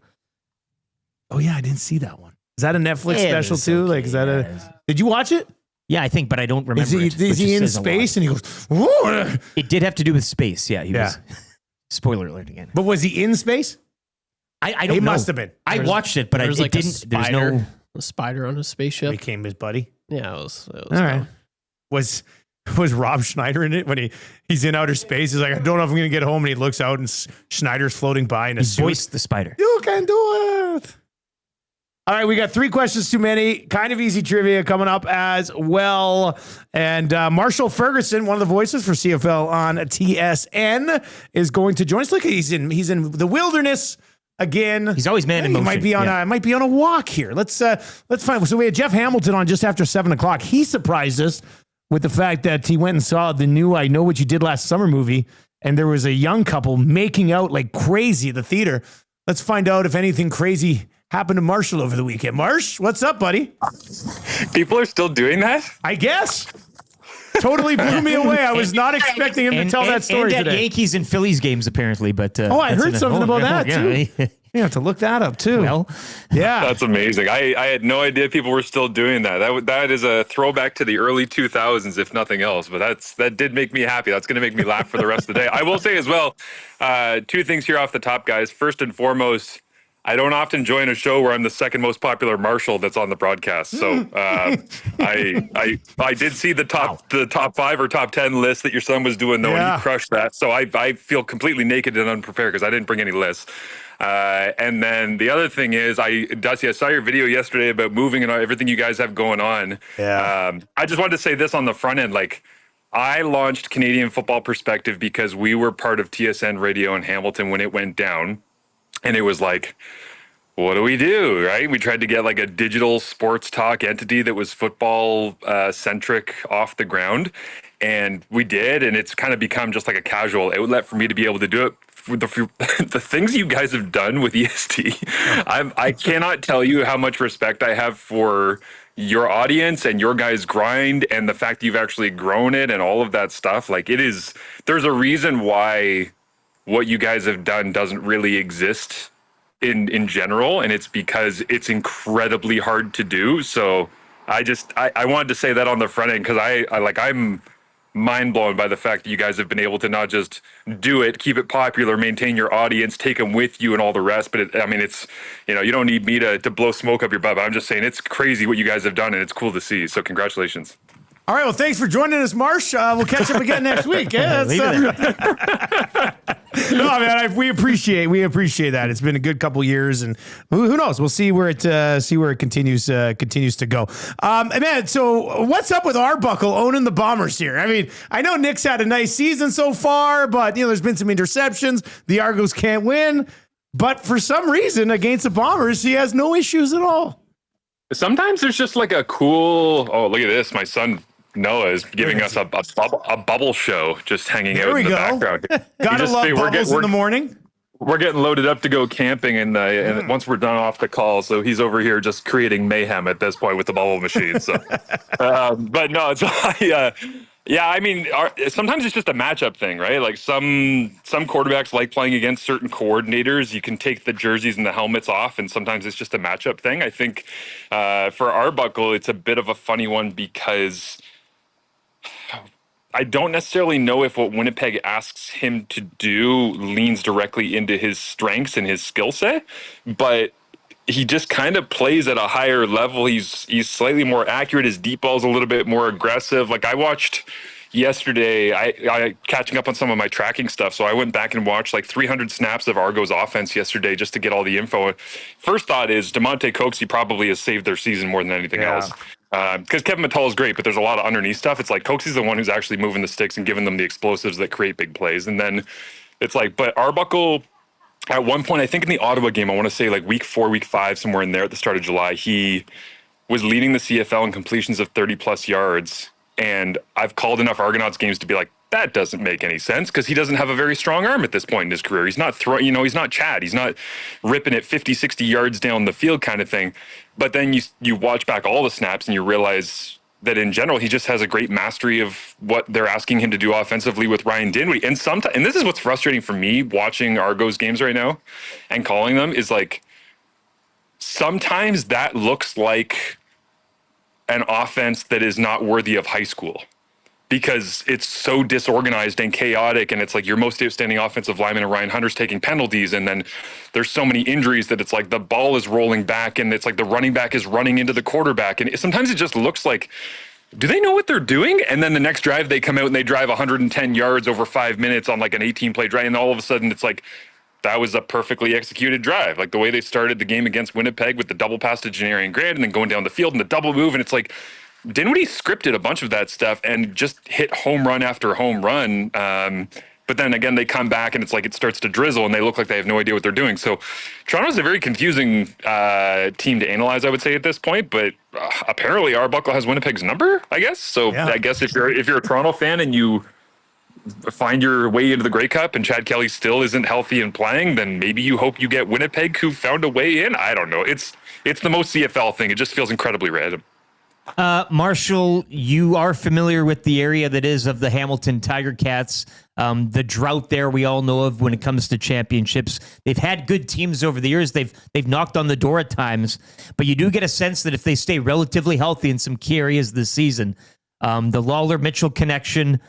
Oh yeah, I didn't see that one. Is that a Netflix special too? Okay, like, is that Did you watch it? Yeah, I think, but I don't remember. Is he in space and he goes? Whoa! It did have to do with space. Yeah, he was. Spoiler alert again. But was he in space? I don't know. He must have been. I watched it, but I like didn't. There's no a spider on his spaceship. Became his buddy. Yeah, it was all right. Was Rob Schneider in it when he's in outer space? He's like, I don't know if I'm going to get home, and he looks out and Schneider's floating by in a suit. Voiced the spider. You can do it. All right, we got 3 questions too many. Kind of easy trivia coming up as well. And Marshall Ferguson, one of the voices for CFL on TSN, is going to join us. Look, he's in the wilderness again. He's always man in motion. Might be on a walk here. Let's find. So we had Jeff Hamilton on just after 7:00. He surprised us with the fact that he went and saw the new "I Know What You Did Last Summer" movie, and there was a young couple making out like crazy at the theater. Let's find out if anything crazy happened to Marshall over the weekend. Marsh, what's up, buddy? People are still doing that? I guess. Totally blew me away. I was not expecting him to tell that story and at today. Yankees and Phillies games, apparently. But I heard something about that too. You have to look that up too. Well, yeah, that's amazing. I had no idea people were still doing that. That is a throwback to the early 2000s, if nothing else. But that did make me happy. That's going to make me laugh for the rest of the day. I will say as well, two things here off the top, guys. First and foremost, I don't often join a show where I'm the second most popular Marshall that's on the broadcast. So I did see the top 5 or top 10 list that your son was doing though, and he crushed that. So I feel completely naked and unprepared because I didn't bring any lists. And then the other thing is, Dusty, I saw your video yesterday about moving and everything you guys have going on. Yeah. I just wanted to say this on the front end, like. I launched Canadian Football Perspective because we were part of TSN Radio in Hamilton when it went down. And it was like, what do we do, right? We tried to get like a digital sports talk entity that was football centric off the ground. And we did. And it's kind of become just like a casual outlet for me to be able to do it. The things you guys have done with EST, I cannot tell you how much respect I have for your audience and your guys' grind and the fact that you've actually grown it and all of that stuff. Like there's a reason why what you guys have done doesn't really exist in general, and it's because it's incredibly hard to do. So I wanted to say that on the front end because I'm mind blown by the fact that you guys have been able to not just do it, keep it popular, maintain your audience, take them with you and all the rest. But it's, you don't need me to blow smoke up your butt. But I'm just saying it's crazy what you guys have done and it's cool to see. So congratulations. All right. Well, thanks for joining us, Marsh. We'll catch up again next week. Yeah, no, man, we appreciate that. It's been a good couple years, and who knows? We'll see where it continues to go. Man, so what's up with Arbuckle owning the Bombers here? I mean, I know Nick's had a nice season so far, but there's been some interceptions. The Argos can't win, but for some reason against the Bombers, he has no issues at all. Sometimes there's just like a cool. Oh, look at this! My son Noah is giving us a bubble show, just hanging out in the background. Gotta love bubbles in the morning. We're getting loaded up to go camping, and once we're done off the call, so he's over here just creating mayhem at this point with the bubble machine. So, but no, it's yeah. I mean, sometimes it's just a matchup thing, right? Like some quarterbacks like playing against certain coordinators. You can take the jerseys and the helmets off, and sometimes it's just a matchup thing. I think for Arbuckle, it's a bit of a funny one because I don't necessarily know if what Winnipeg asks him to do leans directly into his strengths and his skill set, but he just kind of plays at a higher level. He's slightly more accurate. His deep ball's a little bit more aggressive. Like I watched yesterday, I catching up on some of my tracking stuff. So I went back and watched like 300 snaps of Argos offense yesterday just to get all the info. First thought is DeMonte Coxey probably has saved their season more than anything else. Because Kevin Mattel is great, but there's a lot of underneath stuff. It's like Coxey's the one who's actually moving the sticks and giving them the explosives that create big plays. And then it's like, but Arbuckle, at one point, I think in the Ottawa game, I want to say like week 4, week 5, somewhere in there at the start of July, he was leading the CFL in completions of 30 plus yards. And I've called enough Argonauts games to be like, that doesn't make any sense because he doesn't have a very strong arm at this point in his career. He's not throwing, he's not Chad. He's not ripping it 50, 60 yards down the field kind of thing. But then you watch back all the snaps and you realize that in general, he just has a great mastery of what they're asking him to do offensively with Ryan Dinwiddie. And sometimes, and this is what's frustrating for me watching Argos games right now and calling them is like, sometimes that looks like an offense that is not worthy of high school because it's so disorganized and chaotic. And it's like your most outstanding offensive lineman and Ryan Hunter's taking penalties. And then there's so many injuries that it's like the ball is rolling back and it's like the running back is running into the quarterback. And sometimes it just looks like, do they know what they're doing? And then the next drive they come out and they drive 110 yards over 5 minutes on like an 18-play drive. And all of a sudden it's like, that was a perfectly executed drive. Like the way they started the game against Winnipeg with the double pass to Janarian Grant and then going down the field and the double move. And it's like, Dinwiddie scripted a bunch of that stuff and just hit home run after home run. But then again, they come back and it's like it starts to drizzle and they look like they have no idea what they're doing. So Toronto's a very confusing team to analyze, I would say, at this point. But apparently Arbuckle has Winnipeg's number, I guess. So yeah. I guess if you're a Toronto fan and you find your way into the Grey Cup and Chad Kelly still isn't healthy and playing, then maybe you hope you get Winnipeg who found a way in. I don't know. It's the most CFL thing. It just feels incredibly random. Marshall, you are familiar with the area that is of the Hamilton Tiger Cats. The drought there we all know of when it comes to championships. They've had good teams over the years. They've knocked on the door at times, but you do get a sense that if they stay relatively healthy in some key areas this season, the Lawler-Mitchell connection,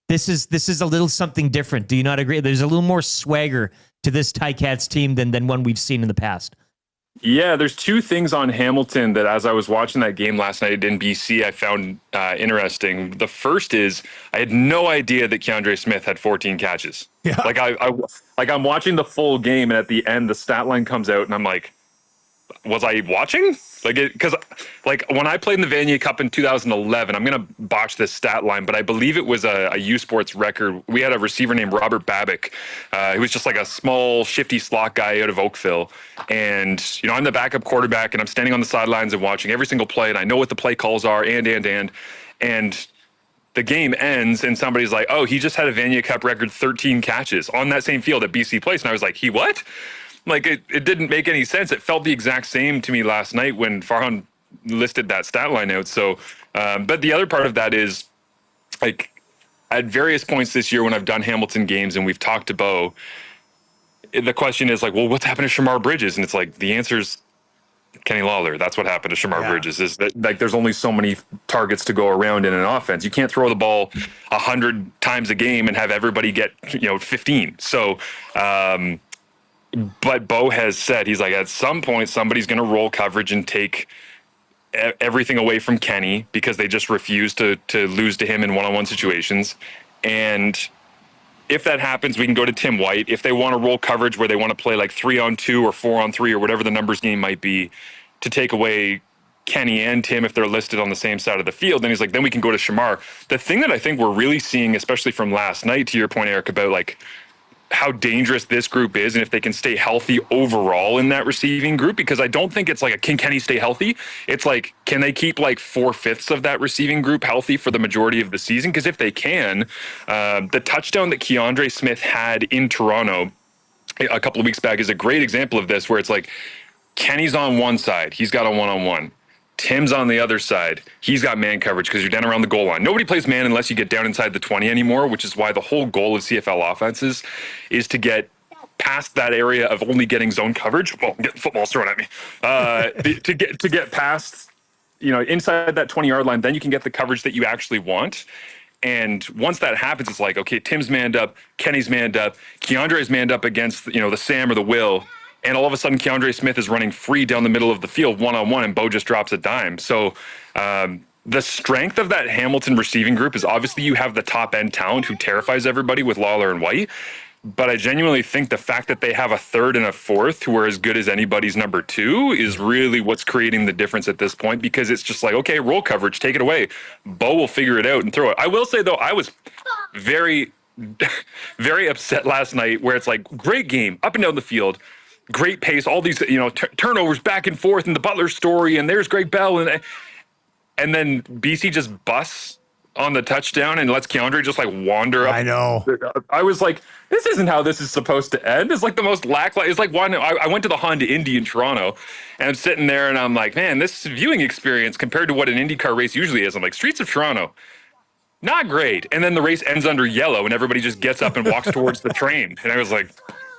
this is a little something different. Do you not agree? There's a little more swagger to this Ticats team than one we've seen in the past. Yeah, there's two things on Hamilton that as I was watching that game last night in BC, I found interesting. The first is I had no idea that Keandre Smith had 14 catches. Yeah. I'm watching the full game, and at the end, the stat line comes out, and I'm like, was I watching? Because when I played in the Vanier Cup in 2011, I'm going to botch this stat line, but I believe it was a U Sports record. We had a receiver named Robert Babick, who was just like a small, shifty slot guy out of Oakville. And, I'm the backup quarterback, and I'm standing on the sidelines and watching every single play, and I know what the play calls are, and the game ends, and somebody's like, oh, he just had a Vanier Cup record 13 catches on that same field at BC Place. And I was like, he what? It didn't make any sense. It felt the exact same to me last night when Farhan listed that stat line out. So, but the other part of that is, at various points this year when I've done Hamilton games and we've talked to Bo, the question is well, what's happened to Shamar Bridges? And it's the answer's Kenny Lawler. That's what happened to Shamar Bridges, is that there's only so many targets to go around in an offense. You can't throw the ball 100 times a game and have everybody get 15. So, but Bo has said, he's like, at some point, somebody's going to roll coverage and take everything away from Kenny because they just refuse to lose to him in one-on-one situations. And if that happens, we can go to Tim White. If they want to roll coverage where they want to play 3-on-2 or 4-on-3 or whatever the numbers game might be to take away Kenny and Tim if they're listed on the same side of the field, then he's like, then we can go to Shamar. The thing that I think we're really seeing, especially from last night, to your point, Eric, about how dangerous this group is and if they can stay healthy overall in that receiving group, because I don't think it's can Kenny stay healthy? It's can they keep 4/5 of that receiving group healthy for the majority of the season? Because if they can, the touchdown that Keandre Smith had in Toronto a couple of weeks back is a great example of this, where it's Kenny's on one side, he's got a one-on-one. Tim's on the other side. He's got man coverage because you're down around the goal line. Nobody plays man unless you get down inside the 20 anymore, which is why the whole goal of CFL offenses is to get past that area of only getting zone coverage. Well, I'm getting footballs thrown at me. To get past, inside that 20-yard line, then you can get the coverage that you actually want. And once that happens, it's okay, Tim's manned up, Kenny's manned up, Keandre's manned up against, the Sam or the Will. And all of a sudden, Keandre Smith is running free down the middle of the field one-on-one, and Bo just drops a dime. So the strength of that Hamilton receiving group is obviously you have the top-end talent who terrifies everybody with Lawler and White. But I genuinely think the fact that they have a third and a fourth who are as good as anybody's number two is really what's creating the difference at this point, because it's just okay, roll coverage, take it away. Bo will figure it out and throw it. I will say, though, I was very, very upset last night where it's great game, up and down the field, great pace, all these turnovers back and forth, and the Butler story, and there's Greg Bell, and then BC just busts on the touchdown and lets Keandre just wander up. I know. I was this isn't how this is supposed to end. It's the most lackluster. It's one. I went to the Honda Indy in Toronto, and I'm sitting there, and I'm like, man, this viewing experience compared to what an IndyCar race usually is. I'm Streets of Toronto, not great. And then the race ends under yellow, and everybody just gets up and walks towards the train, and I was like,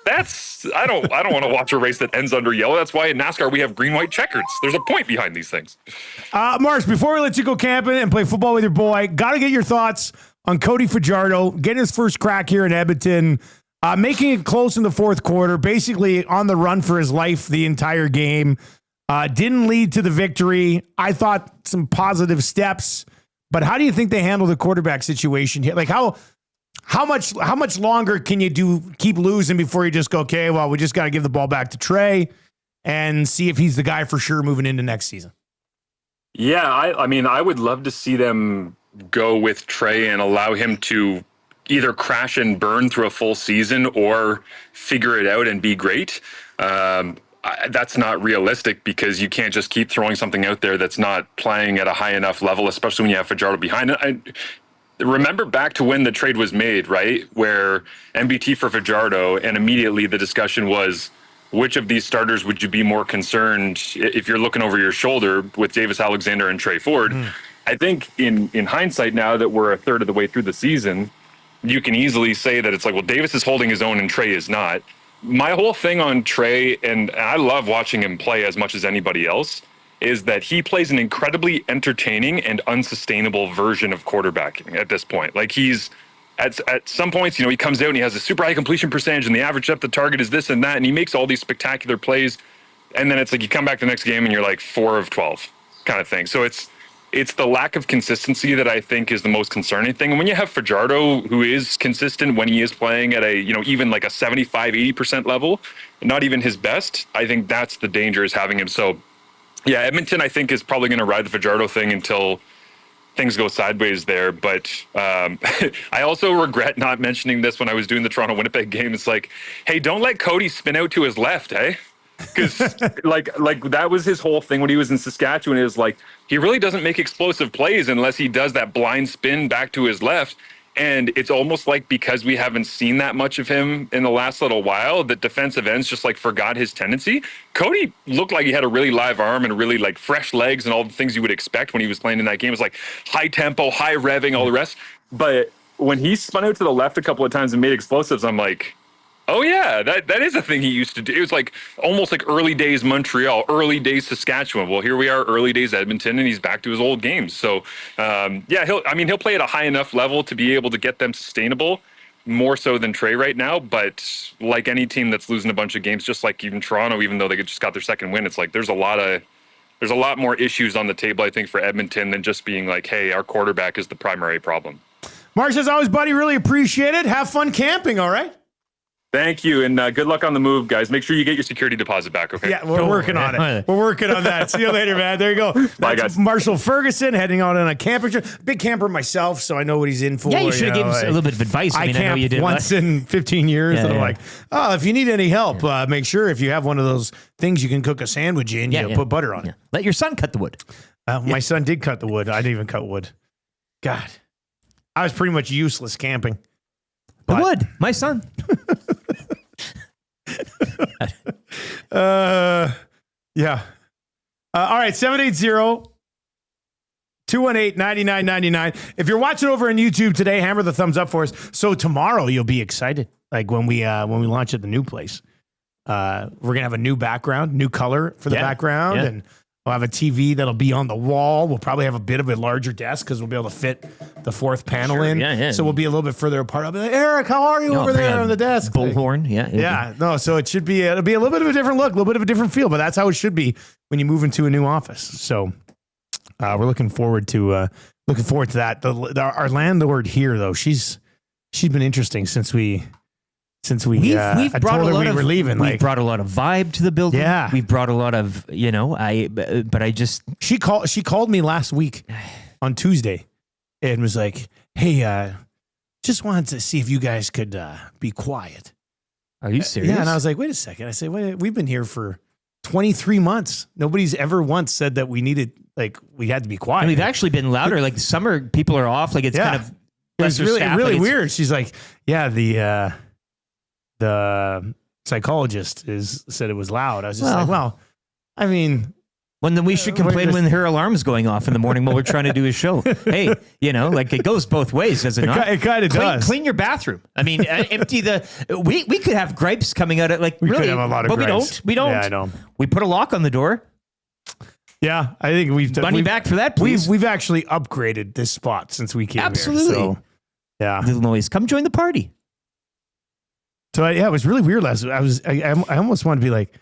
I don't want to watch a race that ends under yellow. That's why in NASCAR we have green, white checkers. There's a point behind these things. Marsh, before we let you go camping and play football with your boy, got to get your thoughts on Cody Fajardo getting his first crack here in Edmonton, making it close in the fourth quarter, basically on the run for his life the entire game. Didn't lead to the victory. I thought some positive steps, but how do you think they handle the quarterback situation here? How much longer can you keep losing before you just go, okay, well, we just got to give the ball back to Trey and see if he's the guy for sure moving into next season? Yeah, I mean, I would love to see them go with Trey and allow him to either crash and burn through a full season or figure it out and be great. That's not realistic because you can't just keep throwing something out there that's not playing at a high enough level, especially when you have Fajardo behind it. Remember back to when the trade was made, right? Where MBT for Fajardo, and immediately the discussion was, which of these starters would you be more concerned if you're looking over your shoulder with Davis Alexander and Trey Ford? I think in hindsight, now that we're a third of the way through the season, you can easily say that it's like, well, Davis is holding his own and Trey is not. My whole thing on Trey, and I love watching him play as much as anybody else, is that he plays an incredibly entertaining and unsustainable version of quarterbacking at this point. Like he's at some points, he comes out and he has a super high completion percentage and the average depth of target is this and that. And he makes all these spectacular plays. And then it's like, you come back the next game and you're like 4 of 12 kind of thing. So it's the lack of consistency that I think is the most concerning thing. And when you have Fajardo, who is consistent when he is playing at a, even like a 75, 80% level, not even his best, I think that's the danger is having him. So yeah, Edmonton, I think, is probably going to ride the Fajardo thing until things go sideways there. But I also regret not mentioning this when I was doing the Toronto-Winnipeg game. It's like, hey, don't let Cody spin out to his left, eh? Because like that was his whole thing when he was in Saskatchewan. It was like, he really doesn't make explosive plays unless he does that blind spin back to his left. And it's almost like because we haven't seen that much of him in the last little while, that defensive ends just like forgot his tendency. Cody looked like he had a really live arm and really like fresh legs and all the things you would expect when he was playing in that game. It was like high tempo, high revving, all the rest. But when he spun out to the left a couple of times and made explosives, I'm like, oh yeah, that is a thing he used to do. It was like almost like early days Montreal, early days Saskatchewan. Well, here we are, early days Edmonton, and he's back to his old games. So yeah, he'll play at a high enough level to be able to get them sustainable, more so than Trey right now. But like any team that's losing a bunch of games, just like even Toronto, even though they just got their second win, it's like there's a lot more issues on the table, I think, for Edmonton than just being like, hey, our quarterback is the primary problem. Marsh, as always, buddy, really appreciate it. Have fun camping, all right? Thank you, and good luck on the move, guys. Make sure you get your security deposit back, okay? Yeah, we're working on it. We're working on that. See you later, man. There you go. Bye, guys. Marshall Ferguson heading out on a camping trip. Big camper myself, so I know what he's in for. Yeah, you should have given him a little bit of advice. I know you camped did once in 15 years, and I'm like, oh, if you need any help, make sure if you have one of those things you can cook a sandwich in, you put butter on it. Let your son cut the wood. My son did cut the wood. I didn't even cut wood. God, I was pretty much useless camping. The wood, my son. Yeah. All right, 780-218-9999. If you're watching over on YouTube today, hammer the thumbs up for us. So tomorrow you'll be excited. Like when we launch at the new place. We're gonna have a new background, new color for the background, and we'll have a TV that'll be on the wall. We'll probably have a bit of a larger desk because we'll be able to fit the fourth panel in. Yeah. So we'll be a little bit further apart. I'll be like, Eric, how are you over there on the desk? Bullhorn, No, so it should be, it'll be a little bit of a different look, a little bit of a different feel, but that's how it should be when you move into a new office. So we're looking forward to that. Our landlord here, though, she's been interesting since we've brought a lot of leaving. We've brought a lot of vibe to the building. Yeah, we've brought a lot of she called me last week on Tuesday and was like, "Hey, just wanted to see if you guys could be quiet." Are you serious? Yeah, and I was like, "Wait a second." I said, "Wait, we've been here for 23 months. Nobody's ever once said that we had to be quiet. And we've actually been louder. Like the summer, people are off. Like it's kind of it was really weird." She's like, "Yeah, the psychologist said it was loud." I was just like, well, I mean, when we should complain when her alarm's going off in the morning while we're trying to do a show. Hey, like it goes both ways, does it not? It kind of does. Clean your bathroom. I mean, empty we could have gripes coming out of we could have a lot of gripes. We don't. Yeah, I know. We put a lock on the door. Yeah, I think we've done money back for that, please. We've actually upgraded this spot since we came Absolutely. here. So, yeah. Little noise. Come join the party. So it was really weird last. I almost wanted to be like,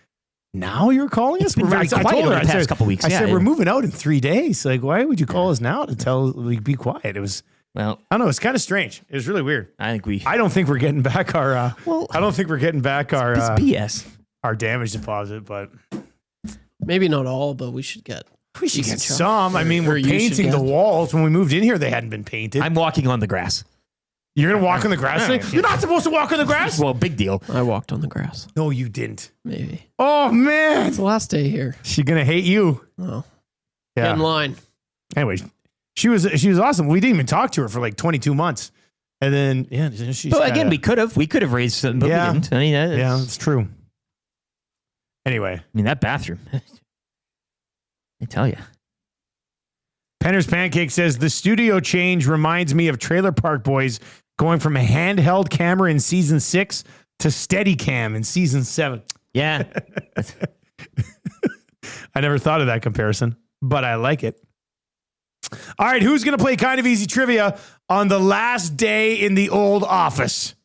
now you're calling us? It's been very quiet over the past couple weeks. I said we're moving out in 3 days. Like, why would you call us now to tell be quiet? It was I don't know. It's kind of strange. It was really weird. I don't think we're getting back our. I don't think we're getting back our. It's BS. Our damage deposit, but maybe not all. But we should get. We should get some. I mean, we're painting the walls. When we moved in here, they hadn't been painted. I'm walking on the grass. You're going to walk on the grass today? You're not supposed to walk on the grass? Well, big deal. I walked on the grass. No, you didn't. Maybe. Oh, man. It's the last day here. She's going to hate you. Oh. Yeah. Get in line. Anyway, she was awesome. We didn't even talk to her for like 22 months. And then, she's But again, we could have raised something, but we didn't. I mean, it's true. Anyway. I mean, that bathroom. I tell you. Penner's Pancake says, the studio change reminds me of Trailer Park Boys going from a handheld camera in season 6 to Steadicam in season 7. Yeah. I never thought of that comparison, but I like it. All right, who's going to play Kind of Easy Trivia on the last day in the old office?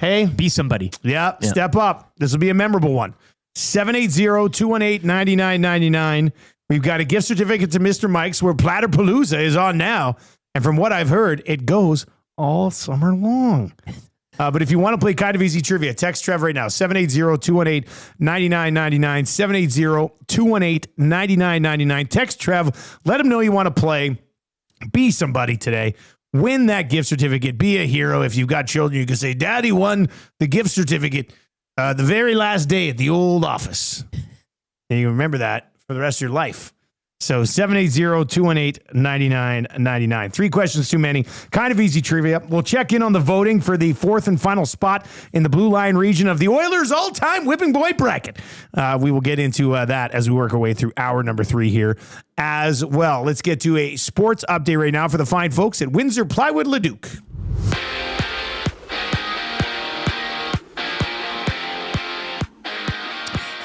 Hey? Be somebody. Yeah, step up. This will be a memorable one. 780-218-9999. We've got a gift certificate to Mr. Mike's where Platterpalooza is on now. And from what I've heard, it goes all summer long. But if you want to play Kind of Easy Trivia, text Trev right now, 780-218-9999, 780-218-9999. Text Trev, let him know you want to play. Be somebody today. Win that gift certificate. Be a hero. If you've got children, you can say, Daddy won the gift certificate the very last day at the old office. And you remember that for the rest of your life. So 780-218-9999. 3 questions too many. Kind of Easy Trivia. We'll check in on the voting for the 4th and final spot in the Blue Line region of the Oilers' all-time whipping boy bracket. We will get into that as we work our way through hour number 3 here as well. Let's get to a sports update right now for the fine folks at Windsor Plywood Leduc.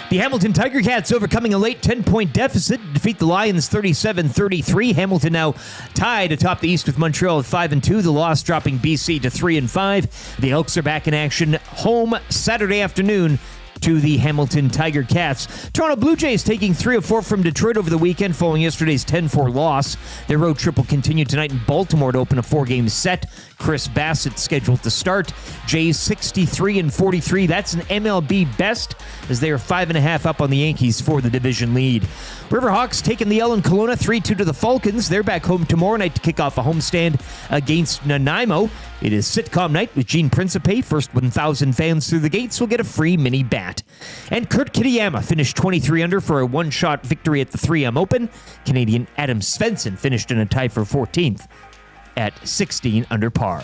The Hamilton Tiger Cats overcoming a late 10-point deficit to defeat the Lions 37-33. Hamilton now tied atop the East with Montreal at 5-2. The loss dropping BC to 3-5. The Elks are back in action home Saturday afternoon to the Hamilton Tiger Cats. Toronto Blue Jays taking 3 of 4 from Detroit over the weekend following yesterday's 10-4 loss. Their road trip will continue tonight in Baltimore to open a 4-game set. Chris Bassett scheduled to start. Jays 63-43. That's an MLB best as they are 5.5 up on the Yankees for the division lead. Riverhawks taking the L in Kelowna 3-2 to the Falcons. They're back home tomorrow night to kick off a homestand against Nanaimo. It is sitcom night with Gene Principe. First 1,000 fans through the gates will get a free mini bat. And Kurt Kitayama finished 23 under for a one-shot victory at the 3M Open. Canadian Adam Svensson finished in a tie for 14th at 16 under par.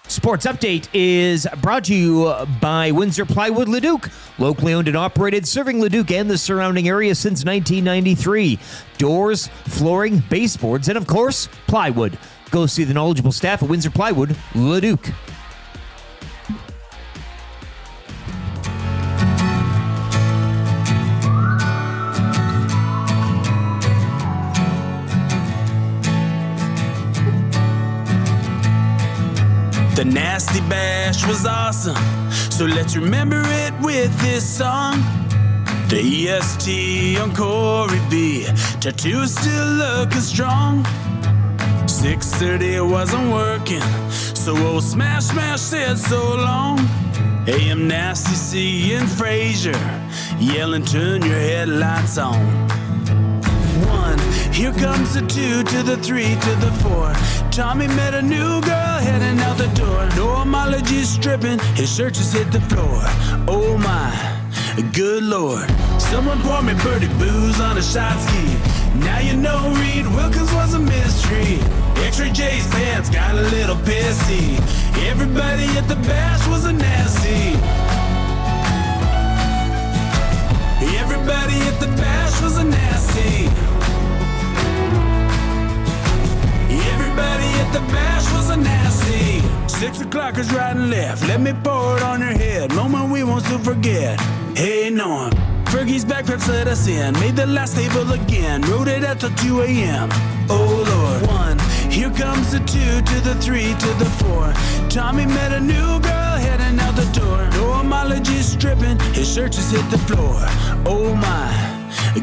Sports Update is brought to you by Windsor Plywood Leduc, locally owned and operated, serving Leduc and the surrounding area since 1993. Doors, flooring, baseboards, and of course, plywood. Go see the knowledgeable staff at Windsor Plywood Leduc. The Nasty Bash was awesome, so let's remember it with this song. The EST on Corey B, tattoos still looking strong. 6:30 it wasn't working, so old Smash Smash said so long. AM Nasty C and Frazier yelling, turn your headlights on. 1, here comes the 2 to the 3 to the 4. Tommy met a new girl heading out the door. Normology stripping, his shirt just hit the floor. Oh my, good lord. Someone poured me birdie booze on a shot ski. Now you know Reed Wilkins was a mystery. X-Ray J's pants got a little pissy. Everybody at the bash was a nasty. Everybody at the bash was a nasty. Everybody at the bash was a nasty. 6 o'clockers right and left, let me pour it on your head. Moment we won't soon forget. Hey Norm, Fergie's backpacks let us in. Made the last table again, rode it out till 2 a.m. Oh Lord. 1, here comes the 2 to the 3 to the 4. Tommy met a new girl heading out the door. Normology stripping, his shirt just hit the floor. Oh my,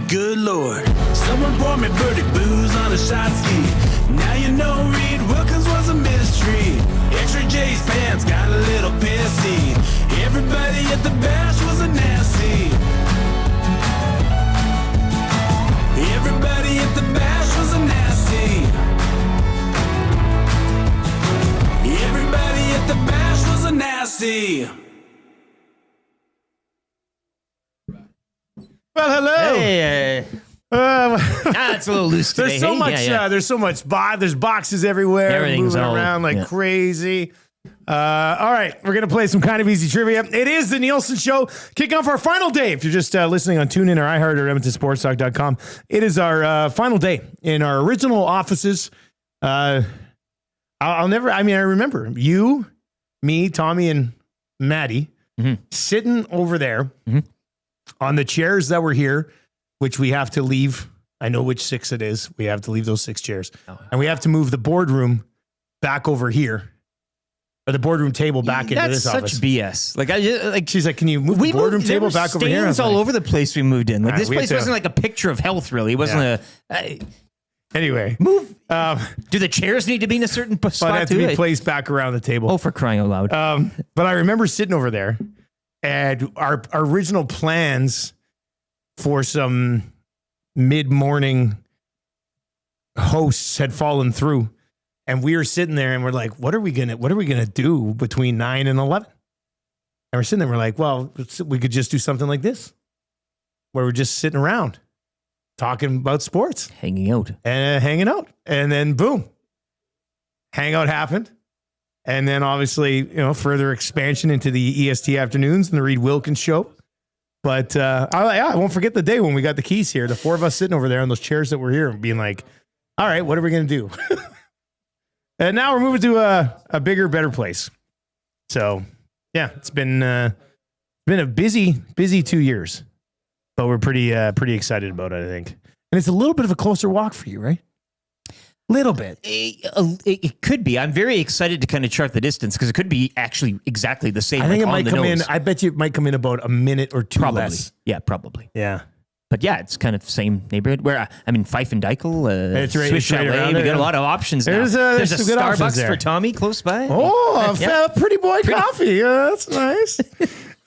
good lord. Someone poured me birdie booze on a shot ski. Now you know Reed Wilkins was a mystery. X-Ray J's pants got a little pissy. Everybody at the bash was a nasty. Everybody at the bash was a nasty. Everybody at the bash was a nasty. Well, hello. Hey, it's a little loose today. There's so much. Yeah. There's so much. There's boxes everywhere. Everything's moving all around like crazy. All right, we're going to play some kind of easy trivia. It is the Nielson Show, kicking off our final day. If you're just listening on TuneIn or iHeart or EdmontonSportsTalk.com, it is our final day in our original offices. I remember you, me, Tommy, and Maddie sitting over there on the chairs that were here, which we have to leave. I know which 6 it is. We have to leave those 6 chairs. And we have to move the boardroom back over here. Or the boardroom table back into this office. That's such BS. She's like, can you move the boardroom table back over here? It's all over the place we moved in. Like, this place to- wasn't like a picture of health, really. It wasn't Anyway. Move. Do the chairs need to be in a certain spot But it has to be placed back around the table. Oh, for crying out loud. But I remember sitting over there, and our original plans for some mid-morning hosts had fallen through. And we were sitting there and we're like, what are we gonna do between 9 and 11? And we're sitting there, we're like, well, we could just do something like this, where we're just sitting around talking about sports. Hanging out. And then boom, hangout happened. And then obviously, further expansion into the EST afternoons and the Reed Wilkins show. But I won't forget the day when we got the keys here, the 4 of us sitting over there on those chairs that were here and being like, all right, what are we gonna do? And now we're moving to a bigger, better place. So, yeah, it's been a busy 2 years, but we're pretty excited about it, I think. And it's a little bit of a closer walk for you, right? Little bit. It could be. I'm very excited to kind of chart the distance because it could be actually exactly the same. I think it on might the come nose. in. I bet you it might come in about a minute or two Probably. less. Yeah, probably. Yeah. But yeah, it's kind of same neighborhood. Where Fife and Dykel, It's right- Swiss it's right Chalet. around We there. got a lot of options now. There's a some good options Starbucks there. for Tommy close by. Oh, Yeah. pretty boy coffee. That's nice.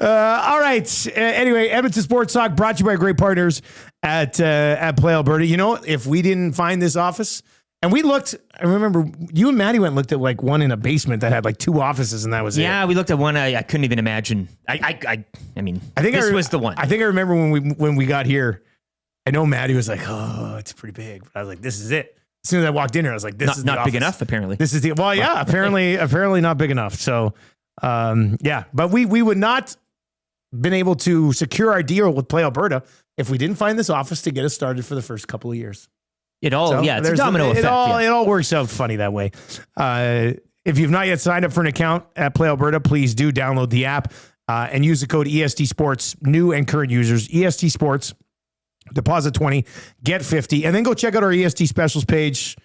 All right. Anyway, Edmonton Sports Talk brought to you by great partners at Play Alberta. If we didn't find this office, and we looked, I remember you and Maddie went and looked at like one in a basement that had like 2 offices, and that was it. Yeah, we looked at one. I couldn't even imagine. I mean, I think this was the one. I think I remember when we got here. I know Maddie was like, "Oh, it's pretty big," but I was like, "This is it." As soon as I walked in here, I was like, "This is not the big office. enough." Apparently, This is the apparently not big enough. So, yeah, but we would not been able to secure our deal with Play Alberta if we didn't find this office to get us started for the first couple of years. it's a domino effect. It all works out funny that way. If you've not yet signed up for an account at Play Alberta, please do download the app and use the code EST Sports, new and current users, EST Sports. Deposit 20, get 50, and then go check out our EST specials page.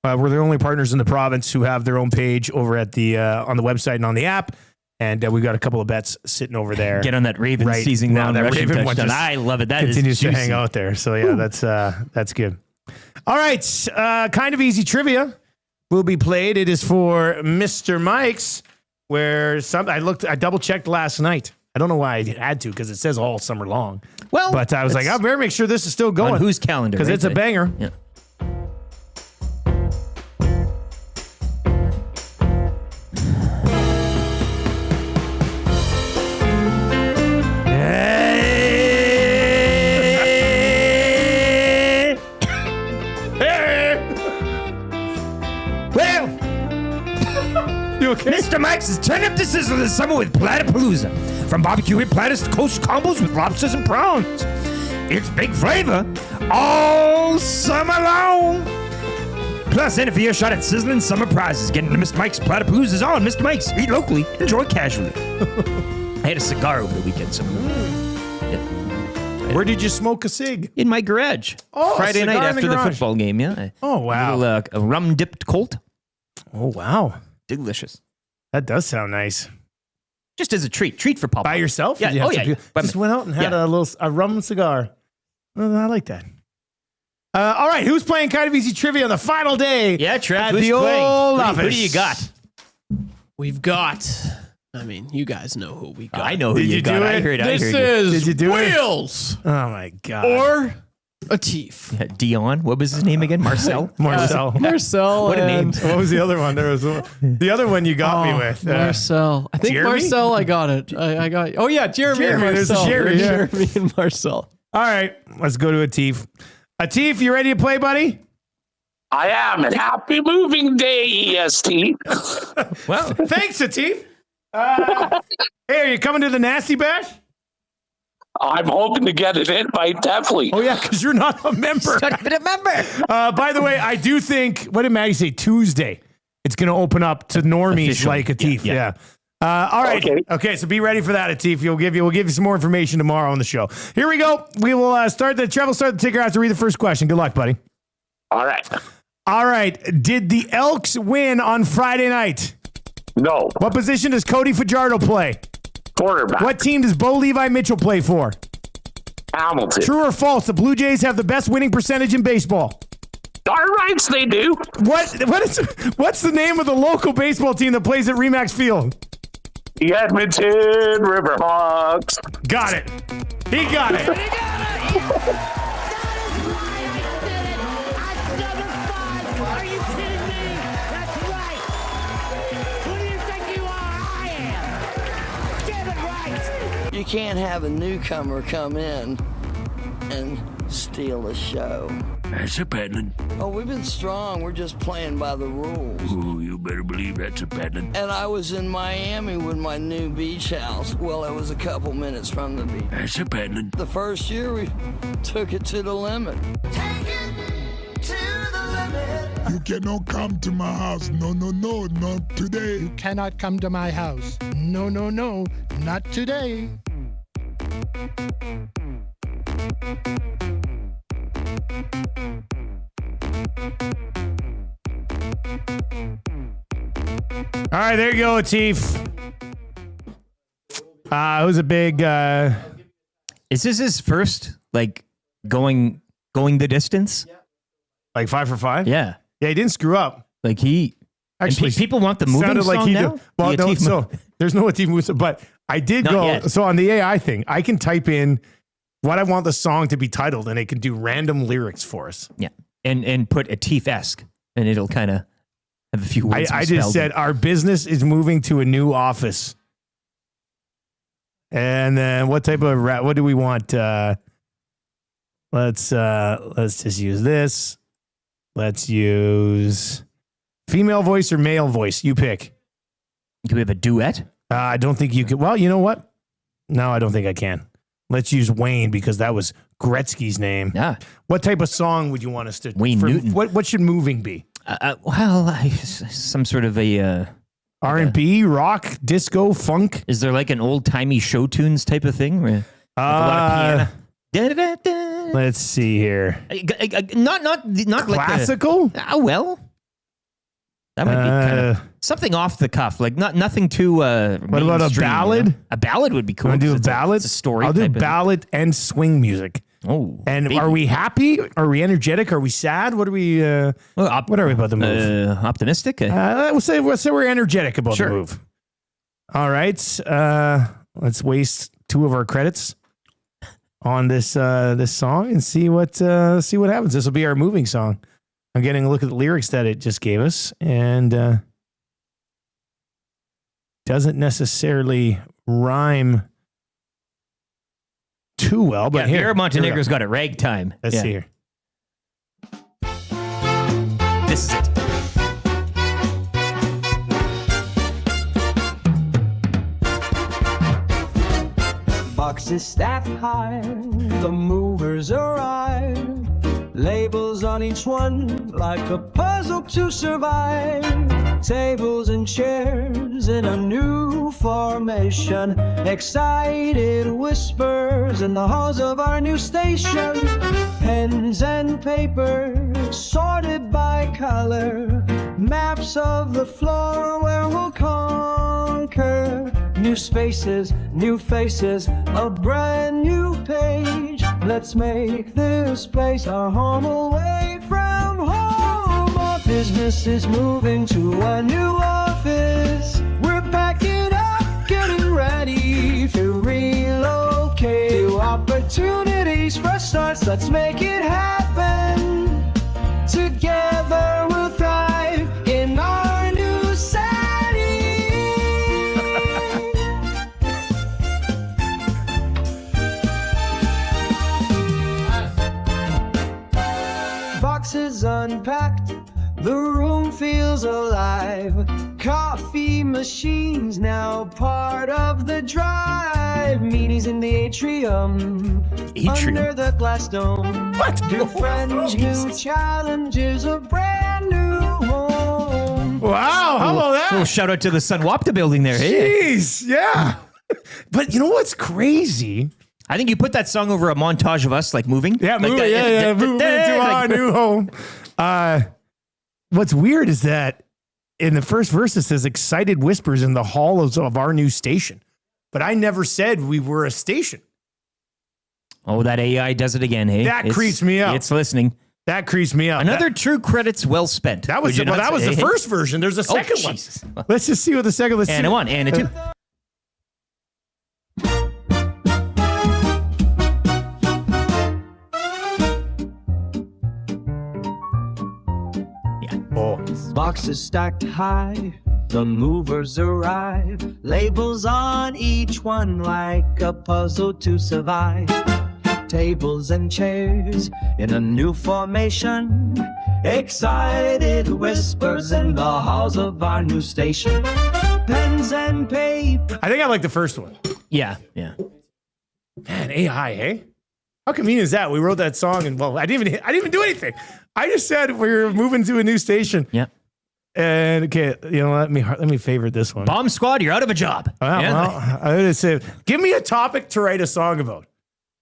We're the only partners in the province who have their own page over at the on the website and on the app. And we've got a couple of bets sitting over there. Get on that Raven seizing now. down That rushing Raven one touchdown. just I love it. That continues is to juicy. hang out there. So yeah, that's good. All right, kind of easy trivia will be played. It is for Mr. Mike's, where I double checked last night. I don't know why I had to because it says all summer long. Well, but I was like, I better make sure this is still going. On whose calendar? Because right? it's a banger. Yeah. Well, you okay? Mr. Mike's is turn up the sizzle this summer with Platypalooza. From barbecue hit platters to coast combos with lobsters and prawns. It's big flavor all summer long. Plus, enter for your shot at sizzling summer prizes. Getting to Mr. Mike's Platypalooza's on. Mr. Mike's, eat locally, enjoy casually. I had a cigar over the weekend, so. Yeah. Where did you smoke a cig? In my garage. Oh, Friday cigar night in the after the garage. football game, yeah. Oh, wow. A little a rum-dipped Colt. Oh, wow. Delicious. That does sound nice. Just as a treat for Papa. By yourself? Yeah. Did you have to By just me. went out and had Yeah. a rum cigar. Well, I like that. All right, who's playing kind of easy trivia on the final day? Yeah, Trev, at who's the playing? old Who office. do you got? We've got. I mean, you guys know who we got. I know who Did you you got. do I it? heard. This I heard is Did you do it? Wheels Oh my god. or a Teef. you. Dion. What was his name again? Marcel. Marcel. Marcel. What a name. and- What was the other one? There was the other one you got me with. Marcel. I think Jeremy? Marcel. I got it. I got. Oh yeah, Jeremy. Jeremy, And there's a Marcel. Jeremy, yeah. Jeremy and Marcel. All right, let's go to Atif. Atif, you ready to play, buddy? I am, and happy moving day, EST. Well, thanks, Atif. Hey, are you coming to the Nasty Bash? I'm hoping to get an invite, definitely. Oh, yeah, because you're not a member. Not even a member. By the way, I do think, what did Maddie say? Tuesday. It's going to open up to normies Officially. like Atif. Yeah. All right. Okay. So be ready for that, Atif. We'll give you some more information tomorrow on the show. Here we go. We will start the ticker after read the first question. Good luck, buddy. All right. All right. Did the Elks win on Friday night? No. What position does Cody Fajardo play? Quarterback. What team does Bo Levi Mitchell play for? Hamilton. True or false? The Blue Jays have the best winning percentage in baseball. Darn rights they do. What's the name of the local baseball team that plays at Remax Field? The Edmonton Riverhawks. Got it. He got it. Are you kidding me? That's right. Who do you think you are? I am. Get it right. You can't have a newcomer come in and steal the show. That's happening. Oh, we've been strong. We're just playing by the rules. Ooh, you better believe that's happening. And I was in Miami with my new beach house. Well, it was a couple minutes from the beach. That's happening. The first year we took it to the limit. Take it to the limit. You cannot come to my house. No, not today. You cannot come to my house. No, not today. All right, there you go, Atif. It was a big. Is this his first going the distance? Like 5 for 5? Yeah. Yeah, he didn't screw up. Like he actually people want the moving sounded song like he now. did. Well, The no, Atif so there's no Atif Musa, but I did Not go. yet. So on the AI thing, I can type in what I want the song to be titled, and it can do random lyrics for us. Yeah, and put Atif-esque, and it'll kind of have a few words. I just said our business is moving to a new office, and then what type of rap? What do we want? Let's just use this. Let's use female voice or male voice. You pick. Do we have a duet? I don't think you could. Well, you know what? No, I don't think I can. Let's use Wayne because that was Gretzky's name. Yeah. What type of song would you want us to? Wayne Newton. What should moving be? Some sort of a R&B, rock, disco, funk. Is there like an old timey show tunes type of thing? Where, like a lot of piano? Let's see here. Not classical. Well, that might be kind of something off the cuff, like nothing too. What about a ballad? You know? A ballad would be cool. Want to do a ballad? It's a story. I'll do type of- ballad and swing music. Oh, and baby. are we happy? Are we energetic? Are we sad? What are we? What are we about the move? Optimistic. We'll say we're energetic about Sure. the move. All right. Let's waste 2 of our credits on this song and see what happens. This will be our moving song. I'm getting a look at the lyrics that it just gave us, and doesn't necessarily rhyme too well. But yeah, here, Montenegro's got it ragtime. Let's see here. This is it. Boxes stacked high, the movers arrive. Labels on each one, like a puzzle to survive. Tables and chairs in a new formation. Excited whispers in the halls of our new station. Pens and paper sorted by color. Maps of the floor where we'll conquer. New spaces, new faces, a brand new page. Let's make this place our home away from home. Our business is moving to a new office. We're packing up, getting ready to relocate. New opportunities, fresh starts, let's make it happen. Together we'll thrive in our new setting. Boxes unpacked, The room feels alive. Coffee machines now part of the drive. Meetings in the atrium. Under the glass dome. What? New friends, new challenges, a brand new home. Wow, how about that? Little shout out to the Sunwapta building there. Hey. Jeez, yeah. But you know what's crazy? I think you put that song over a montage of us like moving. Yeah, like moving. that, Moving to our new home. What's weird is that in the first verse it says excited whispers in the halls of our new station. But I never said we were a station. Oh, that AI does it again, hey? That creeps me out. It's listening. That creeps me out. Another true credits well spent. That was the first version. There's a second one. Let's just see what the second. Let's and see. one and a two. Boxes stacked high, the movers arrive. Labels on each one like a puzzle to survive. Tables and chairs in a new formation. Excited whispers in the halls of our new station. Pens and paper. I think I like the first one. Yeah. Man, AI, hey? How convenient is that? We wrote that song and I didn't even do anything. I just said we were moving to a new station. Yeah. And okay, let me favorite this one. Bomb Squad, you're out of a job. Well, I would say, give me a topic to write a song about.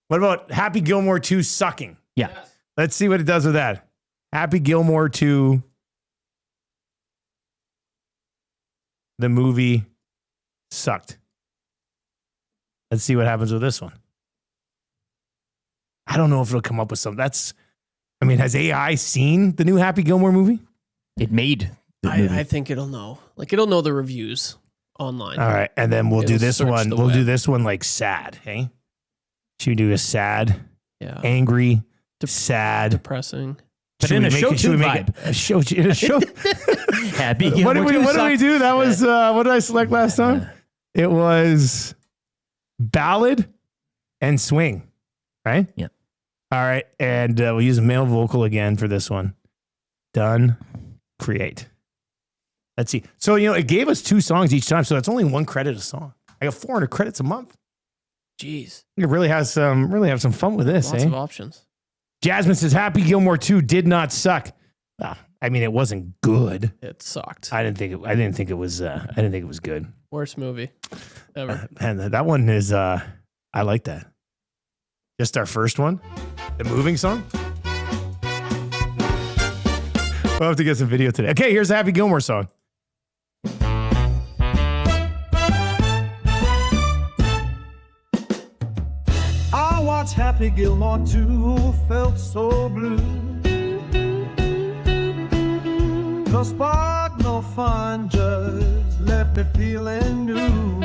What about Happy Gilmore 2 sucking? Yeah. Let's see what it does with that. Happy Gilmore 2, the movie sucked. Let's see what happens with this one. I don't know if it'll come up with something. Has AI seen the new Happy Gilmore movie? It made I think it'll know. Like it'll know the reviews online. All right, and then we'll do this one. We'll do this one like sad, hey? Should we do a sad, angry, sad, depressing? But in a show tune vibe. A show. Happy What Gilmore did 2 we do? That was what did I select last time? It was ballad and swing, right? Yeah. All right, and we'll use a male vocal again for this one. Done. Create. Let's see. So it gave us 2 songs each time, so that's only 1 credit a song. I got 400 credits a month. Jeez. You really have some fun with this, Lots of options. Jasmine says Happy Gilmore 2 did not suck. It wasn't good. It sucked. I didn't think it was good. Worst movie ever. And that one is I like that. Just our first one, the moving song. We'll have to get some video today. Okay, here's a Happy Gilmore song. I watched Happy Gilmore 2, felt so blue. No spark, no fun, just left me feeling new.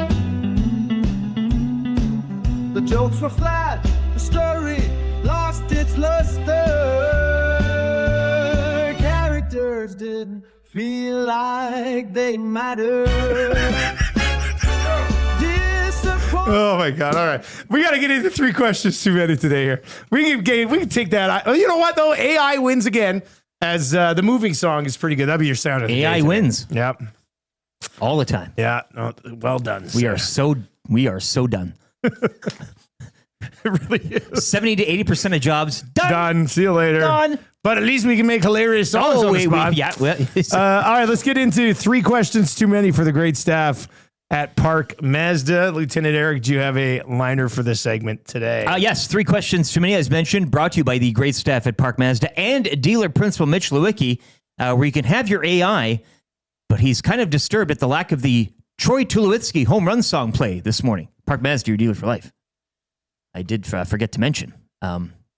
The jokes were flat, the story lost its luster. Characters didn't feel like they mattered. Oh my God. All right. We got to get into 3 questions too many today here. We can take that. You know what though? AI wins again as the moving song is pretty good. That'll be your sound of the AI day wins. Yep. All the time. Yeah. No, well done. We are so done. It really is. 70 to 80% of jobs done. See you later. Done. But at least we can make hilarious songs on the spot. All right, let's get into 3 questions too many for the great staff at Park Mazda. Lieutenant Eric, do you have a liner for this segment today? Yes, 3 questions too many, as mentioned, brought to you by the great staff at Park Mazda and dealer principal Mitch Lewicki, where you can have your AI, but he's kind of disturbed at the lack of the Troy Tulowitzki home run song play this morning. Park Mazda, your dealer for life. I did forget to mention,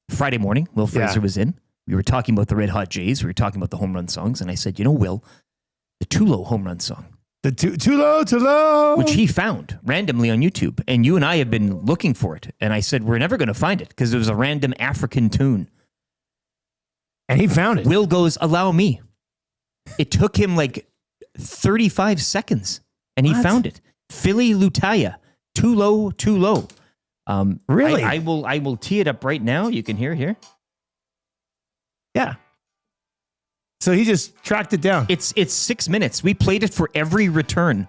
Friday morning, Will Fraser was in. We were talking about the Red Hot Jays. We were talking about the home run songs. And I said, Will, the Tulo home run song. The Tulo. Which he found randomly on YouTube. And you and I have been looking for it. And I said, we're never going to find it because it was a random African tune. And he found it. Will goes, allow me. It took him like 35 seconds. And he found it. Philly Lutaya. Tulo. Really? I will tee it up right now. You can hear here. Yeah. So he just tracked it down. It's 6 minutes. We played it for every return.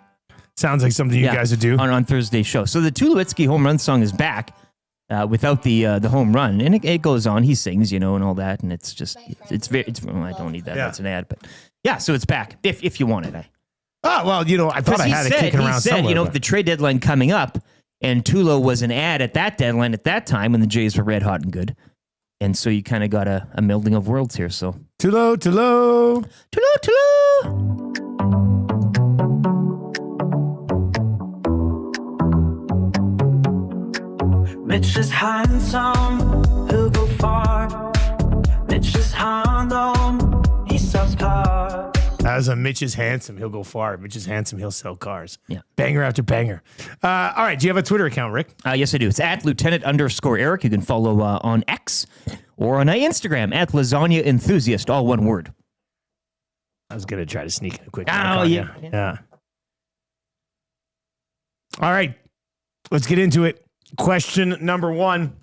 Sounds like something you guys would do on Thursday's show. So the Tulowitzki home run song is back without the home run, and it goes on. He sings, and all that, and it's just it's well, I don't need that. That's an ad, but yeah. So it's back if you want it. Oh well, I thought I had it kicking around somewhere. The trade deadline coming up, and Tulo was an ad at that deadline at that time when the Jays were red hot and good, and so you kind of got a melding of worlds here. So Tulo. Mitch is handsome, he'll go far. Mitch is handsome, he sells cars. As a Mitch is handsome, he'll go far. Mitch is handsome, he'll sell cars. Yeah. Banger after banger. All right, do you have a Twitter account, Rick? Yes, I do. It's at Lieutenant_Eric. You can follow on X or on Instagram at Lasagna Enthusiast, all one word. I was going to try to sneak in a quick. Yeah. All right, let's get into it. Question number 1.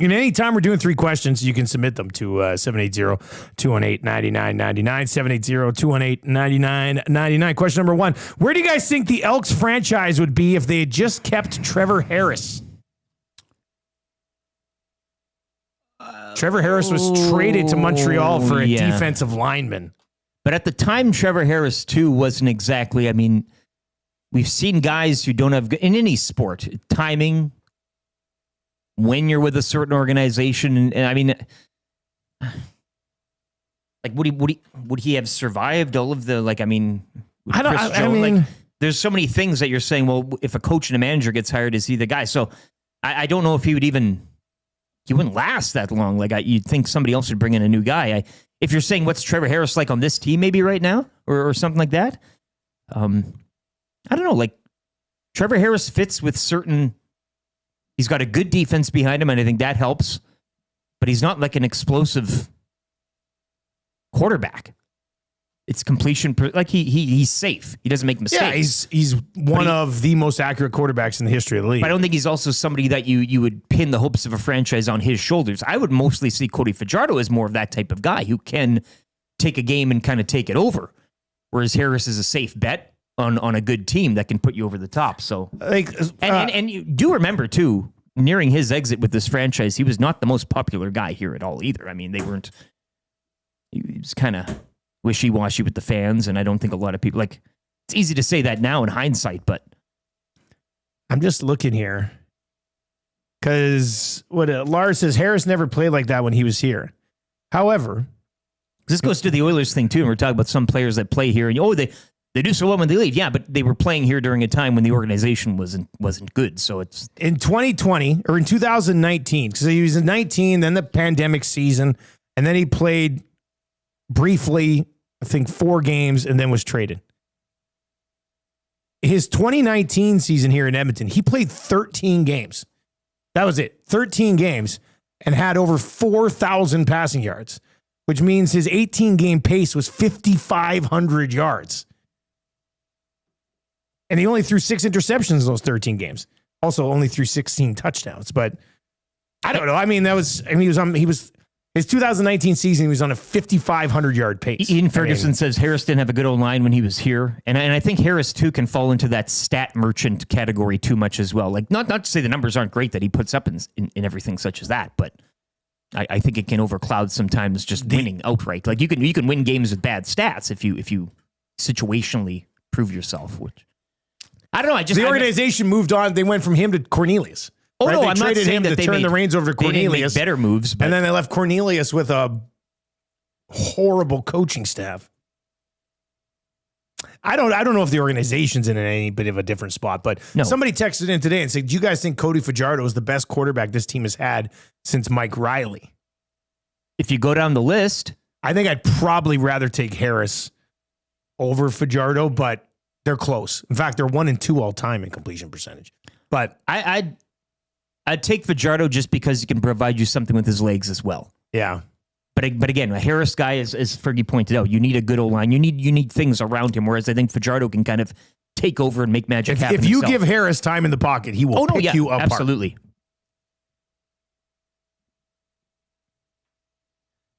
Anytime we're doing 3 questions, you can submit them to 780-218-9999, 780-218-9999. Question number 1. Where do you guys think the Elks franchise would be if they had just kept Trevor Harris? Trevor Harris was traded to Montreal for a defensive lineman. But at the time, Trevor Harris, too, wasn't exactly, we've seen guys who don't have, in any sport, timing, when you're with a certain organization, would he have survived all of the there's so many things that you're saying. Well, if a coach and a manager gets hired, is he the guy? So I don't know if he wouldn't last that long. You'd think somebody else would bring in a new guy. If you're saying what's Trevor Harris like on this team, maybe right now or something like that. I don't know. Trevor Harris fits with certain. He's got a good defense behind him, and I think that helps. But he's not like an explosive quarterback. It's completion. He's safe. He doesn't make mistakes. Yeah, he's one of the most accurate quarterbacks in the history of the league. But I don't think he's also somebody that you would pin the hopes of a franchise on his shoulders. I would mostly see Cody Fajardo as more of that type of guy who can take a game and kind of take it over, whereas Harris is a safe bet on a good team that can put you over the top. So, and you do remember too, nearing his exit with this franchise, he was not the most popular guy here at all either. They weren't. He was kind of wishy-washy with the fans, and I don't think a lot of people it's easy to say that now in hindsight, but I'm just looking here because what Lars says, Harris never played like that when he was here. However, this goes to the Oilers thing too, and we're talking about some players that play here, and they do so well when they leave. Yeah, but they were playing here during a time when the organization wasn't good. So it's in 2020 or in 2019 because he was in 19, then the pandemic season, and then he played briefly, I think 4 games, and then was traded. His 2019 season here in Edmonton, he played 13 games. That was it, 13 games, and had over 4,000 passing yards, which means his 18-game pace was 5,500 yards. And he only threw 6 interceptions in those 13 games. Also, only threw 16 touchdowns. But I don't know. His 2019 season, he was on a 5,500-yard pace. Ian Ferguson says Harris didn't have a good O-line when he was here. And I think Harris, too, can fall into that stat merchant category too much as well. Not to say the numbers aren't great that he puts up in everything such as that, but I think it can overcloud sometimes just winning outright. You can win games with bad stats if you situationally prove yourself, which I don't know. The organization moved on. They went from him to Cornelius. Oh, right? no, they I'm not traded saying him that to they turn the reins over to Cornelius. They didn't make better moves. And then they left Cornelius with a horrible coaching staff. I don't know if the organization's in any bit of a different spot, but somebody texted in today and said, do you guys think Cody Fajardo is the best quarterback this team has had since Mike Riley? If you go down the list, I think I'd probably rather take Harris over Fajardo, but they're close. In fact, they're 1 and 2 all time in completion percentage. But I'd take Fajardo just because he can provide you something with his legs as well. Yeah. But again, a Harris guy, as Fergie pointed out, you need a good O-line. You need things around him, whereas I think Fajardo can kind of take over and make magic happen. If you himself. give Harris time in the pocket, he will pick you apart. Absolutely.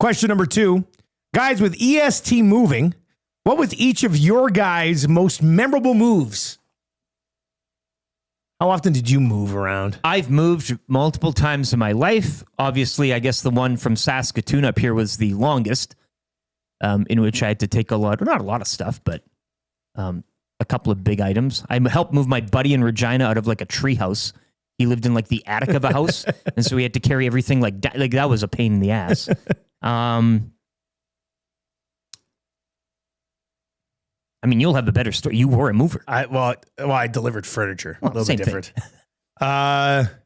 Question number 2. Guys, with EST moving, what was each of your guys' most memorable moves? How often did you move around? I've moved multiple times in my life. Obviously, I guess the one from Saskatoon up here was the longest, in which I had to take not a lot of stuff, but a couple of big items. I helped move my buddy in Regina out of like a tree house. He lived in like the attic of a house, and so we had to carry everything like that was a pain in the ass. I mean, you'll have a better story. You were a mover. I delivered furniture. Well, a little bit different.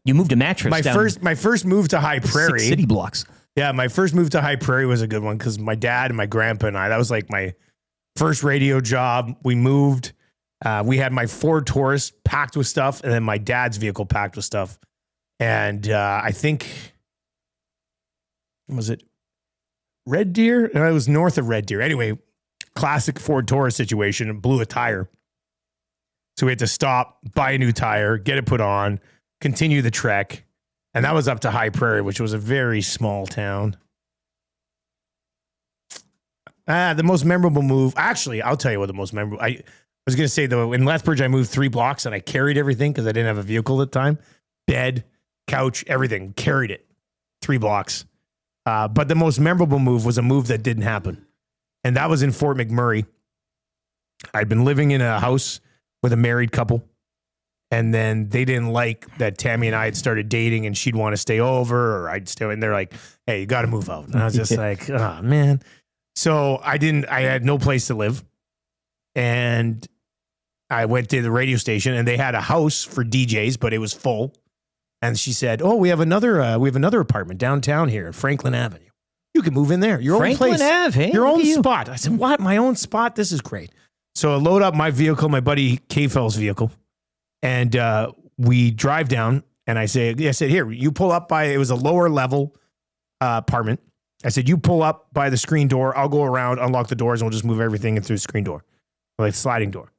You moved a mattress. My first move to High Prairie. 6 city blocks. Yeah, my first move to High Prairie was a good one because my dad and my grandpa and I, that was like my first radio job. We moved. We had my Ford Taurus packed with stuff, and then my dad's vehicle packed with stuff. And I think, was it Red Deer? No, it was north of Red Deer. Anyway, classic Ford Taurus situation, and blew a tire. So we had to stop, buy a new tire, get it put on, continue the trek. And that was up to High Prairie, which was a very small town. The most memorable move. Actually, I'll tell you what the most memorable. I was going to say, though, in Lethbridge, I moved 3 blocks and I carried everything because I didn't have a vehicle at the time. Bed, couch, everything. Carried it. 3 blocks. But the most memorable move was a move that didn't happen. And that was in Fort McMurray. I'd been living in a house with a married couple. And then they didn't like that Tammy and I had started dating and she'd want to stay over or I'd stay. And they're like, hey, you got to move out. And I was just like, oh, man. So I had no place to live. And I went to the radio station and they had a house for DJs, but it was full. And she said, oh, we have another apartment downtown here at Franklin Avenue. You can move in there. Your own place. Ave, hey? Your own spot. I said, what? My own spot? This is great. So I load up my vehicle, my buddy K-Fell's vehicle, and we drive down. And I said, here, you pull up by, it was a lower level apartment. I said, you pull up by the screen door. I'll go around, unlock the doors, and we'll just move everything in through the screen door, like sliding door.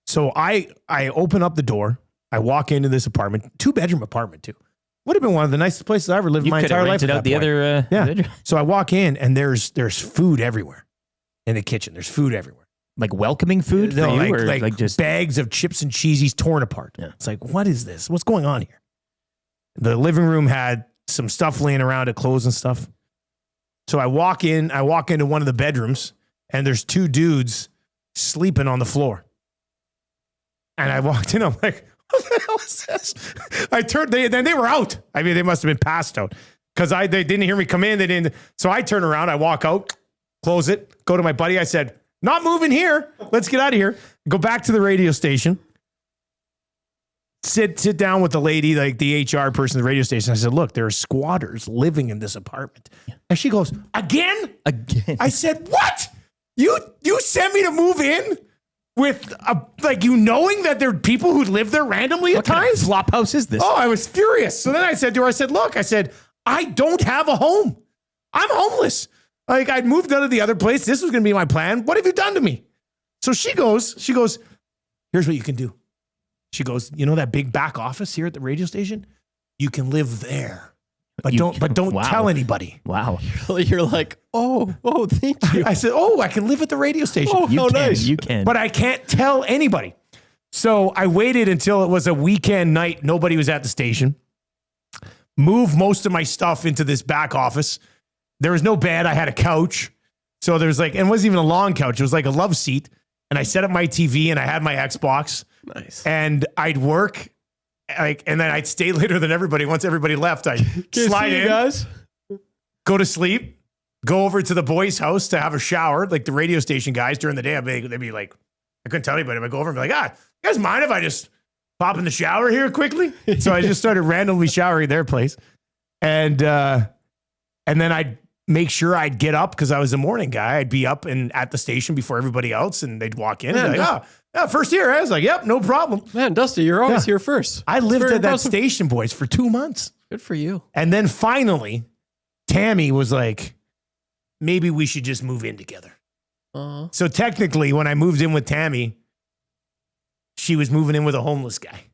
So I open up the door. I walk into this apartment, 2-bedroom apartment too. Would have been one of the nicest places I ever lived in my entire life. Out the other, yeah. So I walk in and there's food everywhere in the kitchen. There's food everywhere. Like welcoming food for no, you, like just bags of chips and cheesies torn apart. Yeah. It's like, what is this? What's going on here? The living room had some stuff laying around, clothes and stuff. So I walk into one of the bedrooms and there's 2 dudes sleeping on the floor. And I walked in, I'm like, what the hell is this? I turned, they were out. I mean, they must have been passed out because they didn't hear me come in. So I turn around, I walk out, close it, go to my buddy. I said, not moving here. Let's get out of here. Go back to the radio station. Sit down with the lady, like the HR person at the radio station. I said, look, there are squatters living in this apartment. And she goes, again? I said, what? You sent me to move in? With knowing that there are people who live there randomly at times? What kind of flop house is this? Oh, I was furious. So then I said to her, look, I don't have a home. I'm homeless. Like I'd moved out of the other place. This was going to be my plan. What have you done to me? So she goes, here's what you can do. She goes, you know that big back office here at the radio station? You can live there. But don't tell anybody. Wow. You're like, oh, thank you. I said, I can live at the radio station. Oh, how nice. You can. But I can't tell anybody. So I waited until it was a weekend night. Nobody was at the station. Moved most of my stuff into this back office. There was no bed. I had a couch. So there was and it wasn't even a long couch. It was like a love seat. And I set up my TV and I had my Xbox. Nice. And I'd work. And then I'd stay later than everybody. Once everybody left, I'd slide in, guys. Go to sleep, go over to the boys' house to have a shower, like the radio station guys during the day. They'd be like, I couldn't tell anybody. I'd go over and be like, you guys mind if I just pop in the shower here quickly? So I just started randomly showering their place. And then I'd make sure I'd get up because I was a morning guy. I'd be up and at the station before everybody else, and they'd walk in and be like, first here. I was like, yep, no problem. Man, Dusty, you're always here first. I lived at that station, boys, for 2 months. Good for you. And then finally, Tammy was like, maybe we should just move in together. Uh-huh. So technically, when I moved in with Tammy, she was moving in with a homeless guy.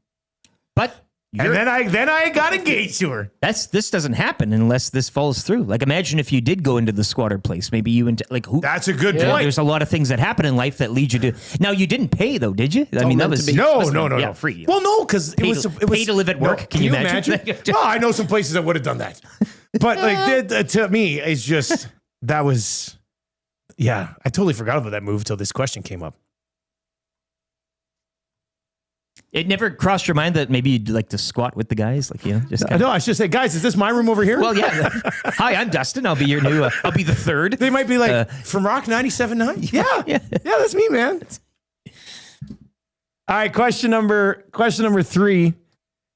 But And then I got engaged to her. This doesn't happen unless this falls through. Like, imagine if you did go into the squatter place. Maybe you who? That's a good point. There's a lot of things that happen in life that lead you to. Now, you didn't pay though, did you? I mean, that was no, free. Well, no, because it was pay to live at work. No, can you imagine? No, I know some places that would have done that, but like to me, it's just that was. Yeah, I totally forgot about that move until this question came up. It never crossed your mind that maybe you'd like to squat with the guys, like just. No, I should say, guys, is this my room over here? Well, yeah. Hi, I'm Dustin. I'll be your new. I'll be the third. They might be like from Rock 97.9. Yeah, that's me, man. All right, question number 3,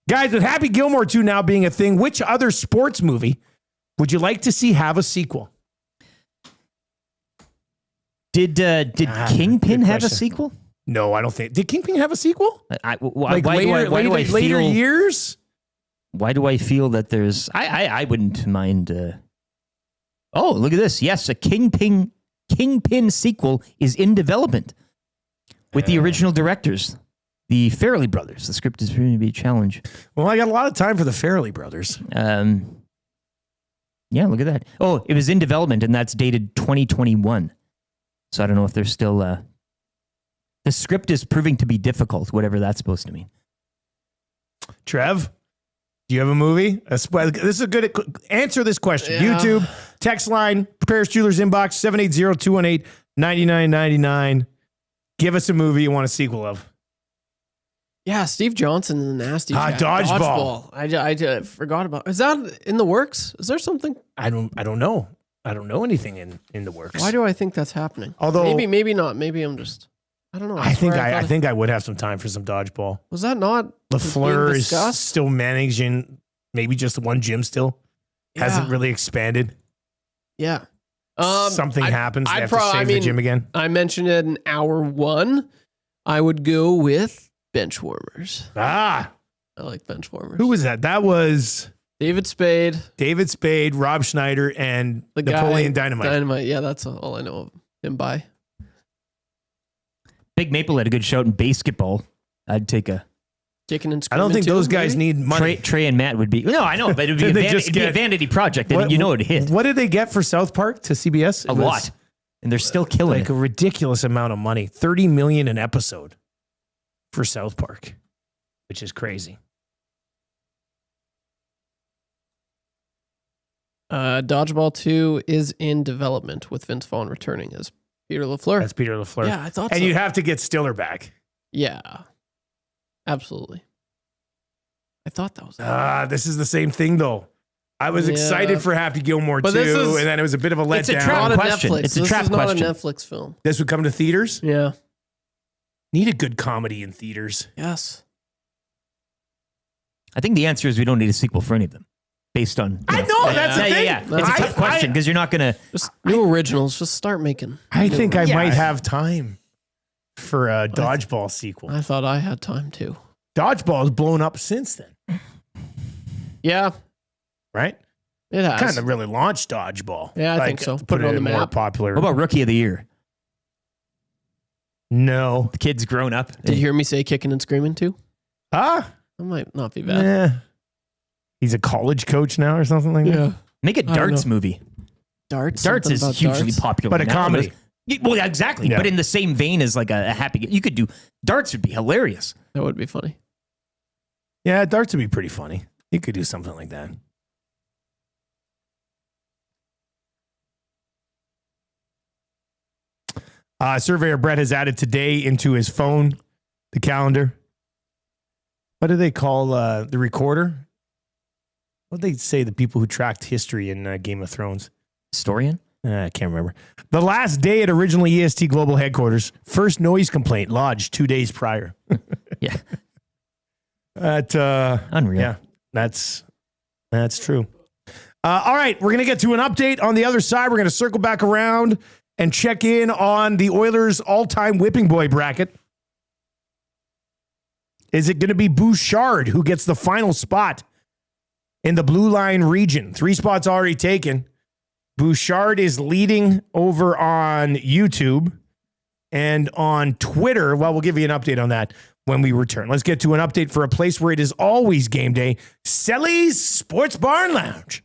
guys. With Happy Gilmore 2 now being a thing, which other sports movie would you like to see have a sequel? Did Kingpin have a sequel? No, I don't think. Did Kingpin have a sequel? Why do I feel, later years? Why do I feel that there's? I wouldn't mind. Oh, look at this! Yes, a Kingpin sequel is in development with the original directors, the Farrelly brothers. The script is going to be a challenge. Well, I got a lot of time for the Farrelly brothers. Yeah, look at that. Oh, it was in development, and that's dated 2021. So I don't know if they're still. The script is proving to be difficult, whatever that's supposed to mean. Trev, do you have a movie? This is a good answer this question. Yeah. YouTube, text line, Paris Jewelers inbox, 780-218-9999. Give us a movie you want a sequel of. Yeah, Steve Johnson and the Nasty Guy. Dodgeball. I forgot about. Is that in the works? Is there something? I don't know. I don't know anything in the works. Why do I think that's happening? Although maybe not. Maybe I'm just. I don't know. I think I would have some time for some dodgeball. Was that not LaFleur is still managing maybe just the one gym still. Hasn't really expanded. Yeah. Something happens. They have to save the gym again. I mentioned it in hour 1. I would go with bench warmers. I like bench warmers. Who was that? That was David Spade, Rob Schneider, and the Napoleon guy, Dynamite. Yeah, that's all I know of him by. Big Maple had a good shout in basketball. I'd take a kicking and I don't think those guys need money. Trey and Matt would be. No, I know, but it would be, it'd be a vanity project. And it'd hit. What did they get for South Park to CBS? A lot. And they're still killing like a ridiculous amount of money. $30 million an episode for South Park, which is crazy. Dodgeball 2 is in development with Vince Vaughn returning as Peter LaFleur. That's Peter LaFleur. Yeah, I thought and so. you'd have to get Stiller back. Yeah, absolutely. I thought that was. This is the same thing, though. I was excited for Happy Gilmore 2, and then it was a bit of a letdown. It's a trap question. It's a trap question. Not a Netflix film. This would come to theaters? Yeah. Need a good comedy in theaters. Yes. I think the answer is we don't need a sequel for any of them. Based on. I know, that's the thing. Yeah. It's a tough question because you're not going to. Just new originals. Just start making. I think I might have time for a Dodgeball sequel. I thought I had time too. Dodgeball has blown up since then. Yeah. Right? It has. Kind of really launched Dodgeball. Yeah, I think so. Put it on the map. More popular. What about Rookie of the Year? No. The kid's grown up. Did you hear me say Kicking and Screaming too? That might not be bad. Yeah. He's a college coach now or something like that. Make a darts movie. Darts is hugely popular. But a comedy. Well, yeah, exactly. Yeah. But in the same vein as like a happy. You could do darts would be hilarious. That would be funny. Yeah, darts would be pretty funny. You could do something like that. Surveyor Brett has added today into his phone, the calendar. What do they call the recorder? What do they say, the people who tracked history in Game of Thrones? Historian? I can't remember. The last day at original EST Global headquarters, first noise complaint lodged 2 days prior. Yeah. Unreal. Yeah, that's true. All right, we're going to get to an update on the other side. We're going to circle back around and check in on the Oilers' all-time whipping boy bracket. Is it going to be Bouchard who gets the final spot in the blue line region? 3 spots already taken. Bouchard is leading over on YouTube and on Twitter. Well, we'll give you an update on that. when we return. Let's get to an update for a place where it is always game day, Selly's Sports Bar and Lounge.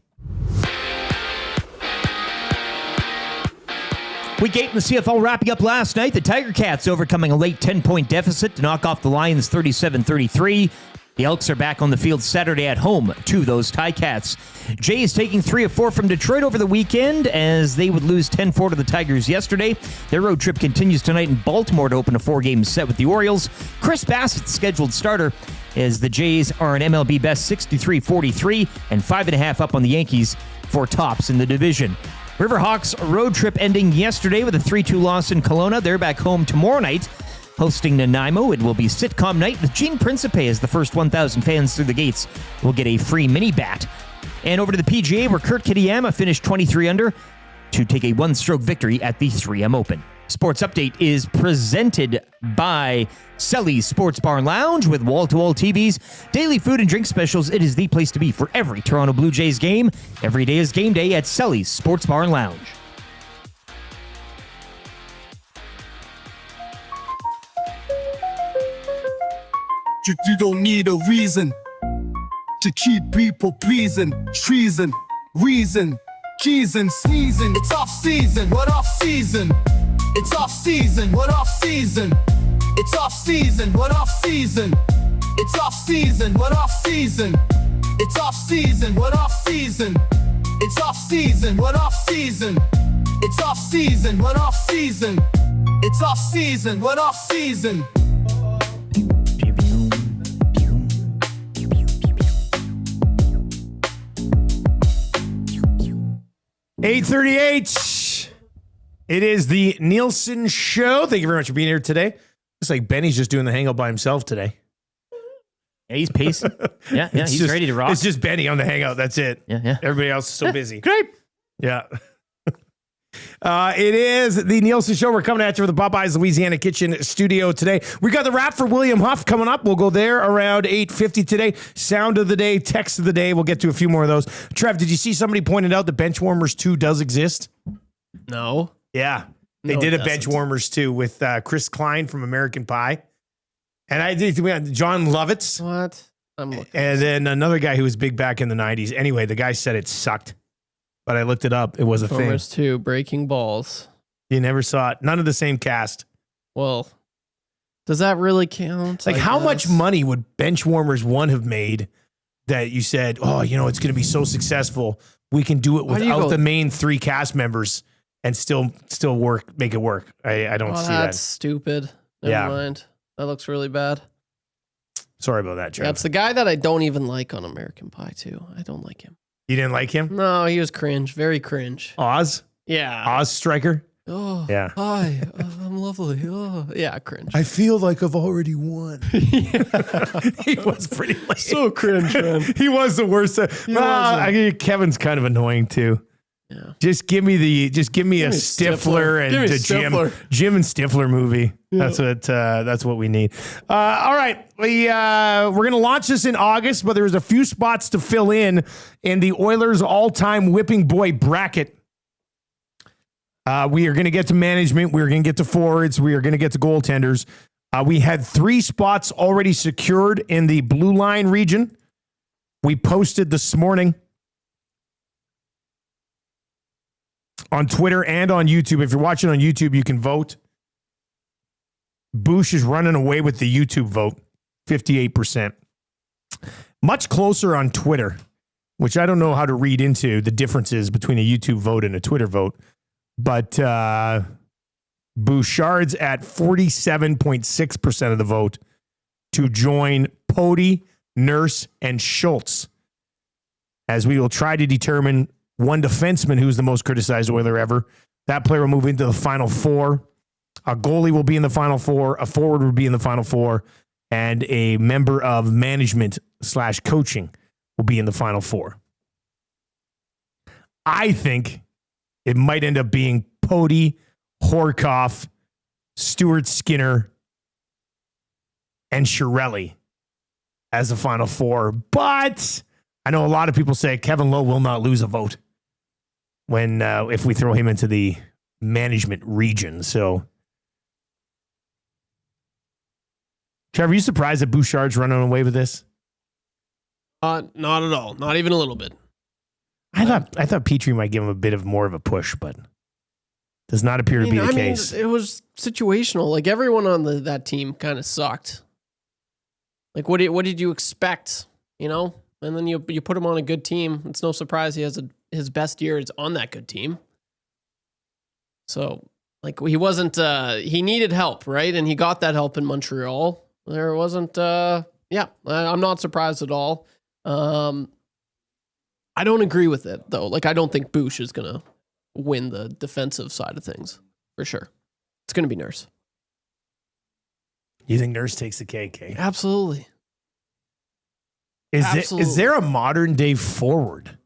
Week 8 in the CFL wrapping up last night. The Tiger Cats overcoming a late 10-point deficit to knock off the Lions 37-33. The Elks are back on the field Saturday at home to those Ticats. Jays taking 3 of 4 from Detroit over the weekend as they would lose 10-4 to the Tigers yesterday. Their road trip continues tonight in Baltimore to open a 4-game set with the Orioles. Chris Bassett's scheduled starter as the Jays are an MLB best 63-43 and 5.5 up on the Yankees for tops in the division. Riverhawks road trip ending yesterday with a 3-2 loss in Kelowna. They're back home tomorrow night, hosting Nanaimo. It will be sitcom night with Gene Principe as the first 1,000 fans through the gates will get a free mini bat. And over to the PGA where Kurt Kitayama finished 23 under to take a one-stroke victory at the 3M Open. Sports Update is presented by Selly's Sports Bar and Lounge with wall-to-wall TVs, daily food and drink specials. It is the place to be for every Toronto Blue Jays game. Every day is game day at Selly's Sports Bar and Lounge. You don't need a reason to keep people pleasing. Treason, reason, cheese and sneezing. It's off season. What off season? It's off season. What off season? It's off season. What off season? It's off season. What off season? It's off season. What off season? It's off season. What off season? It's off season. What off season? It's off season. What off season? 8:38. It is the Nielson Show. Thank you very much for being here today. Looks like Benny's just doing the hangout by himself today. Yeah, he's pacing. Yeah, he's ready to rock. It's just Benny on the hangout. That's it. Yeah. Everybody else is so busy. Great. Yeah. It is the Nielson Show. We're coming at you from the Popeyes Louisiana Kitchen studio today. We got the wrap for William Huff coming up. We'll go there around 8:50 today. Sound of the day, text of the day. We'll get to a few more of those. Trev, did you see somebody pointed out that Benchwarmers 2 does exist? No. Yeah. They did a Benchwarmers 2 with Chris Klein from American Pie. And I did John Lovitz. What? And then another guy who was big back in the 90s. Anyway, the guy said it sucked. But I looked it up. It was a thing. Transformers 2, Breaking Balls. You never saw it. None of the same cast. Well, does that really count? Like, how much money would Benchwarmers 1 have made that you said, oh, you know, it's going to be so successful. We can do it without the main 3 cast members and still make it work. I don't see that. That's stupid. Never mind. That looks really bad. Sorry about that, Trev. That's the guy that I don't even like on American Pie, too. I don't like him. You didn't like him? No, he was cringe. Very cringe. Oz? Yeah. Oz Striker? Oh, yeah. Hi, I'm lovely. Oh, yeah, cringe. I feel like I've already won. He was pretty lame. So cringe, man. He was the worst. Kevin's kind of annoying too. Yeah. Just give me a Stifler and a Jim and Stifler movie. Yeah. That's what we need. All right, we're gonna launch this in August, but there's a few spots to fill in the Oilers' all-time whipping boy bracket. We are going to get to management. We are going to get to forwards. We are going to get to goaltenders. We had 3 spots already secured in the blue line region. We posted this morning on Twitter and on YouTube. If you're watching on YouTube, you can vote. Boosh is running away with the YouTube vote, 58%. Much closer on Twitter, which I don't know how to read into the differences between a YouTube vote and a Twitter vote. But Bouchard's at 47.6% of the vote to join Pody, Nurse, and Schultz, as we will try to determine one defenseman who's the most criticized Oiler ever. That player will move into the Final 4. A goalie will be in the Final 4. A forward will be in the Final 4. And a member of management/coaching will be in the Final 4. I think it might end up being Pody, Horkoff, Stuart Skinner, and Chiarelli as the Final 4. But I know a lot of people say Kevin Lowe will not lose a vote when if we throw him into the management region. So Trevor, are you surprised that Bouchard's running away with this? Not at all. Not even a little bit. I thought Petrie might give him a bit of more of a push, but does not appear to be the case. It was situational. Like everyone on that team kind of sucked. Like what did you expect? You know, and then you put him on a good team. It's no surprise he has his best year is on that good team. So like he wasn't. He needed help, right? And he got that help in Montreal. There wasn't. I'm not surprised at all. I don't agree with it though. Like I don't think Bouch is gonna win the defensive side of things for sure. It's gonna be Nurse. You think Nurse takes the cake? Absolutely. Is there a modern day forward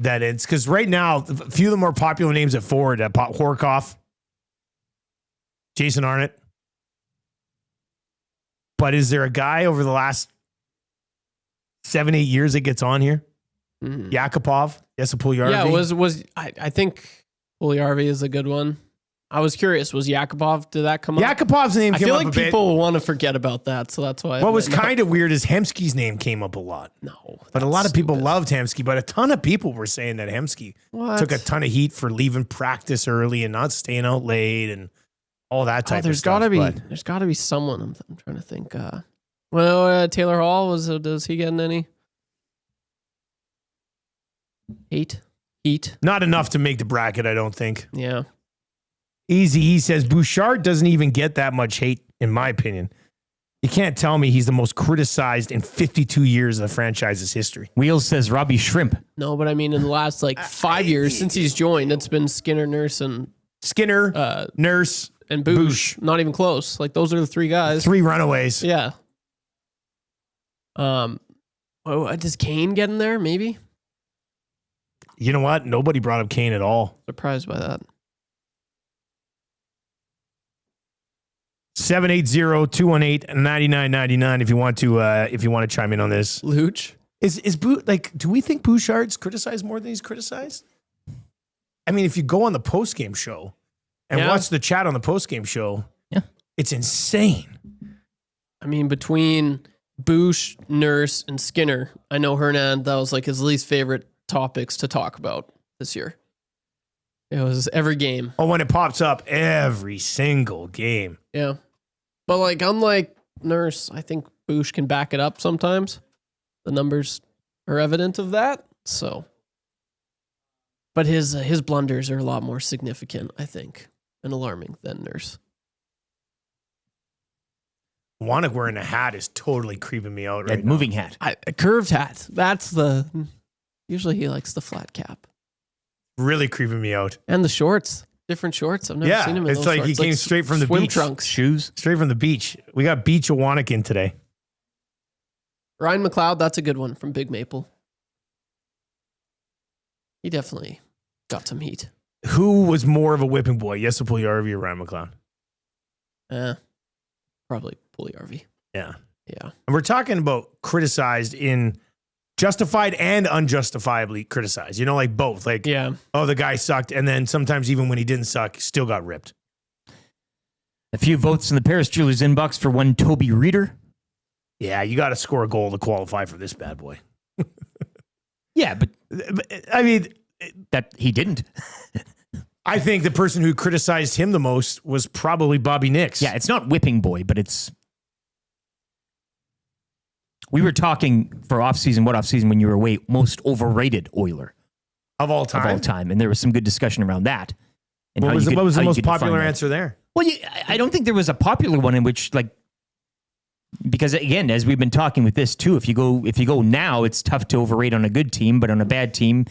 that it's because right now a few of the more popular names at forward, Horkoff, Jason Arnott. But is there a guy over the last 7-8 years that gets on here? Yakupov, Puljujarvi. Yeah, I think Puljujarvi is a good one. I was curious, was Yakupov, did that come up? Yakupov's name came up a bit. I feel like people want to forget about that, so that's why. What was kind of weird is Hemsky's name came up a lot. No. But a lot of people loved Hemsky, but a ton of people were saying that Hemsky took a ton of heat for leaving practice early and not staying out late and all that type of stuff. There's got to be someone. I'm trying to think. Taylor Hall, does he getting any heat? Not enough to make the bracket, I don't think. Yeah. Easy, he says, Bouchard doesn't even get that much hate, in my opinion. You can't tell me he's the most criticized in 52 years of the franchise's history. Wheels says Robbie Shrimp. No, but I mean, in the last 5 years since he's joined, it's been Skinner, Nurse, and Nurse, and Bouch. Not even close. Like those are the three guys. 3 runaways. Yeah. Does Kane get in there? Maybe. You know what? Nobody brought up Kane at all. Surprised by that. 780-218-9999 if you want to chime in on this. Luch. Do we think Bouchard's criticized more than he's criticized? I mean, if you go on the postgame show and watch the chat on the postgame show, it's insane. I mean, between Bouch, Nurse, and Skinner, I know Hernan, that was like his least favorite topics to talk about this year. It was every game. Oh, when it pops up every single game. Yeah. But like, unlike Nurse, I think Bouch can back it up sometimes. The numbers are evident of that. So, but his blunders are a lot more significant, I think, and alarming than Nurse. Wannick wearing a hat is totally creeping me out right now. Moving hat. A curved hat. Usually he likes the flat cap. Really creeping me out. And the shorts. Different shorts. I've never seen him in it's those like shorts. he came straight from the swim beach. Trunks. Shoes. Straight from the beach. We got Beach Wannick in today. Ryan McLeod, that's a good one from Big Maple. He definitely got some heat. Who was more of a whipping boy? Puljujarvi or Ryan McLeod? Probably Puljujarvi. Yeah. Yeah. And we're talking about criticized in justified and unjustifiably criticized. You know, like both. Like, oh, the guy sucked. And then sometimes even when he didn't suck, still got ripped. A few votes in the Paris Jewelers inbox for one Toby Reeder. Yeah, you got to score a goal to qualify for this bad boy. Yeah, but I mean, that he didn't. I think the person who criticized him the most was probably Bobby Nix. Yeah, it's not whipping boy, but it's. We were talking for off-season, when you were away, most overrated Oiler. Of all time? And there was some good discussion around that. And what was the most popular answer there? Well, I don't think there was a popular one in which, because again, as we've been talking with this too, if you go now, it's tough to overrate on a good team, but on a bad team,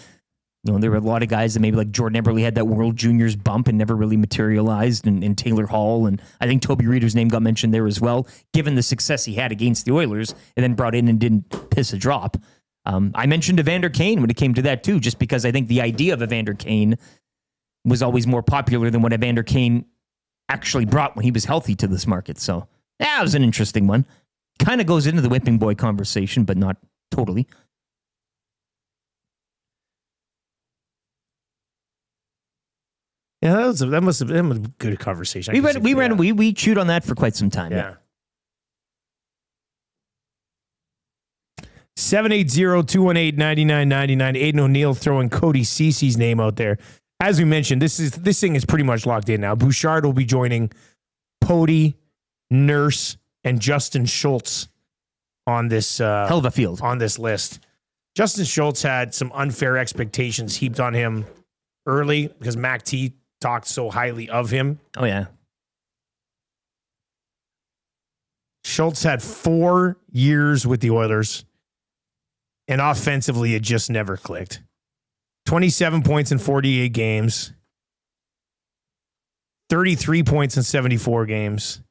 there were a lot of guys that maybe like Jordan Eberle had that World Juniors bump and never really materialized, and Taylor Hall, and I think Toby Reeder's name got mentioned there as well, given the success he had against the Oilers, and then brought in and didn't piss a drop. I mentioned Evander Kane when it came to that too, just because I think the idea of Evander Kane was always more popular than what Evander Kane actually brought when he was healthy to this market. So that was an interesting one. Kind of goes into the whipping boy conversation, but not totally. Yeah, that must have been a good conversation. We chewed on that for quite some time. Yeah. 780-218-9999. Aiden O'Neill throwing Cody Cece's name out there. As we mentioned, this thing is pretty much locked in now. Bouchard will be joining Pody, Nurse, and Justin Schultz on this hell of a field on this list. Justin Schultz had some unfair expectations heaped on him early because Mac T talked so highly of him. Oh, yeah. Schultz had 4 years with the Oilers, and offensively, it just never clicked. 27 points in 48 games, 33 points in 74 games,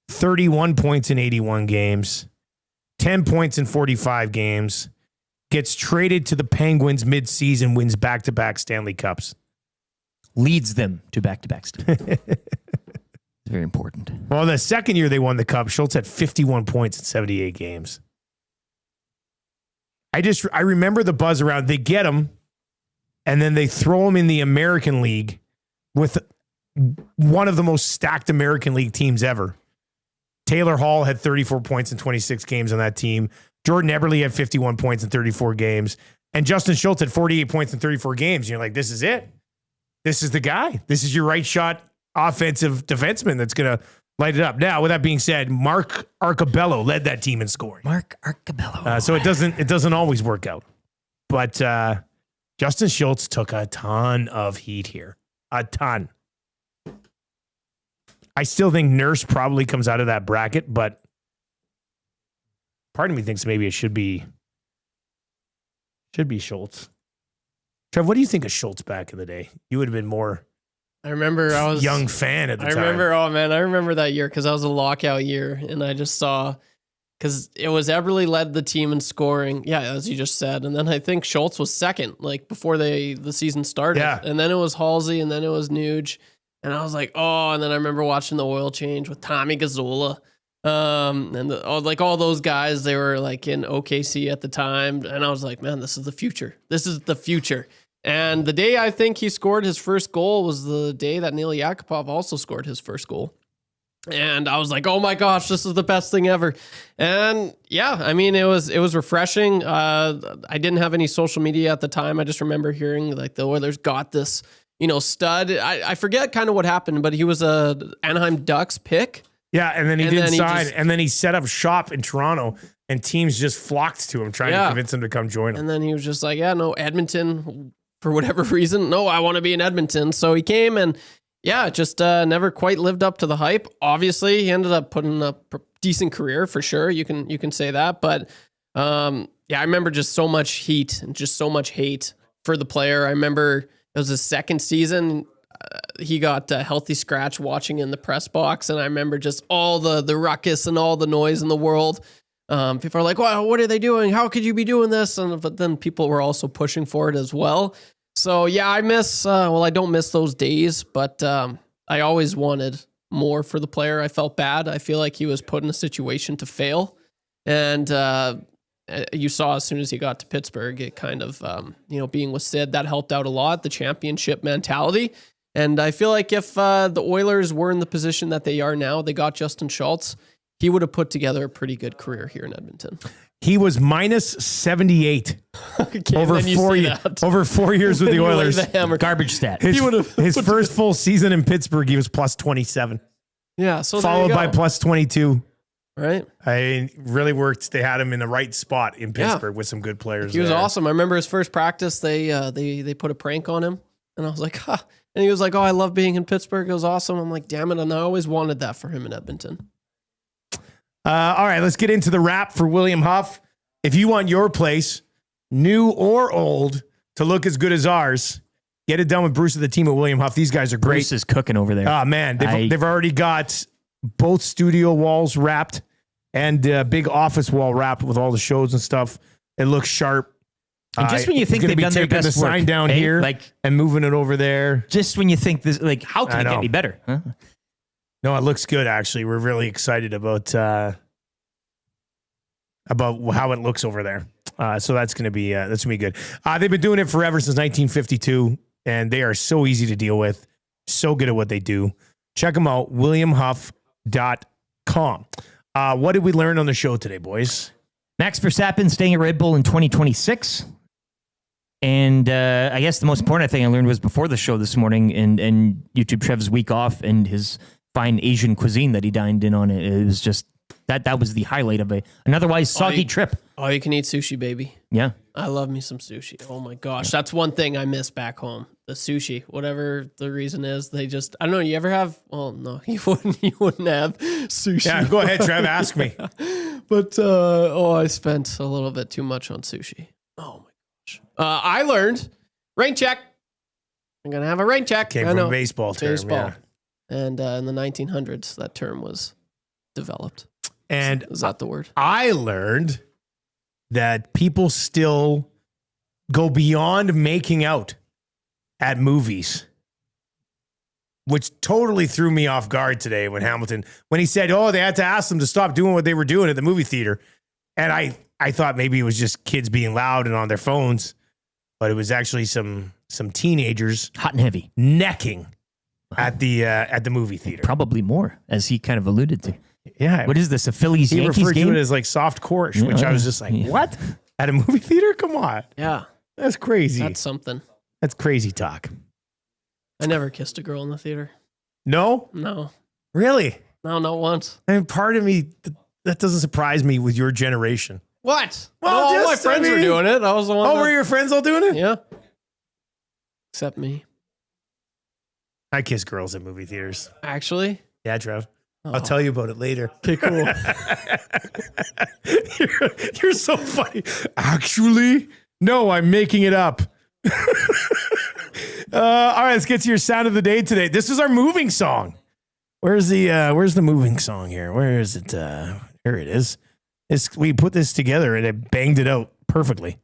31 points in 81 games, 10 points in 45 games, gets traded to the Penguins mid-season, wins back-to-back Stanley Cups. Leads them to back-to-backs. It's very important. Well, the second year they won the Cup, Schultz had 51 points in 78 games. I remember the buzz around. They get him, and then they throw him in the American League with one of the most stacked American League teams ever. Taylor Hall had 34 points in 26 games on that team. Jordan Eberle had 51 points in 34 games. And Justin Schultz had 48 points in 34 games. And you're like, this is it. This is the guy. This is your right shot offensive defenseman that's going to light it up. Now, with that being said, Mark Arcabello led that team in scoring. Mark Arcabello. So it doesn't always work out. But Justin Schultz took a ton of heat here. A ton. I still think Nurse probably comes out of that bracket, but part of me thinks maybe it should be Schultz. Trev, what do you think of Schultz back in the day? You would have been more. I remember I was young fan at the time. I remember that year because I was a lockout year, and I just saw because it was Eberle led the team in scoring. Yeah, as you just said, and then I think Schultz was second, like before the season started. Yeah. And then it was Halsey, and then it was Nuge. And I was like, oh, and then I remember watching the oil change with Tommy Gazzola. And all those guys, they were like in OKC at the time. And I was like, man, this is the future. This is the future. And the day I think he scored his first goal was the day that Neil Yakupov also scored his first goal. And I was like, oh my gosh, this is the best thing ever. And yeah, I mean, it was refreshing. I didn't have any social media at the time. I just remember hearing like the Oilers got this, stud. I forget kind of what happened, but he was a Anaheim Ducks pick. Yeah, and then he didn't sign, and then he set up shop in Toronto, and teams just flocked to him, trying to convince him to come join him. And then he was just like, yeah, no, Edmonton, for whatever reason. No, I want to be in Edmonton. So he came, and yeah, just never quite lived up to the hype. Obviously, he ended up putting a decent career, for sure. You can say that. But yeah, I remember just so much heat and just so much hate for the player. I remember it was his second season. He got a healthy scratch watching in the press box. And I remember just all the ruckus and all the noise in the world. People are like, well, what are they doing? How could you be doing this? But then people were also pushing for it as well. So yeah, I don't miss those days, but I always wanted more for the player. I felt bad. I feel like he was put in a situation to fail. And you saw as soon as he got to Pittsburgh, it kind of, being with Sid, that helped out a lot, the championship mentality. And I feel like if the Oilers were in the position that they are now, they got Justin Schultz, he would have put together a pretty good career here in Edmonton. He was minus 78 over 4 years with the Oilers. Garbage stat. His first full season in Pittsburgh, he was plus 27. Yeah, so followed by plus 22. Right. I really worked. They had him in the right spot in Pittsburgh with some good players. He was awesome. I remember his first practice. They put a prank on him, and I was like, huh. And he was like, oh, I love being in Pittsburgh. It was awesome. I'm like, damn it. And I always wanted that for him in Edmonton. All right, let's get into the wrap for William Huff. If you want your place, new or old, to look as good as ours, get it done with Bruce and the team at William Huff. These guys are great. Bruce is cooking over there. Oh, man. They've already got both studio walls wrapped and a big office wall wrapped with all the shows and stuff. It looks sharp. And just when you think they've done their best the sign work, down here and moving it over there. Just when you think this, how can it get any better? Huh? No, it looks good, actually. We're really excited about how it looks over there. So that's going to be good. They've been doing it forever, since 1952, and they are so easy to deal with, so good at what they do. Check them out, williamhuff.com. What did we learn on the show today, boys? Max Verstappen staying at Red Bull in 2026. And I guess the most important thing I learned was before the show this morning and YouTube Trev's week off and his fine Asian cuisine that he dined in on. It was just, that was the highlight of an otherwise soggy trip. Oh, you can eat sushi, baby. Yeah. I love me some sushi. Oh my gosh. That's one thing I miss back home. The sushi, whatever the reason is, they just, I don't know. You ever have, well, no, you wouldn't have sushi. Yeah, go ahead, Trev, ask me. But, I spent a little bit too much on sushi. Oh my gosh. I learned rain check. I'm going to have a rain check. Came from a baseball term. Yeah. And in the 1900s, that term was developed. And is that the word? I learned that people still go beyond making out at movies, which totally threw me off guard today when he said, they had to ask them to stop doing what they were doing at the movie theater. And I thought maybe it was just kids being loud and on their phones, but it was actually some teenagers hot and heavy necking at the movie theater. Probably more, as he kind of alluded to. Yeah. What is this, a Phillies Yankees He referred game? to it as like soft coreish, which I was just like, what? At a movie theater? Come on. Yeah. That's crazy. That's something. That's crazy talk. I never kissed a girl in the theater. No? No. Really? No, not once. I mean, part of me, that doesn't surprise me with your generation. What? Well, all my friends were doing it. I was the one. Oh, were your friends all doing it? Yeah. Except me. I kiss girls at movie theaters. Actually? Yeah, Trev. I'll tell you about it later. Okay, cool. You're so funny. Actually, no, I'm making it up. All right, let's get to your sound of the day today. This is our moving song. Where's the moving song here? Where is it? Here it is. We put this together and it banged it out perfectly.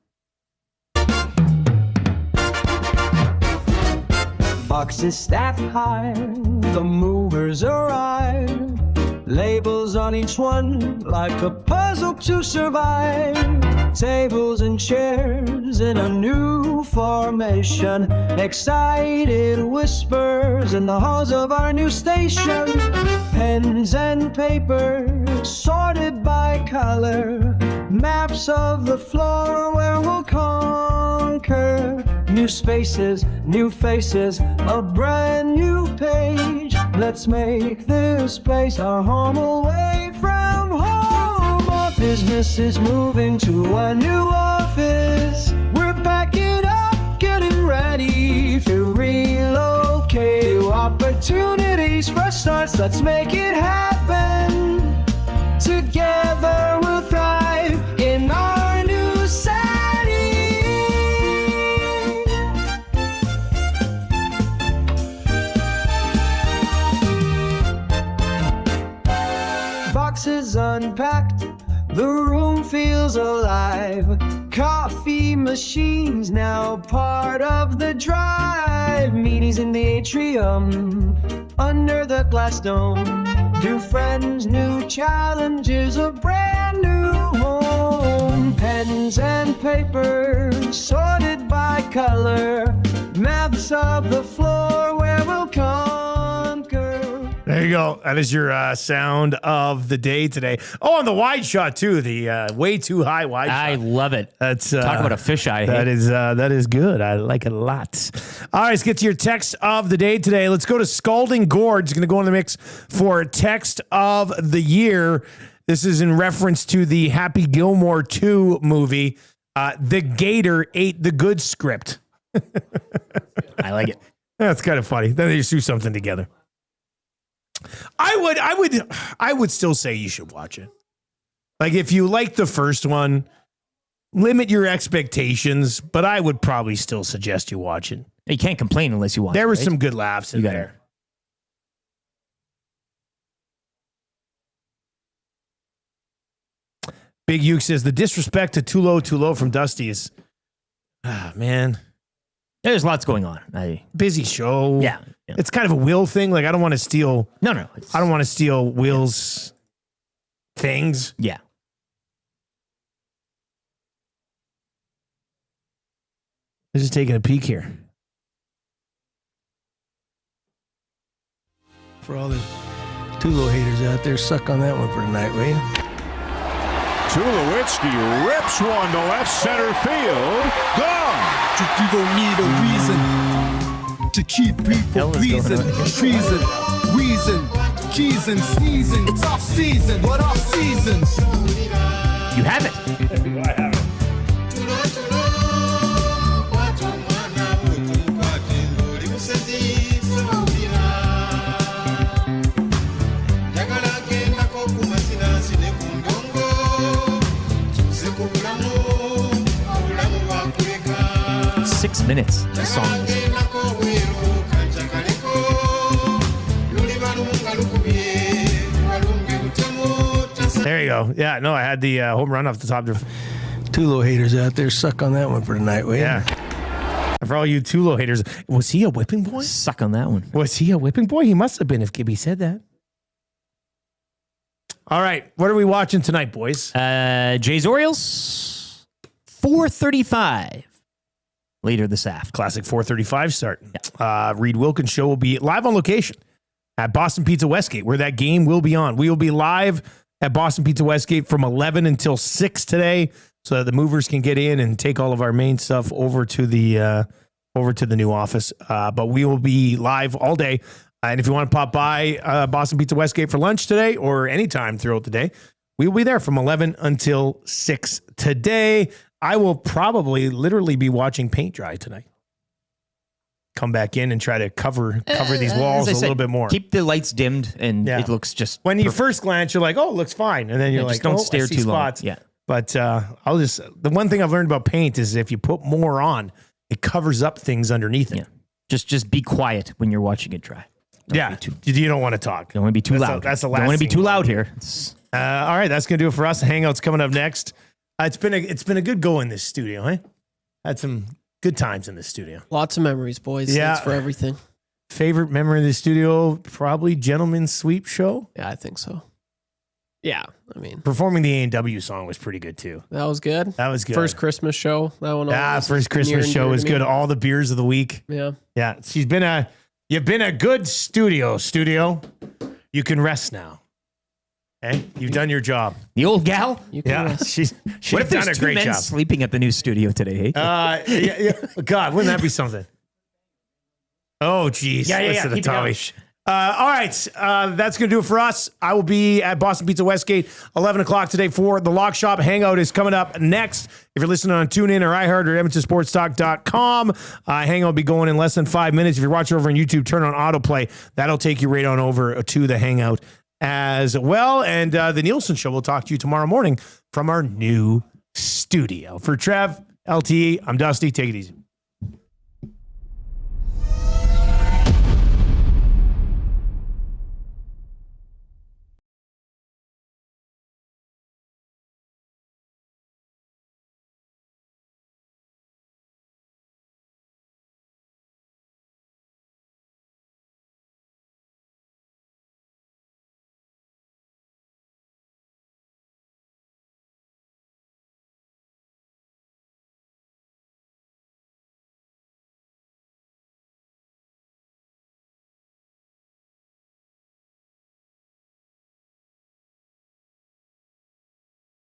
Boxes stacked high, the movers arrive. Labels on each one, like a puzzle to survive. Tables and chairs in a new formation. Excited whispers in the halls of our new station. Pens and paper sorted by color. Maps of the floor where we'll conquer. New spaces, new faces, a brand new page. Let's make this place our home away from home. Our business is moving to a new office. We're packing up, getting ready to relocate. Opportunities, fresh starts, let's make it happen. Together we'll thrive in our new setting. Boxes unpacked, the room feels alive. Coffee machines now part of the drive. Meetings in the atrium, under the glass dome. New friends, new challenges, a brand new home. Pens and paper sorted by color. Maps of the floor where we'll conquer. There you go. That is your sound of the day today. Oh, and the wide shot too. The way too high wide shot. I love it. That's talk about a fisheye. That is good. I like it a lot. All right, let's get to your text of the day today. Let's go to Scalding Gorge. Going to go in the mix for text of the year. This is in reference to the Happy Gilmore 2 movie. The Gator ate the good script. I like it. That's kind of funny. Then they just do something together. I would still say you should watch it. Like if you like the first one, limit your expectations, but I would probably still suggest you watch it. You can't complain unless you watch it. There were some good laughs in there. Big Uke says the disrespect to Tulo from Dusty is, man. There's lots going on. Busy show. Yeah. It's kind of a Will thing. Like I don't want to steal. No. I don't want to steal Will's things. Yeah. I'm just taking a peek here. For all the Tulo haters out there, suck on that one for tonight, will you? Tulowitzki rips one to left center field. Gone. You don't need a reason to keep people pleasing. Treason, reason, cheese and season. It's off season. What off seasons? You have it. I have it. It's 6 minutes. The song. There you go. Yeah, no, I had the home run off the top. Tulo haters out there, suck on that one for tonight, will you? Yeah. For all you Tulo haters, was he a whipping boy? Suck on that one. Was he a whipping boy? He must have been if Gibby said that. All right, what are we watching tonight, boys? Jays Orioles, 4:35 later this afternoon. Classic 4:35 start. Yeah. Reed Wilkins show will be live on location at Boston Pizza Westgate, where that game will be on. We will be live at Boston Pizza Westgate from 11 until 6 today, so that the movers can get in and take all of our main stuff over to the new office. But we will be live all day. And if you want to pop by Boston Pizza Westgate for lunch today or anytime throughout the day, we will be there from 11 until 6 today. I will probably literally be watching paint dry tonight. Come back in and try to cover these walls a little bit more. Keep the lights dimmed, and it looks just when you first glance, you're like, "Oh, it looks fine," and then you're like, "Don't stare I see too spots." long." Yeah. But the one thing I've learned about paint is if you put more on, it covers up things underneath it. Yeah. Just be quiet when you're watching it dry. You don't want to talk. Don't want to be too loud. That's the last. Don't want to be thing. too loud here. All right, that's gonna do it for us. The Hangout's coming up next. It's been a good go in this studio, eh? Had some good times in this studio. Lots of memories, boys. Yeah. Thanks for everything. Favorite memory of the studio, probably Gentleman's Sweep Show. Yeah, I think so. Yeah, I mean, performing the A&W song was pretty good too. That was good. That was good. First Christmas show. That one. First Christmas show was good. All the beers of the week. Yeah. Yeah. You've been a good studio. You can rest now. Okay? You've done your job. The old gal? You can rest. She's what if done there's a great two men job. sleeping at the new studio today, hey? Yeah. God, wouldn't that be something? Oh, geez. Yeah. Listen to Keep it Tommy. going. All right. That's going to do it for us. I will be at Boston Pizza Westgate, 11 o'clock today for the Lock Shop. Hangout is coming up next. If you're listening on TuneIn or iHeart or EdmontonSportsTalk.com, Hangout will be going in less than 5 minutes. If you're watching over on YouTube, turn on autoplay. That'll take you right on over to the Hangout as well. And the Nielsen Show will talk to you tomorrow morning from our new studio. For Trev, LTE, I'm Dusty. Take it easy.